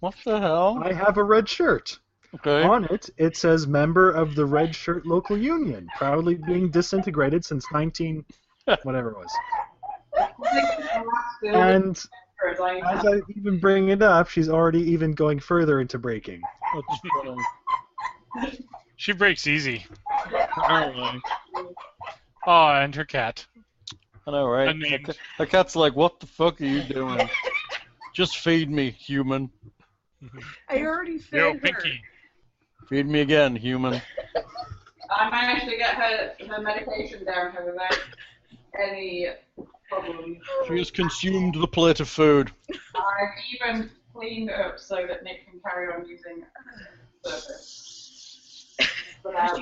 What the hell? I have a red shirt. Okay. On it, it says member of the Red Shirt Local Union, proudly being disintegrated since 19... whatever it was. And as I even bring it up, she's already even going further into breaking. That's funny. She breaks easy. Apparently. Oh, and her cat. I know, right? Unnamed. The cat's like, what the fuck are you doing? Just feed me, human. I already fed Yo, her. Pinky. Feed me again, human. I managed to get her medication down her without any problem. She has consumed the plate of food. I've even cleaned it up so that Nick can carry on using service.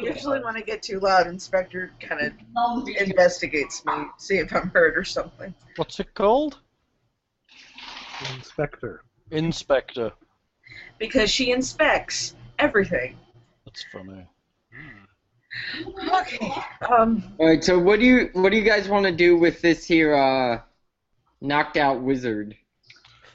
Usually when I get too loud, Inspector kind of investigates me, see if I'm hurt or something. What's it called? Inspector. Inspector. Because she inspects everything. That's funny. Okay. All right. So what do you guys want to do with this here knocked out wizard?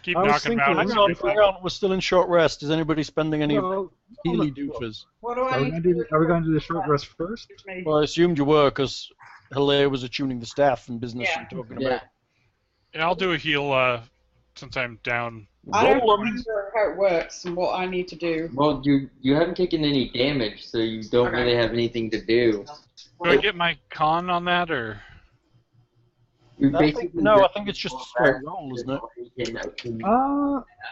Keep I was knocking him out. Hang on, we're still in short rest. Is anybody spending any Well, healy doofers? What do are I we need going to do the short rest first? Well, I assumed you were, because Heleh was attuning the staff and business Yeah. you're talking Yeah. about. Yeah, I'll do a heal since I'm down. I don't Roll 'em. remember how it works and what I need to do. Well, you haven't taken any damage, so you don't Okay. really have anything to do. Do I get my con on that, or? You I think it's just a straight roll, isn't it?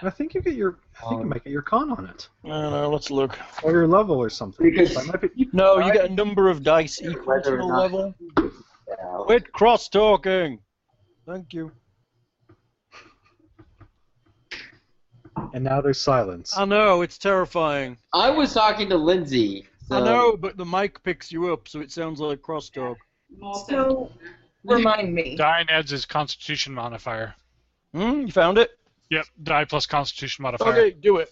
I think you get your. I think you might get your con on it, I don't know, let's look. or your level or something. Because- So I might be, No, you get a number of dice equal to Whether the or not- level. Quit cross-talking! Thank you. and now there's silence. I know, it's terrifying. I was talking to Lindsay. So I know, but the mic picks you up, so it sounds like crosstalk. So, remind me. Dine adds his Constitution modifier. You found it? Yep, die plus Constitution modifier. Okay, do it.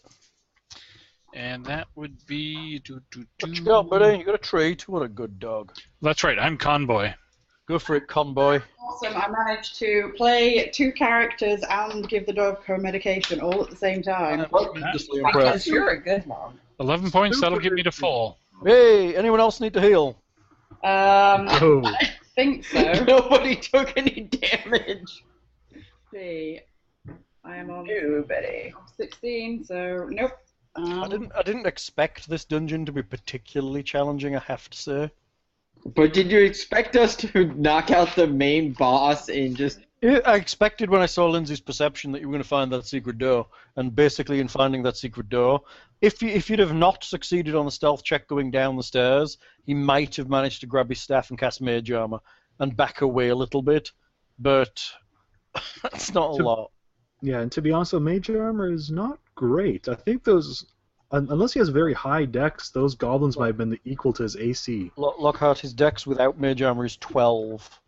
And that would be... What you got, buddy? You got a treat? What a good dog. That's right, I'm Conboy. Go for it, conboy. Awesome. I managed to play 2 characters and give the dog her medication all at the same time. I'm tremendously Because impressed. you're a good mom. 11 points, that'll get me to full. Hey, anyone else need to heal? Oh, I think so. nobody took any damage. See, I am on Nobody. 16, so nope. I didn't expect this dungeon to be particularly challenging, I have to say. But did you expect us to knock out the main boss and just... I expected when I saw Lindsay's perception that you were going to find that secret door, and basically in finding that secret door, if you'd have not succeeded on the stealth check going down the stairs, he might have managed to grab his staff and cast mage armor and back away a little bit, but that's not a lot. yeah. And to be honest, mage armor is not great. I think those, unless he has very high dex, those goblins might have been equal to his AC. Lockhart, his dex without mage armor is 12.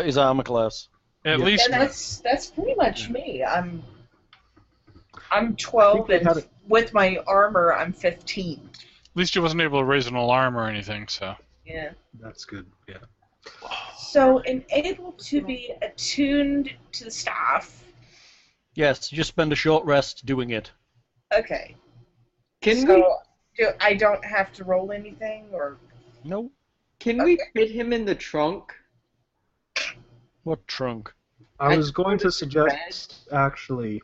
His armor class. At Yeah. least And that's pretty much me. I'm 12, they and had it- with my armor, I'm 15. At least he wasn't able to raise an alarm or anything, so. Yeah. That's good. Yeah. So, able to be attuned to the staff. Yes, you just spend a short rest doing it. Okay. Can I don't have to roll anything, or No. we fit him in the trunk? What trunk? I was going to suggest, actually,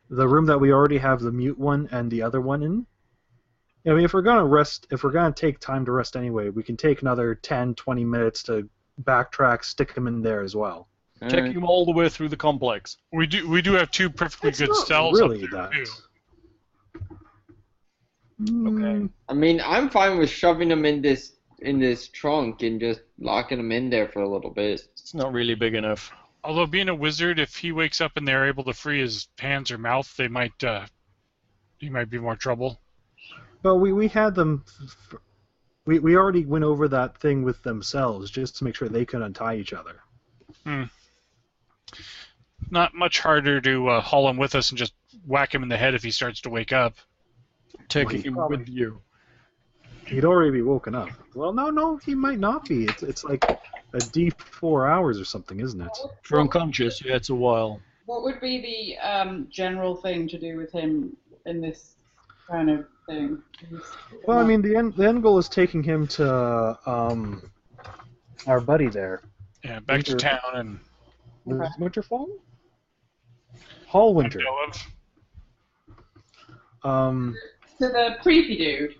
the room that we already have the mute one and the other one in. I mean, if we're going to take time to rest anyway, we can take another 10, 20 minutes to backtrack, stick them in there as well. Take him all the way through the complex. We do have 2 perfectly It's good not cells really up there, that. too. Okay. I mean, I'm fine with shoving him in this trunk and just locking him in there for a little bit. It's not really big enough. Although being a wizard, if he wakes up and they're able to free his hands or mouth, he might be more trouble. But we had them. We already went over that thing with themselves just to make sure they could untie each other. Not much harder to haul him with us and just whack him in the head if he starts to wake up. Taking Well, him probably- with you. He'd already be woken up. Well, no, he might not be. It's like a D4 hours or something, isn't it? For unconscious, yeah, it's a while. What would be the general thing to do with him in this kind of thing? Well, I mean, the end goal is taking him to our buddy there. Yeah, back to town and Winterfall? Hallwinter. To the creepy dude.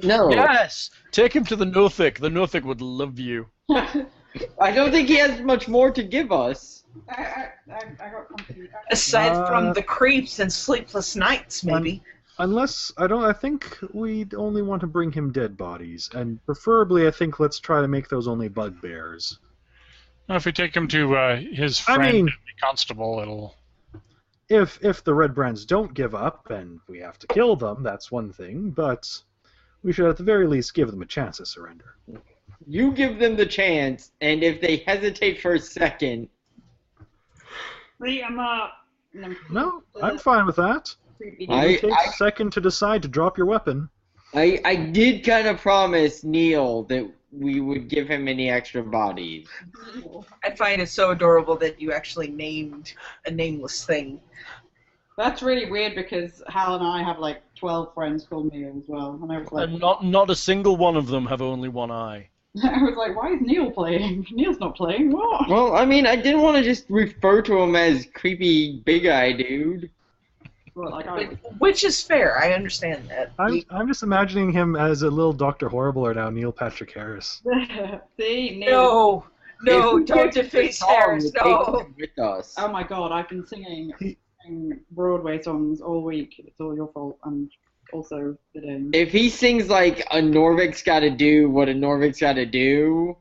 No. Yes! Take him to the nothic. The nothic would love you. I don't think he has much more to give us. I got confused. Aside from the creeps and sleepless nights, maybe. Unless, I think we'd only want to bring him dead bodies, and preferably, I think, let's try to make those only bugbears. Well, if we take him to his friend, the constable, it'll... If the Red Brands don't give up, and we have to kill them, that's one thing, but we should at the very least give them a chance to surrender. You give them the chance, and if they hesitate for a second... Beat him up. No, I'm fine with that. It takes a second to decide to drop your weapon. I did kind of promise Neil that we would give him any extra bodies. I find it so adorable that you actually named a nameless thing. That's really weird because Hal and I have like 12 friends called Neil as well, and I was like, And not a single one of them have only one eye. I was like, why is Neil playing? Neil's not playing. What? Well, I mean, I didn't want to just refer to him as creepy big eye dude. Well, like, Which is fair. I understand that. I'm just imagining him as a little Dr. Horrible or now Neil Patrick Harris. See, Neil. No, don't deface Harris. No. With us. Oh my God, I've been singing Broadway songs all week. It's all your fault, and also today. If he sings like a Norvik's gotta do what a Norvik's gotta do,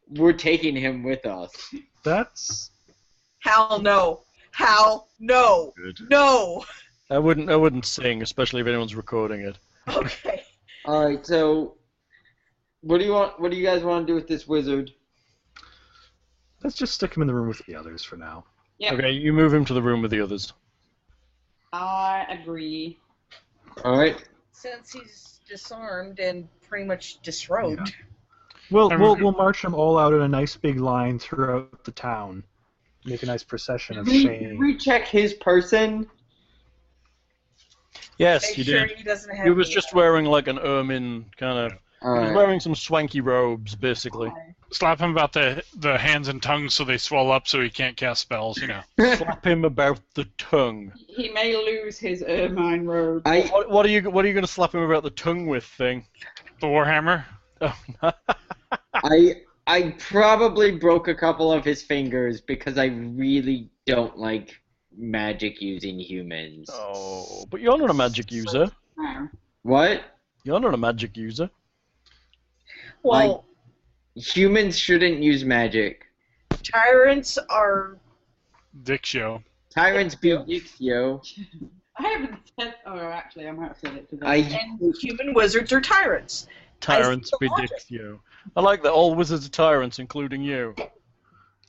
we're taking him with us. That's... Hal, no. Hal, no. Good. No. I wouldn't sing, especially if anyone's recording it. Okay. All right, so what do you guys want to do with this wizard? Let's just stick him in the room with the others for now. Yep. Okay, you move him to the room with the others. I agree. All right. Since he's disarmed and pretty much disrobed. Yeah. We'll march them all out in a nice big line throughout the town. Make a nice procession of shame. Recheck his person. Yes, Make you sure did. he doesn't have He was any, just wearing like an ermine kind of. He was wearing some swanky robes, basically. Slap him about the hands and tongues so they swell up so he can't cast spells, you know. Slap him about the tongue. He may lose his ermine robe. What are you going to slap him about the tongue with, thing? The Warhammer. Oh, no. I probably broke a couple of his fingers because I really don't like magic using humans. Oh, but you're not a magic user. Oh. What? You're not a magic user. Well, Humans shouldn't use magic. tyrants are... Dictio. Tyrants be dicks, yo. I haven't said. Oh, actually, I might have said it today. And human wizards are tyrants. Tyrants I see be the logic. dicks, you. I like that all wizards are tyrants, including you.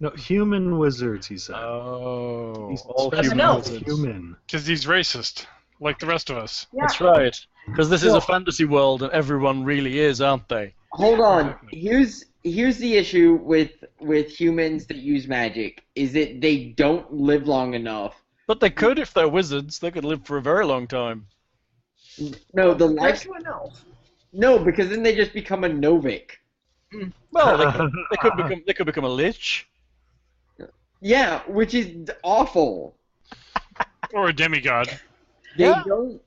No, human wizards, he said. Oh, He's all special human else. wizards. human. Because he's racist, like the rest of us. Yeah. That's right. Because this is a fantasy world, and everyone really is, aren't they? Hold on. Here's the issue with humans that use magic, is that they don't live long enough. But they could if they're wizards. They could live for a very long time. No, the Compared life. to an elf. No, because then they just become a Novik. Well, they could become a lich. Yeah, which is awful. Or a demigod. They Yeah. don't.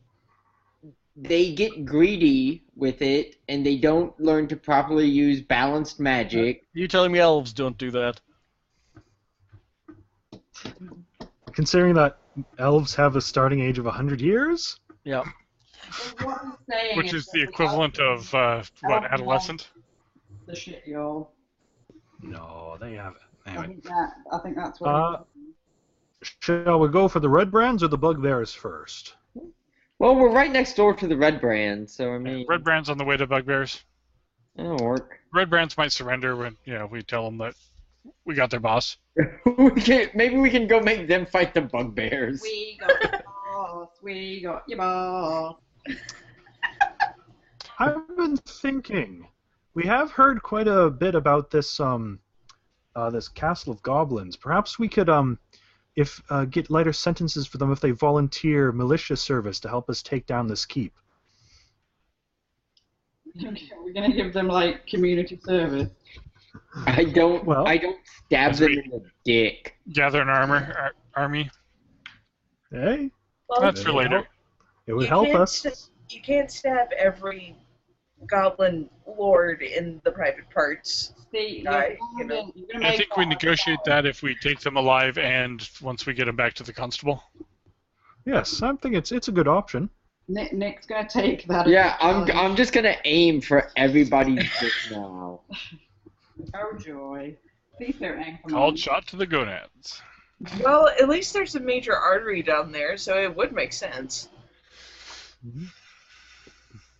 They get greedy with it, and they don't learn to properly use balanced magic. You telling me elves don't do that? Considering that elves have a starting age of 100 years? Yeah. What I'm saying Which is the equivalent of, adolescent? The shit, y'all. No, they haven't. I think that's what. Shall we go for the Red Brands or the Bugbears first? Well, we're right next door to the Red Brand, so I mean, Red Brand's on the way to Bugbears. that'll work. Red Brands might surrender when, we tell them that we got their boss. Maybe we can go make them fight the Bugbears. We got your boss. We got your boss. I've been thinking, We have heard quite a bit about this this castle of goblins. Perhaps we could get lighter sentences for them if they volunteer militia service to help us take down this keep. We're gonna give them like community service. I don't stab As them we- in the dick. Gather an army. Hey, Well, That's for later. it would you help can't us. You can't stab every goblin lord in the private parts. See, Right, you're gonna I make think we negotiate that if we take them alive and once we get them back to the constable. Yes, I think it's a good option. Nick's gonna take that. Yeah, as a I'm just gonna aim for everybody's dick now. Oh joy! Please don't aim for Called mine. shot to the gonads. Well, at least there's a major artery down there, so it would make sense.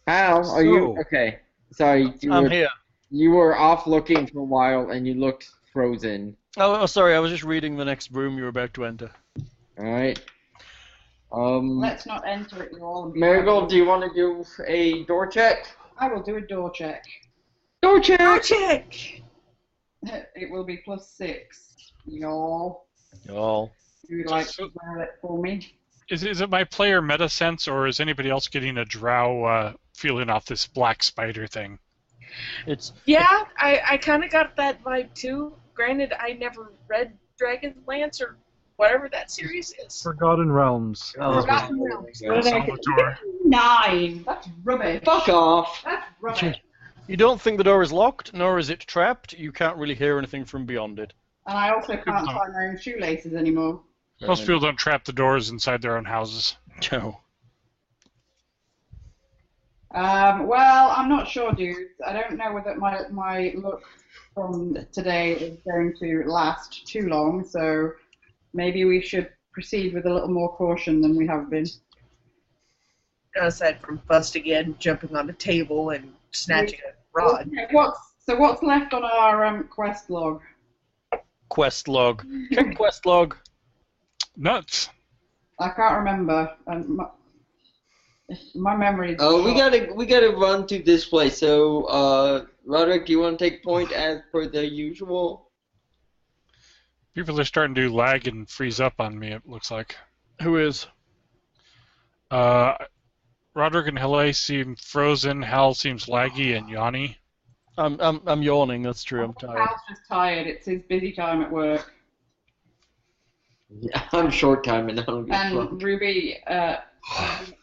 Al, are you So- okay? Sorry, I'm here. you were off looking for a while and you looked frozen. Oh, sorry, I was just reading the next room you were about to enter. All right. Let's not enter it. You're all. Marigold, do you want to do a door check? I will do a door check. Door check. Go check! It will be +6. Y'all, Y'all. you like So- to roll it for me? Is it my player meta sense, or is anybody else getting a drow feeling off this black spider thing? It's Yeah, I kind of got that vibe too. Granted, I never read Dragonlance or whatever that series is. Forgotten Realms. Forgotten Realms. Yeah. Salvatore. 9. That's rubbish. Fuck off. That's rubbish. you don't think the door is locked, nor is it trapped. You can't really hear anything from beyond it. And I also can't tie my own shoelaces anymore. Most people don't trap the doors inside their own houses. No. Well, I'm not sure, dudes. I don't know whether my look from today is going to last too long, so maybe we should proceed with a little more caution than we have been. Aside from Bust again, jumping on a table and snatching a rod. Okay, what's left on our quest log? Quest log. Check quest log. Nuts. I can't remember. My memory is We short. gotta run to this place. So, Rodrick, do you want to take point as per the usual? People are starting to lag and freeze up on me, it looks like. Who is? Roderick and Heleh seem frozen, Hal seems laggy, and Yanni. I'm yawning. That's true. I'm tired. Hal's just tired. It's his busy time at work. Yeah, I'm short time and I don't get drunk. And Ruby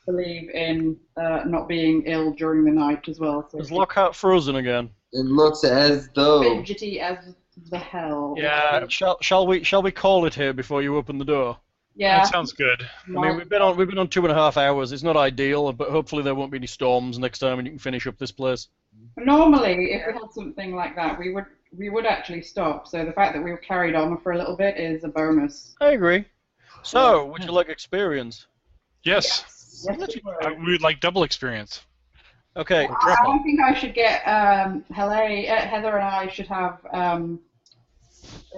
believe in not being ill during the night as well. So Is Lockhart frozen again? It looks as though. fidgety as the hell. Yeah. Shall we call it here before you open the door? Yeah. That sounds good. I mean, we've been on 2.5 hours. It's not ideal, but hopefully there won't be any storms next time, and you can finish up this place. Normally, if we had something like that, we would actually stop. So the fact that we've carried on for a little bit is a bonus. I agree. So, would you like experience? Yes. Yes, we would. We would like double experience. Okay. I don't think I should get Heather and I should have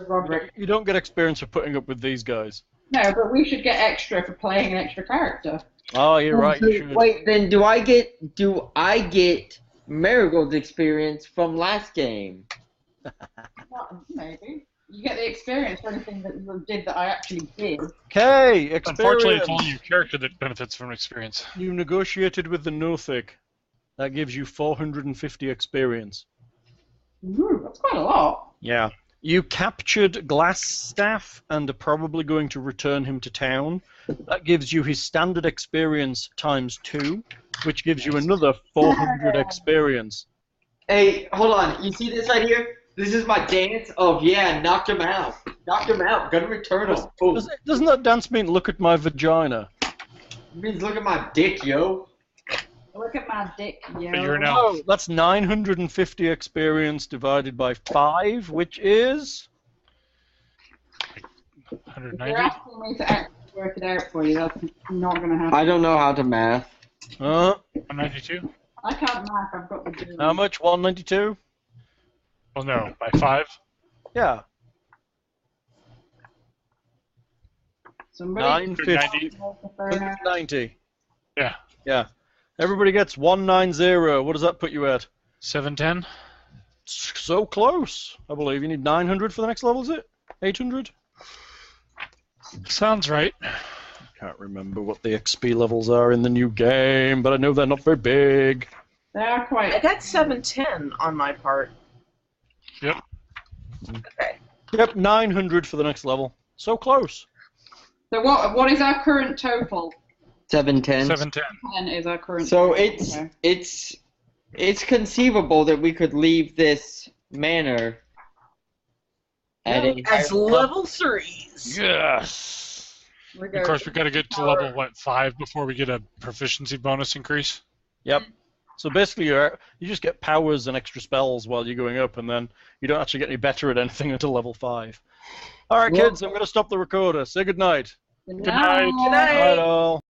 Rodrick. You don't get experience for putting up with these guys. No, but we should get extra for playing an extra character. Oh, you're right. You should. Wait, then do I get Marigold's experience from last game? Well, maybe. You get the experience for anything that you did that I actually did. Okay. Unfortunately, Experience. it's only your character that benefits from experience. You negotiated with the nothic. That gives you 450 experience. Ooh, that's quite a lot. Yeah. You captured Glasstaff and are probably going to return him to town. That gives you his standard experience times 2, which gives you another 400 experience. Hey, hold on. You see this right here? This is my dance of, yeah, knocked him out. Knocked him out. Gonna return him. Boom. Doesn't that dance mean look at my vagina? It means look at my dick, yo. Look at my dick, yo. But you're now. Oh, that's 950 experience divided by 5, which is... If 190. you're asking me to actually work it out for you, that's not going to happen. I don't know how to math. 192? I can't math, I've got the doing. How much? 192? Well, no, by 5. Yeah. Somebody 950. 190. 90. Yeah. Yeah. Everybody gets 190. What does that put you at? 710. so close. I believe you need 900 for the next level, is it? 800? Sounds right. Can't remember what the XP levels are in the new game, but I know they're not very big. They are I quite. got 710 on my part. Yep. Okay. Yep, 900 for the next level. So close. So what is our current total? 710. 710. 10 is our current. So total. it's conceivable that we could leave this manor at As level 3s. Yes. We Of course, we got to get to level 5 before we get a proficiency bonus increase. Yep. So basically, you just get powers and extra spells while you're going up, and then you don't actually get any better at anything until level 5. All right, kids, I'm going to stop the recorder. Say good night. Good Good night. Good night. Night, all.